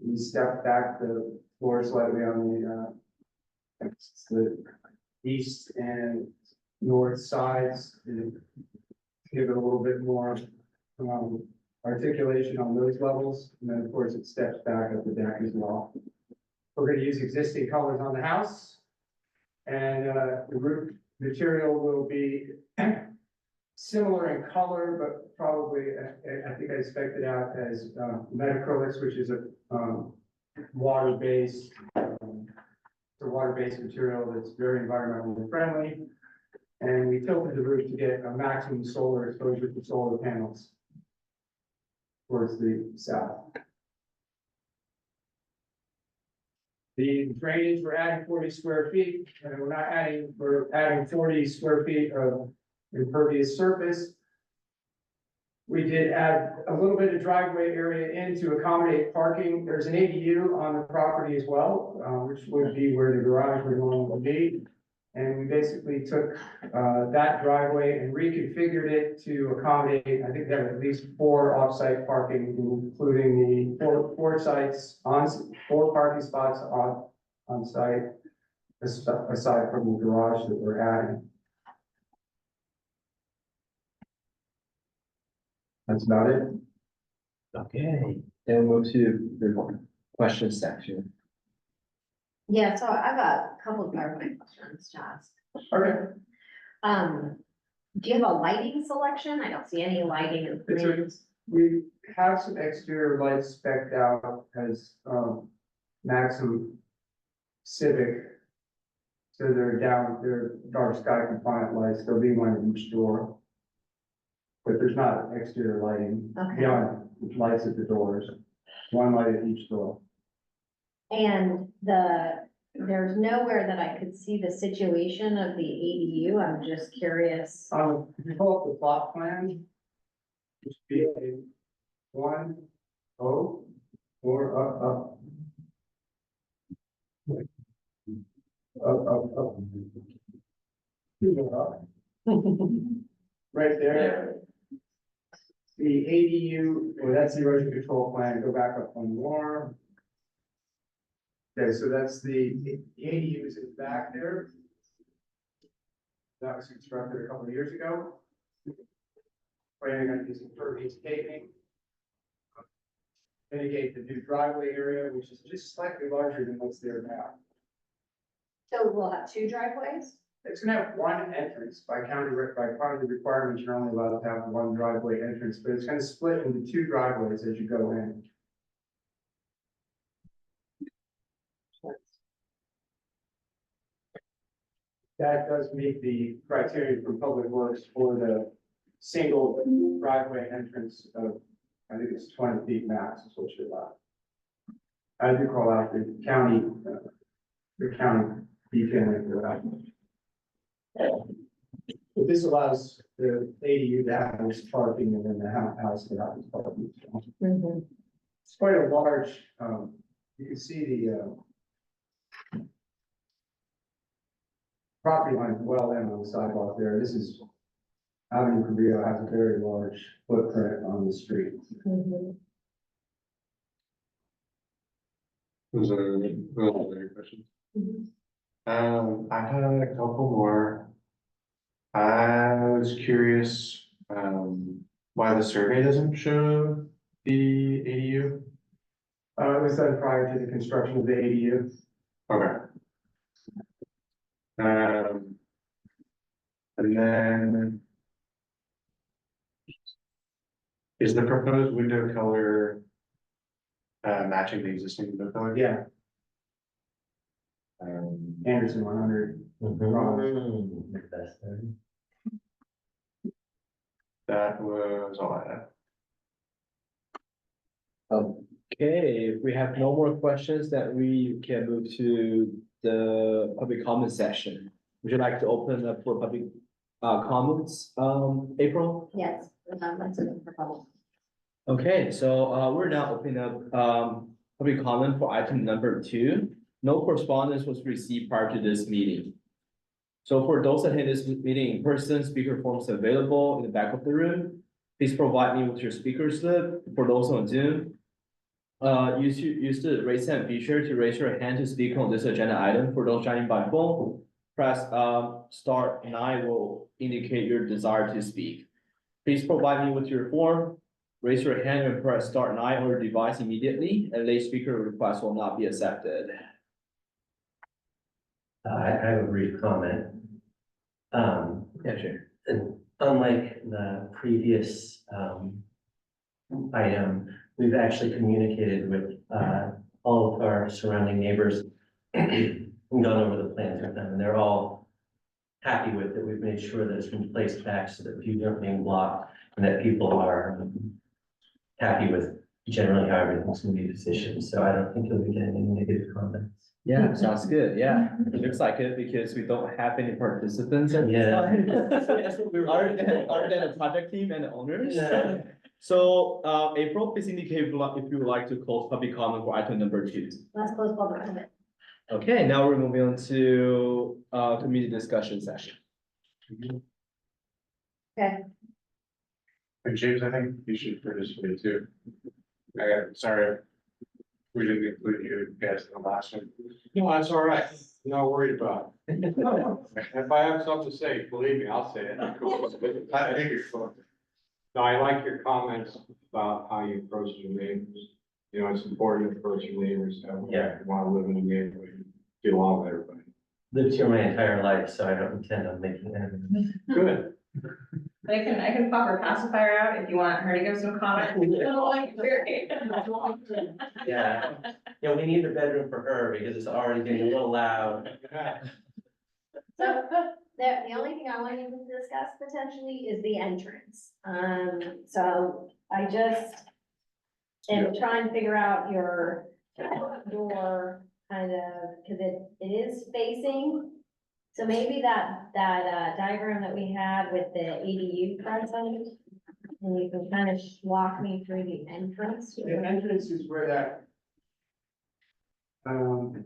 We stepped back the floor slightly on the east and north sides to give it a little bit more articulation on those levels. And then, of course, it steps back at the deck as well. We're going to use existing colors on the house. And the roof material will be similar in color, but probably, I think I spec'd it out as metacrylics, which is a water-based, it's a water-based material that's very environmentally friendly. And we tilted the roof to get a maximum solar exposure to solar panels towards the south. The drainage, we're adding 40 square feet, and we're adding 40 square feet of impervious surface. We did add a little bit of driveway area in to accommodate parking. There's an ADU on the property as well, which would be where the garage would normally be. And we basically took that driveway and reconfigured it to accommodate, I think there are at least 4 off-site parking, including the four parking spots on site, aside from the garage that we're adding. That's about it. Okay, then we'll move to the question section. Yeah, so I've got a couple of clarifying questions to ask. Okay. Do you have a lighting selection? I don't see any lighting in the plans. We have some exterior lights spec'd out as Maxim Civic. So they're dark sky compliant lights. There'll be one at each door. but there's not exterior lighting Okay. beyond lights at the doors, one light at each door. And there's nowhere that I could see the situation of the ADU. I'm just curious. If you pull up the plot plan, just be a 1, 0, or up. Up. Two more up. Right there. The ADU, well, that's the erosion control plan, go back up one more. Okay, so that's the ADU is in the back there. That was constructed a couple of years ago. Planning on using impervious paving. Mitigate the new driveway area, which is just slightly larger than what's there now. So we'll have 2 driveways? It's gonna have one entrance by county, by part of the requirements, you're only allowed to have one driveway entrance, but it's gonna split into 2 driveways as you go in. That does meet the criteria for public works for the single driveway entrance of, I think it's 20 feet max is what you're allowed. I do call out the county detailing for that. But this allows the ADU to have this parking and then the house to have this parking. It's quite a large, you can see the, property line is well in on the sidewalk there. This is, Avenue Cabrillo has a very large footprint on the street. Was there other questions? I had a couple more. I was curious, why the survey doesn't show the ADU? It was done prior to the construction of the ADU. Okay. And then is the proposed window color matching the existing window color? Yeah, Anderson 100. That was all I had. Okay, if we have no more questions, then we can move to the public comment session. Would you like to open up for public comments, April? Yes. That's it for public. Okay, so we're now opening up public comment for item number 2. No correspondence was received prior to this meeting. So for those attending this meeting in person, speaker forms available in the back of the room. Please provide me with your speaker slip. For those on Zoom, use the raise hand feature to raise your hand to speak on this agenda item. For those joining by phone, press star 9 will indicate your desire to speak. Please provide me with your form. Raise your hand and press star 9 on your device immediately. A late speaker request will not be accepted. I have a brief comment. Yeah, sure. And unlike the previous item, we've actually communicated with all of our surrounding neighbors and gone over the plans with them, and they're all happy with it. We've made sure that it's been placed back so that views aren't being blocked and that people are happy with generally how everything's gonna be positioned. So I don't think you'll be getting any negative comments. Yeah, sounds good. Yeah, it looks like it because we don't have any participants at this Yeah. time. Other than the project team and the owners. Yeah. So, April, please indicate if you would like to close public comment for item number 2. Let's close public comment. Okay, now we're moving on to community discussion session. Okay. And James, I think you should participate too. Sorry, we didn't include you guys in the last one. No, that's all right. Not worried about it. If I have something to say, believe me, I'll say it. I figured so. No, I like your comments about how you approach your neighbors. You know, it's important to approach your neighbors, that way Yeah. you want to live in a neighborhood, and get along with everybody. Lived here my entire life, so I don't intend on making enemies. Good. But I can pop her pacifier out if you want her to give some comments. Yeah, we need a bedroom for her because it's already getting a little loud. So the only thing I wanted to discuss potentially is the entrance. So I just am trying to figure out your door kind of, because it is facing. So maybe that diagram that we had with the ADU front on it, and you can kind of walk me through the entrance. The entrance is where that. Right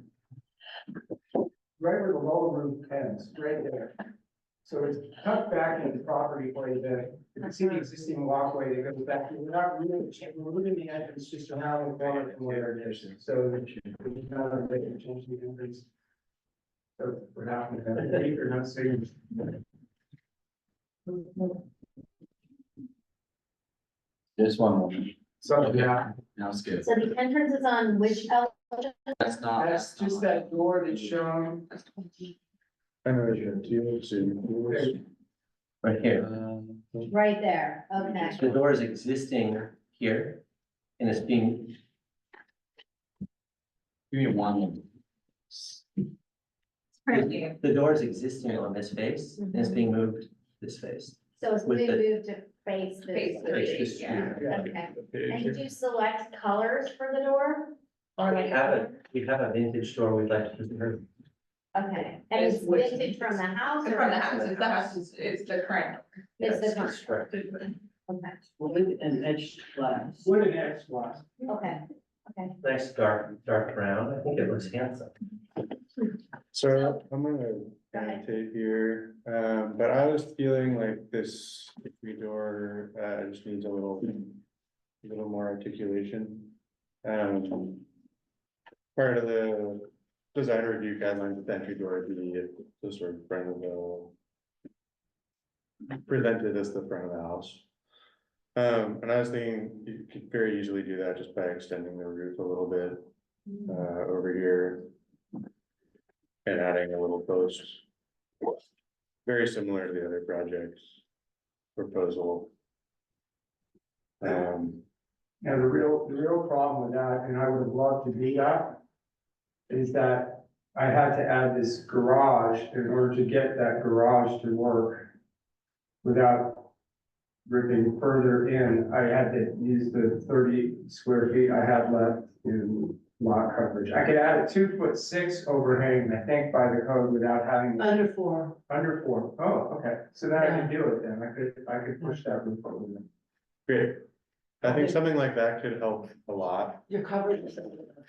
where the lower roof ends, right there. So it's tucked back into the property quite a bit. You can see the existing walkway that goes back. We're not really changing, we're moving the entrance just around the corner from where it is. So it's not a big change in the entrance. So we're not gonna have a or not saying. Just one moment. So, yeah, Now it's good. So the entrance is on which elevation? That's not. that's just that door that's shown. I know you have two. Right here. Right there, okay. The door is existing here and it's being, Give me one moment. the door is existing on this face and it's being moved this face. So it's With being the- moved to face the. Face the street. Okay, and did you select colors for the door? Or like? We have a vintage door we'd like to preserve. Okay, and it's vintage from the house? or- From the house, it's the house, it's the current. It's the Yes, current, correct. okay, Wood and edged glass. Wood and edge glass. okay, okay. Nice dark brown. I think it looks handsome. So I'm gonna annotate here, but I was feeling like this entry door, just needs a little more articulation. Part of the design review guidelines, the entry door would be the sort of front of the presented as the front of the house. And I was thinking you could very easily do that just by extending the roof a little bit, over here. And adding a little post. Very similar to the other projects proposal. Now, the real problem with that, and I would have loved to do that, is that I had to add this garage in order to get that garage to work without ripping further in. I had to use the 30 square feet I had left in lot coverage. I could add a 2'6" overhang, I think, by the code without having. Under 4. Under 4. Oh, okay, so then I could do it then, I could push that roof over then. Great. I think something like that could help a lot. Your coverage,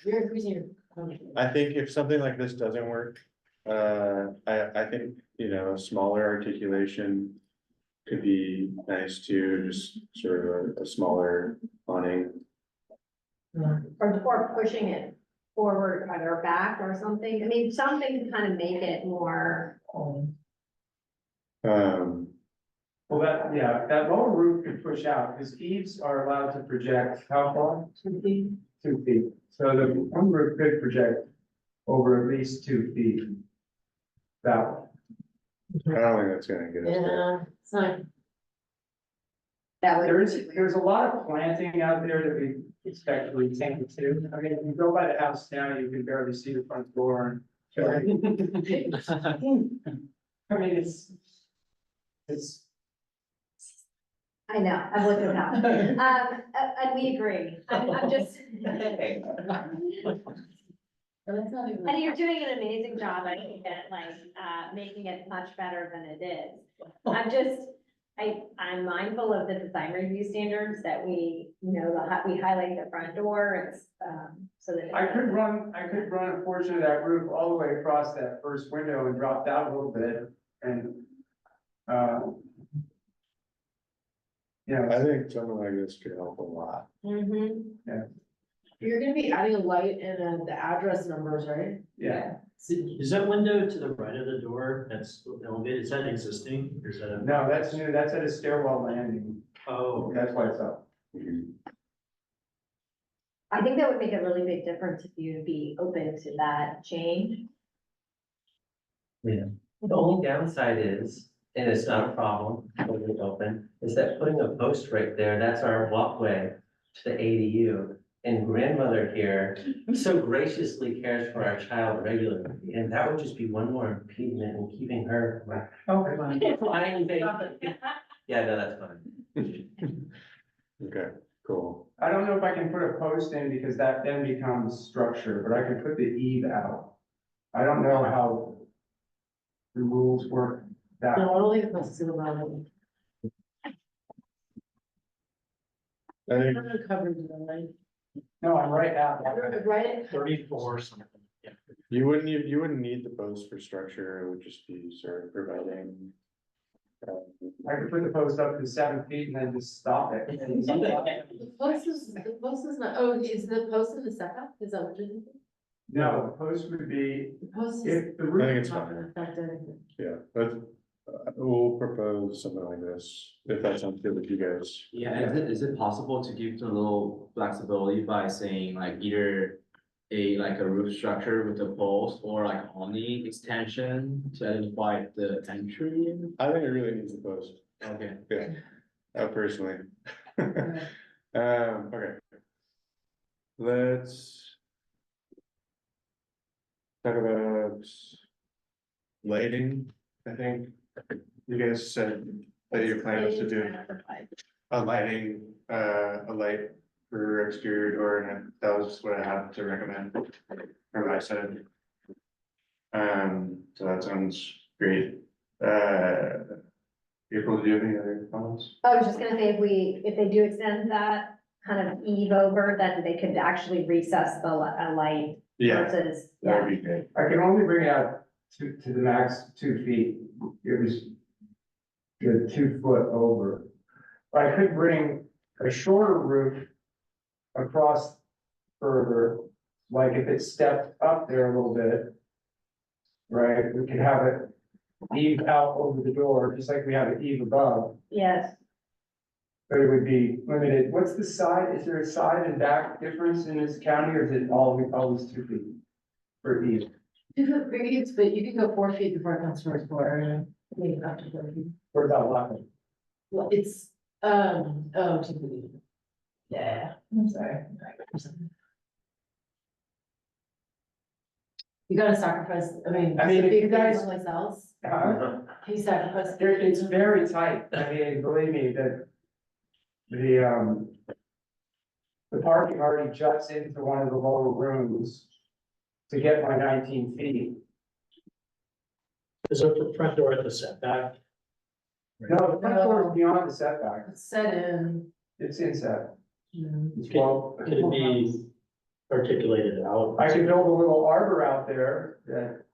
you're increasing your coverage. I think if something like this doesn't work, I think, a smaller articulation could be nice too, just sort of a smaller awning. Or pushing it forward or back or something, I mean, something to kind of make it more. Well, that lower roof could push out, because eaves are allowed to project how far? 2 feet. 2 feet, so the one roof could project over at least 2 feet. That way. I don't think that's gonna get us there. Yeah, it's not. That would. There's a lot of planting out there that we expect to retain too. I mean, if you go by the house now, you can barely see the front door. I mean, it's. I know, I've looked it up, and we agree, I'm just. And you're doing an amazing job, I think, at making it much better than it is. I'm mindful of the design review standards that we highlight the front door, it's, so that. I could run a portion of that roof all the way across that first window and drop that a little bit and, I think something like this could help a lot. Mhm. You're gonna be adding a light and the address numbers, right? yeah. Is that window to the right of the door that's elevated, is that existing, or is that a? No, that's new, that's at a stairwell landing, Oh, that's why it's up. I think that would make a really big difference if you'd be open to that change. Yeah. The only downside is, and it's not a problem, totally open, is that putting a post right there, that's our walkway to the ADU. and grandmother here so graciously cares for our child regularly, and that would just be one more impediment in keeping her. Flying baby. Yeah, no, that's fine. Okay, cool. I don't know if I can put a post in because that then becomes structure, but I can put the eve out. I don't know how the rules work that. No, I don't think it's around it. I think, Covered, right? No, I'm right at that. Right? 34 something, yeah. you wouldn't need the post for structure, it would just be sort of providing. I could put the post up to 7 feet and then just stop it. The post is not, oh, is the post in the setback? Is that what you're thinking? No, the post would be, The post is if the I think roof, it's not fine. gonna affect anything. Yeah, but we'll propose something like this, if that sounds good with you guys. Yeah, is it possible to give them a little flexibility by saying like either like a roof structure with a post or like awning extension to identify the entry? I think it really needs a post, Okay. yeah, personally. Okay. Let's talk about lighting, I think. You guys said that your plan is to do a lighting, a light for exterior door, and that was what I have to recommend from my side. So that sounds great. April, do you have any other comments? I was just gonna say, if they do extend that kind of eve over, then they could actually recess the light Yeah, versus, that yeah. would be great. I can only bring it out to the max 2 feet. It was good 2 foot over. I could bring a shorter roof across further, like if it stepped up there a little bit. Right, we could have it eve out over the door, just like we have it eve above, Yes. but it would be limited. What's the side, is there a side and back difference in this county, or is it always 2 feet for eve? 2 foot variance, but you can go 4 feet before it comes to our floor. Maybe up to 4 feet. Or about laughing? Well, it's, 2 feet. Yeah, I'm sorry. You gotta sacrifice, I mean, if you guys- someplace else, Uh, can you sacrifice? It's very tight. I mean, believe me, that the parking already juts into one of the lower rooms to get my 19 feet. Is there a front door at the setback? No, the front door is beyond the setback. It's set in. It's inside. Mm. Well, Could it be articulated out? I could build a little arbor out there that.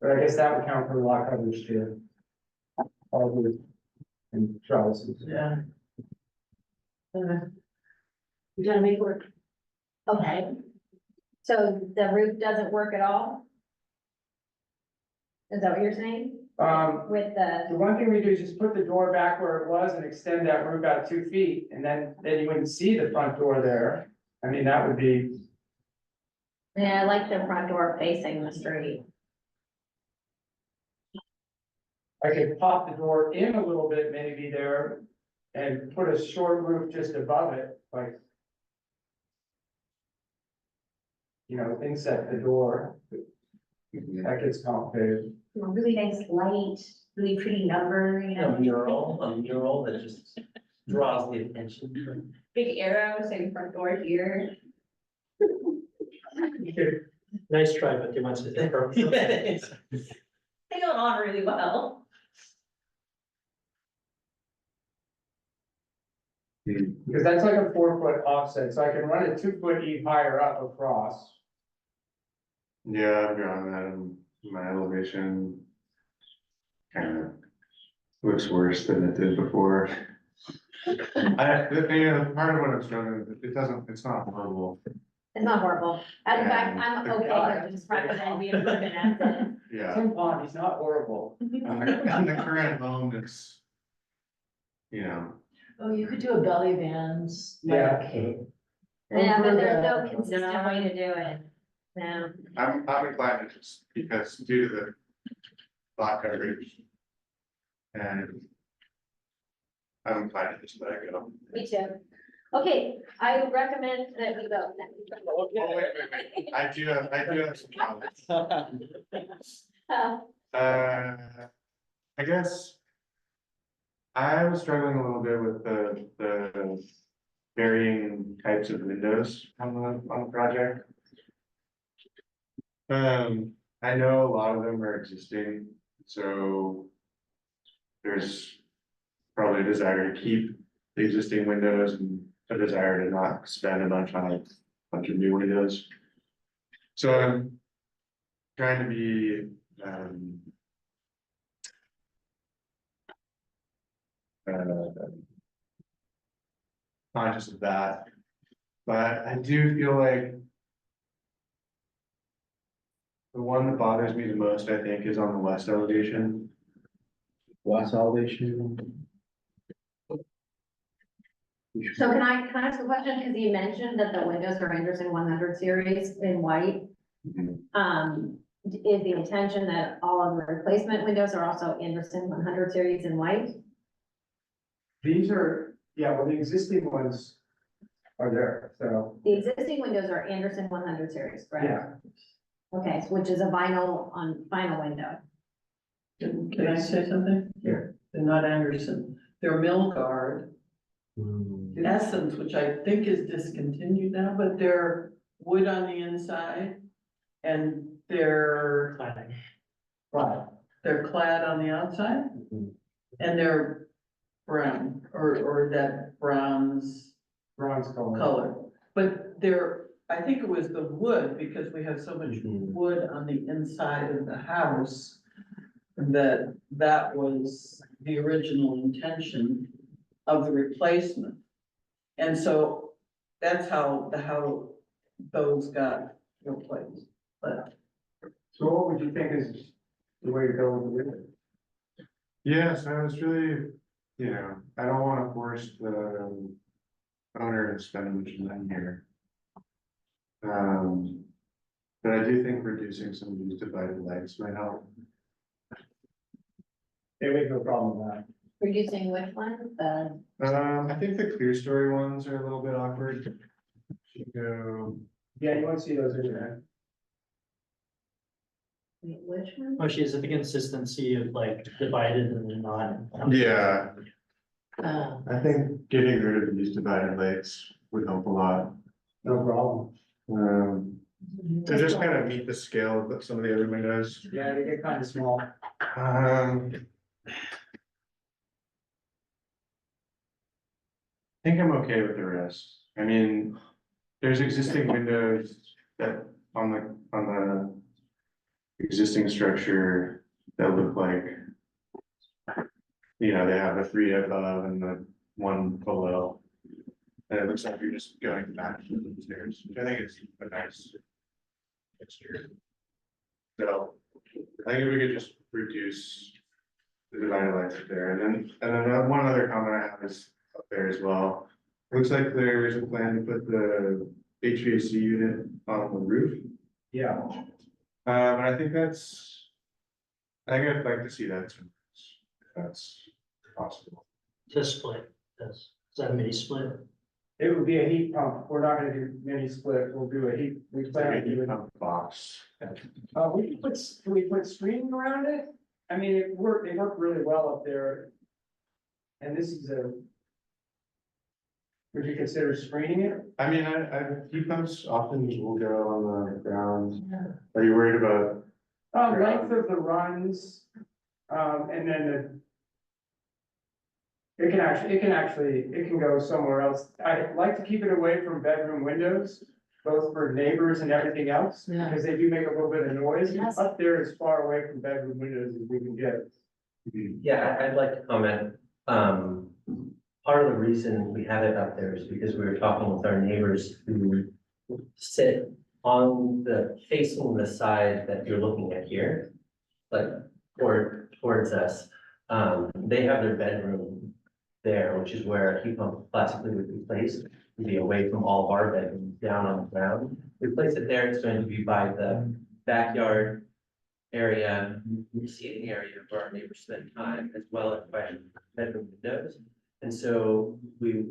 But I guess that would count for lot coverage too. Arbor and trellises. Yeah. You gotta make it work. Okay. So the roof doesn't work at all? Is that what you're saying? With The one thing we do is just put the door back where it was and extend that roof out 2 feet, and then you wouldn't see the front door there. I mean, that would be, yeah, I like the front door facing the street. I could pop the door in a little bit maybe there and put a short roof just above it, like. Inset the door. That gets complicated. Really nice light, really pretty number, A mural that just draws the attention. Big arrow saying front door here. Nice try, but they want to. They go on really well. Because that's like a 4 foot offset, so I can run it 2 foot eve higher up across. Yeah, I've drawn that in my elevation. Kind of looks worse than it did before. Part of what I'm struggling with, it's not horrible. It's not horrible. In fact, I'm Yeah. okay with just recommending we approve it as is. Yeah, Tim Pond, he's not horrible. on the current home, it's. Oh, you could do a belly band. Yeah. Yeah, but there's no consistent way to do it. No, I'm inclined to just, because due to the lot coverage. And I'm inclined to just let it go. me too. Okay, I would recommend that we go. Oh, wait. I do have some comments. I guess I was struggling a little bit with the varying types of windows on the project. I know a lot of them are existing, so there's probably a desire to keep the existing windows and a desire to not spend a bunch on a bunch of new windows. So I'm trying to be, conscious of that, but I do feel like the one that bothers me the most, I think, is on the west elevation. West elevation. So can I ask a question? Because you mentioned that the windows are Anderson 100 series in white. Is the intention that all of the replacement windows are also Anderson 100 series in white? These are, yeah, well, the existing ones are there, so, The existing windows are Anderson 100 series, correct? yeah. Okay, so which is a vinyl window. Can I say something? Here, they're not Anderson, they're Mill Guard. Essence, which I think is discontinued now, but they're wood on the inside. And they're clad on the outside. And they're brown, or that bronze color. But they're, I think it was the wood, because we have so much wood on the inside of the house. That was the original intention of the replacement. And so that's how those got replaced, but. So what would you think is the way to go with it? Yes, I was really, I don't wanna force the owner to spend much money here. But I do think reducing some of these divided lights might help. They make no problem with that. Reducing which one? I think the clear story ones are a little bit awkward. Should go, Yeah, you won't see those in there. Which one? Oh, she has the consistency of like divided and not. yeah, Oh. I think getting rid of these divided lights would help a lot. No problem. To just kind of meet the scale of some of the other windows. Yeah, they get kind of small. I think I'm okay with the rest. I mean, there's existing windows that on the existing structure that look like, they have the 3 above and the 1 below. And it looks like you're just going back to the stairs, which I think is a nice exterior. So I think if we could just reduce the divided lights up there, and then one other comment I have is up there as well. Looks like there's a plan to put the HVAC unit on the roof. Yeah. And I think I'd like to see that too, if that's possible. Just split, is that a mini split? It would be a heat pump. We're not gonna do mini split. We'll do a heat. We plan on doing. Box. Can we put screening around it? I mean, they work really well up there. And this is would you consider screening it? I mean, heat pumps often will go on the ground. Are you worried about? Length of the runs, and then it can go somewhere else. I like to keep it away from bedroom windows, both for neighbors and everything else, Yeah. because they do make a little bit of noise. Yes. Up there as far away from bedroom windows as we can get. Yeah, I'd like to comment. Part of the reason we have it up there is because we were talking with our neighbors who sit on facing the side that you're looking at here, like towards us. They have their bedroom there, which is where a heat pump classically would be placed, to be away from all of our bedrooms, down on the ground. We place it there, it's going to be by the backyard area, seating area where our neighbors spend time, as well as by bedroom windows. And so we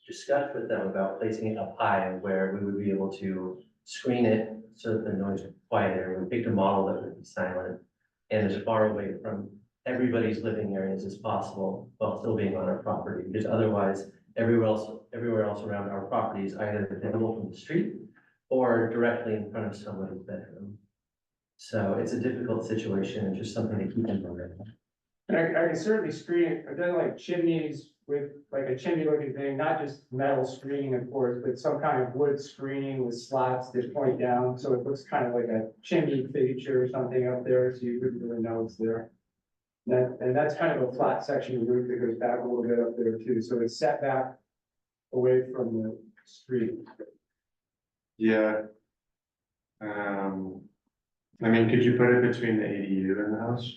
discussed with them about placing it up high where we would be able to screen it so that the noise would be quieter. We picked a model that would be silent and as far away from everybody's living areas as possible while still being on our property, because otherwise everywhere else around our property is either visible from the street or directly in front of somebody's bedroom. So it's a difficult situation and just something to keep in mind. And I can certainly screen it, I've done like chimneys with like a chimney looking thing, not just metal screening, of course, but some kind of wood screening with slats that point down, so it looks kind of like a chimney feature or something up there, so you wouldn't really know it's there. And that's kind of a flat section of roof that goes back a little bit up there too, so it's set back away from the street. Yeah. I mean, could you put it between the ADU and the house?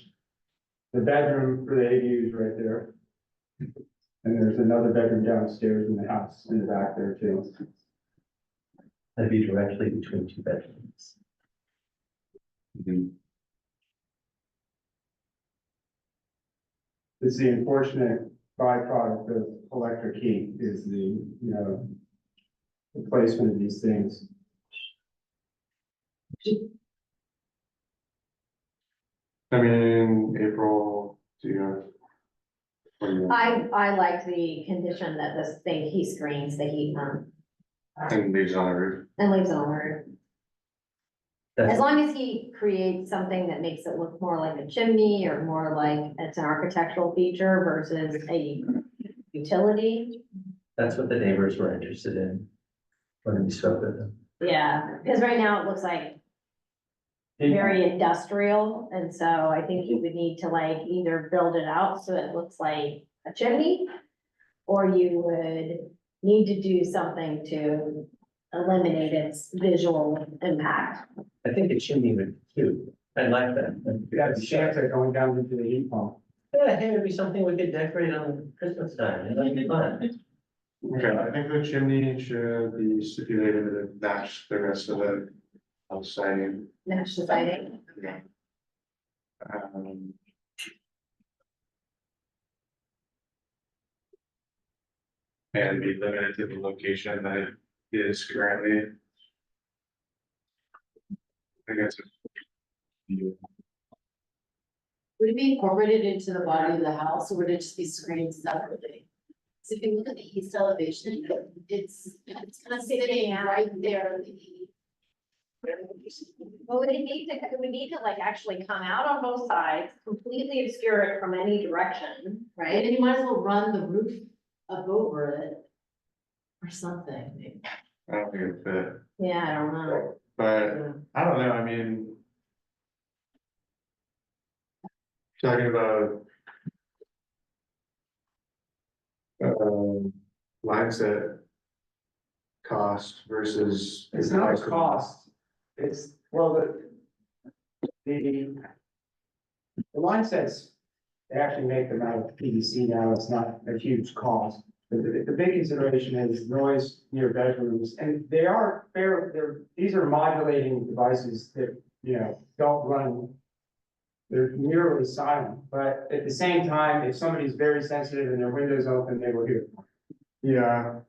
The bedroom for the ADU is right there. And there's another bedroom downstairs in the house in the back there too. That'd be directly between two bedrooms. It's the unfortunate byproduct of electric heat is the, the placement of these things. I mean, April, do you have? what do you want? I like the condition that this thing, he screens the heat pump And leaves on the roof. and leaves it on the roof. As long as he creates something that makes it look more like a chimney or more like it's an architectural feature versus a utility. That's what the neighbors were interested in when we spoke with them. Yeah, because right now it looks like very industrial, and so I think you would need to like either build it out so it looks like a chimney, or you would need to do something to eliminate its visual impact. I think a chimney would be cute. I like that. You got the Santa going down into the heat pump. Yeah, hey, it'd be something we could decorate on Christmas time. It'd be fun. Okay, I think the chimney should be stipulated to match the rest of the house siding. Match the siding. Um, And be limited to the location that it is currently. I guess. Would it be incorporated into the body of the house, or would it just be screened separately? So if you look at the east elevation, it's kind of sitting right there. Well, we need to like actually come out on both sides, completely obscure it from any direction, right? And you might as well run the roof up over it. Or something. I don't think it fit, Yeah, I don't know. but I don't know, I mean. Talking about. Line set. Cost versus. It's not a cost, it's, well, the line sets, they actually make them out of PVC now, it's not a huge cost. The big consideration is noise near bedrooms, and they are these are modulating devices that, don't run. They're nearly silent, but at the same time, if somebody's very sensitive and their window's open, they will hear. Yeah.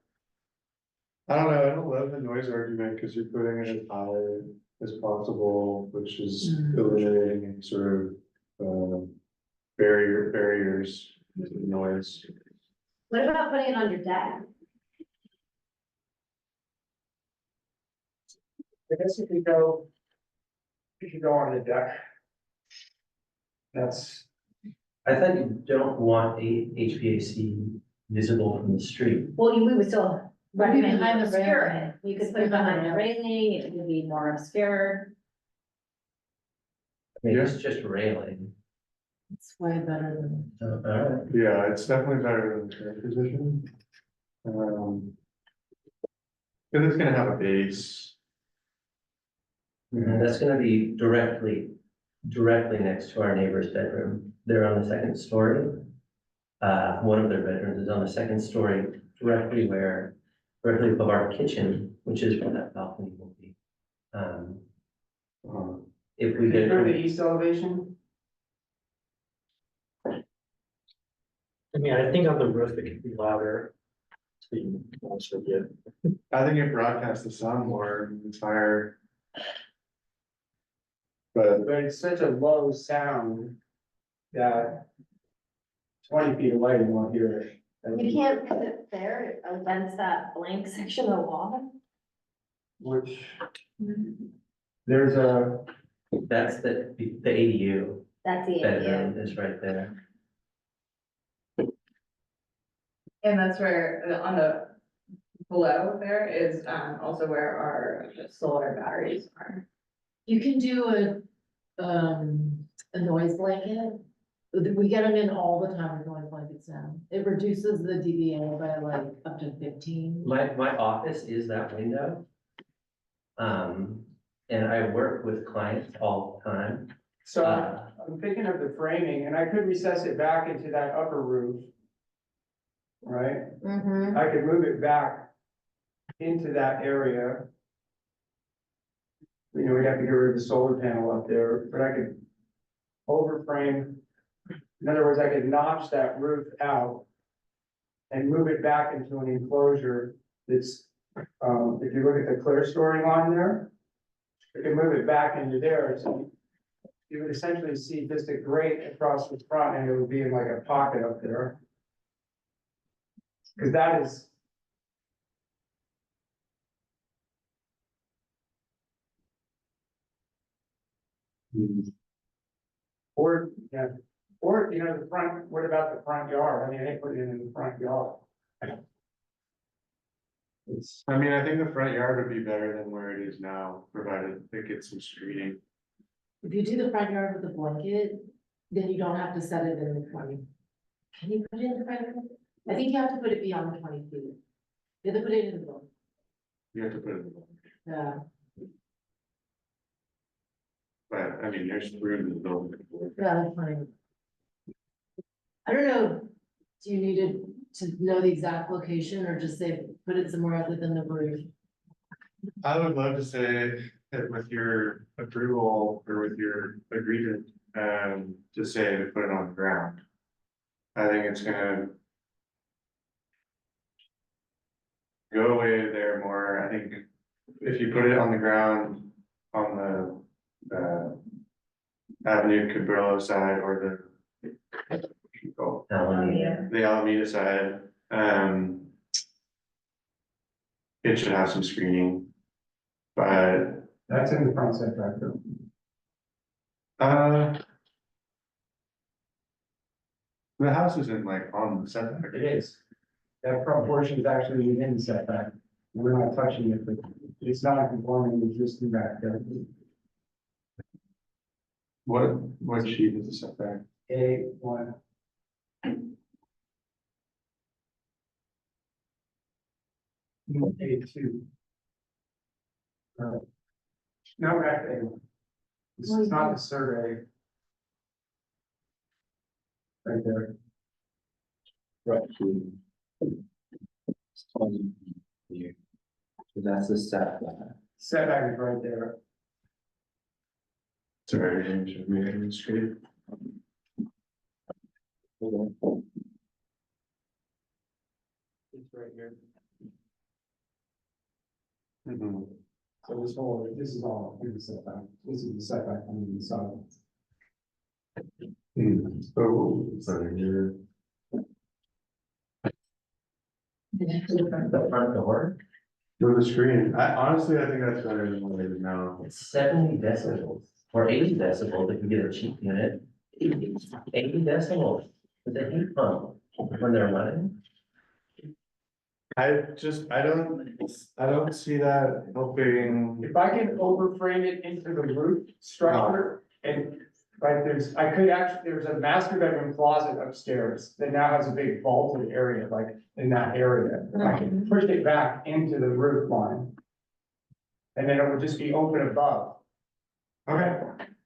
I don't know, I don't love the noise argument, because you're putting it as high as possible, which is eliminating any sort of, barriers to noise. What about putting it on your deck? I guess if you go on the deck. That's, I thought you don't want a HVAC visible from the street. Well, we would still recommend behind you the obscure railing. it. You could put it behind the railing, it would be more obscure. I mean, it's just railing. It's way better than. All right. Yeah, it's definitely better than the current position. Cause it's gonna have a base. And that's gonna be directly next to our neighbor's bedroom. They're on the second story. One of their bedrooms is on the second story, directly above our kitchen, which is where that balcony will be. If we get. go to the east elevation. I mean, I think on the roof it could be louder. being honest with you. I think it broadcasts the sound more, it's higher. But But it's such a low sound that 20 feet away you won't hear it. You can't put it there against that blank section of wall. Which, there's a, That's the ADU, That's the idea. bedroom is right there. And that's where, on the below there is, also where our solar batteries are. You can do a noise blanket. We get them in all the time with noise blankets now. It reduces the dBA by like up to 15. My office is that window. And I work with clients all the time. so I'm thinking of the framing, and I could recess it back into that upper roof. Right? Mm-hmm. I could move it back into that area. You know, we'd have to get rid of the solar panel up there, but I could overframe. In other words, I could notch that roof out and move it back into an enclosure that's, if you look at the clear story line there, I can move it back into there, so you would essentially see just a grate across the front, and it would be in like a pocket up there. Because that is. Or, yeah, or, you know, the front, what about the front yard? I mean, they put it in the front yard. It's, I mean, I think the front yard would be better than where it is now, provided it gets some screening. If you do the front yard with the blanket, then you don't have to set it in the 20. Can you put it in the front yard? I think you have to put it beyond the 20 feet. You have to put it in the building. You have to put it in the, Yeah. but I mean, there's room in the building. Yeah, that's fine. I don't know, do you need to know the exact location or just say, put it somewhere other than the roof? I would love to say that with your approval or with your agreement, to say to put it on the ground. I think it's gonna go away there more. I think if you put it on the ground on the Avenue Cabrillo side or Alameda. the Alameda side, it should have some screening, but that's in the front setback though. the house isn't like on the setback. It is. That front portion is actually within the setback. We're not touching it, but it's not conforming to existing back there. What sheet is the setback? A1. A2. No, back A. This is not the survey. Right there. Right. So that's the setback. Setback is right there. Sorry, should we have the screen? It's right here. Mhm. So this is all in the setback. This is the setback on the side. Oh, sorry, you're. The front door, For the screen, honestly, I think that's better than what it is now. it's 70 decibels or 80 decibels if you get a cheap unit. 80 decibels with a heat pump when they're running. I don't see that helping. If I can overframe it into the roof structure and like there's a master bedroom closet upstairs that now has a big vaulted area, like in that area. I can push it back into the roof line. And then it would just be open above. Okay,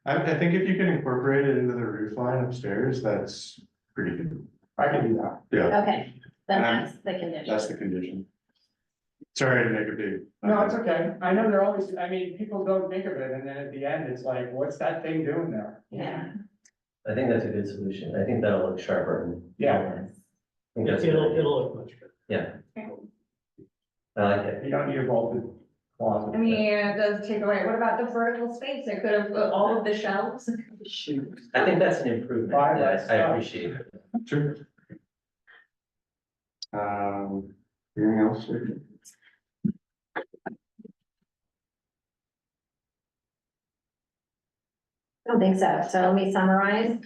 I think if you can incorporate it into the roof line upstairs, that's pretty good. I can do that. Yeah, Okay, then that's the condition. that's the condition. Sorry to make a big. No, it's okay. I know they're always, I mean, people don't think of it, and then at the end, it's like, what's that thing doing there? Yeah. I think that's a good solution. I think that'll look sharper. Yeah. I think that's a good idea. It'll look much better. Yeah. I like it. You don't need a vaulted closet. I mean, it does take away, what about the vertical space? It could have, all of the shelves. I think that's an improvement. Buy Yeah, that I stuff. appreciate it. Sure. Anything else? I don't think so. So let me summarize.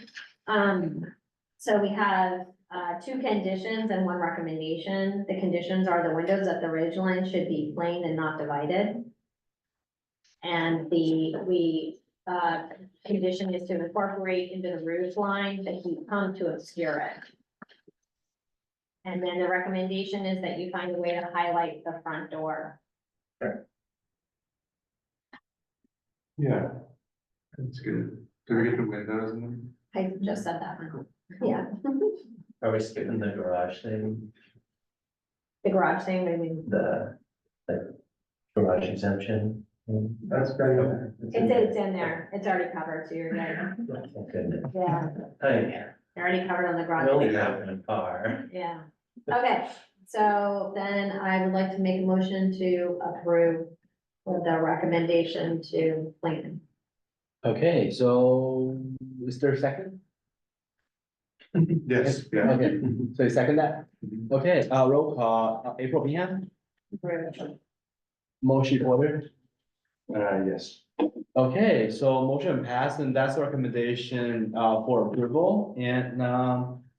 So we have, two conditions and one recommendation. The conditions are the windows at the ridge line should be plain and not divided. And condition is to incorporate into the roof line the heat pump to obscure it. And then the recommendation is that you find a way to highlight the front door. Yeah. That's good. Did we get the windows in them? I just said that one. Yeah. Are we skipping the garage thing, The garage thing, maybe. the, like, garage exemption? That's great. It's in there. It's already covered, so you're good. Thank goodness. Yeah, They're they're already covered on the garage. only have one car. Yeah, okay, so then I would like to make a motion to approve the recommendation to plan. Okay, so is there a second? Yes, yeah. Okay, so you second that? Okay, roll call, April Meehan, motion ordered. Yes. Okay, so motion passed and that's the recommendation for approval and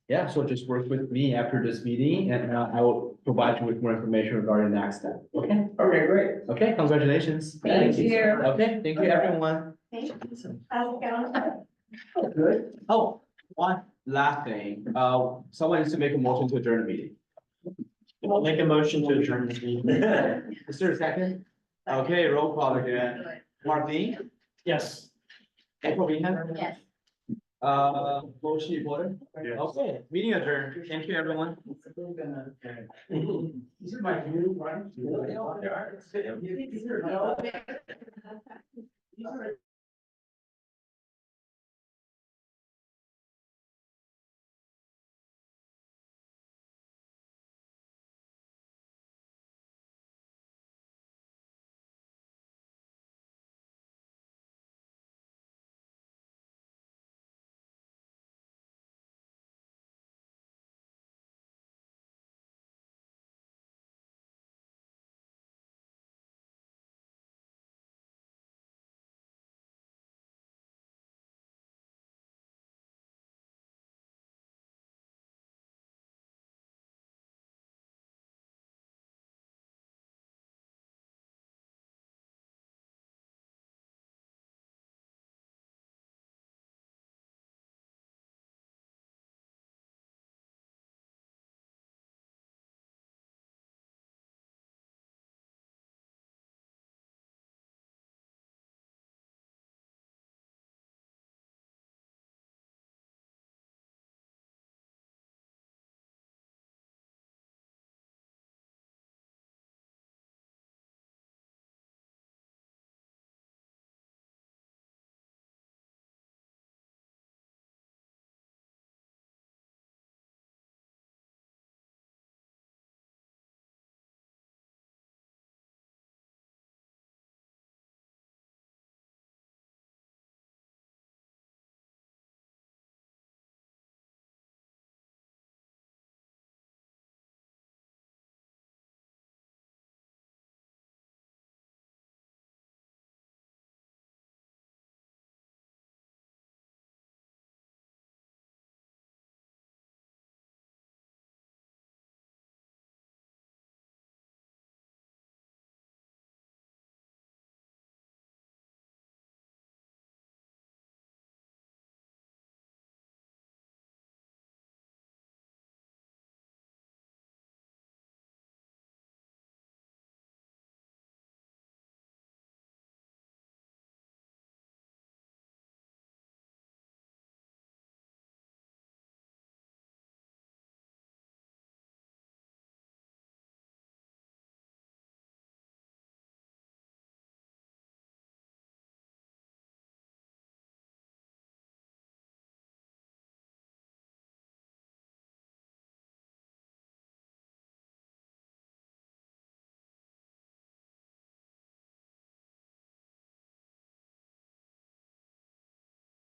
yeah, so just work with me after this meeting and I will provide you with more information regarding the next step. Okay, Okay, great. okay, congratulations. Thank you. Okay, thank you, everyone. Good. Oh, one last thing, someone needs to make a motion to adjourn the meeting. I'll make a motion to adjourn this meeting. Is there a second? Okay, roll call again. Martin, Yes. April Meehan, Yes. motion ordered. Yes. Okay, meeting adjourned. Thank you, everyone. These are my new ones. Yeah, they are. These are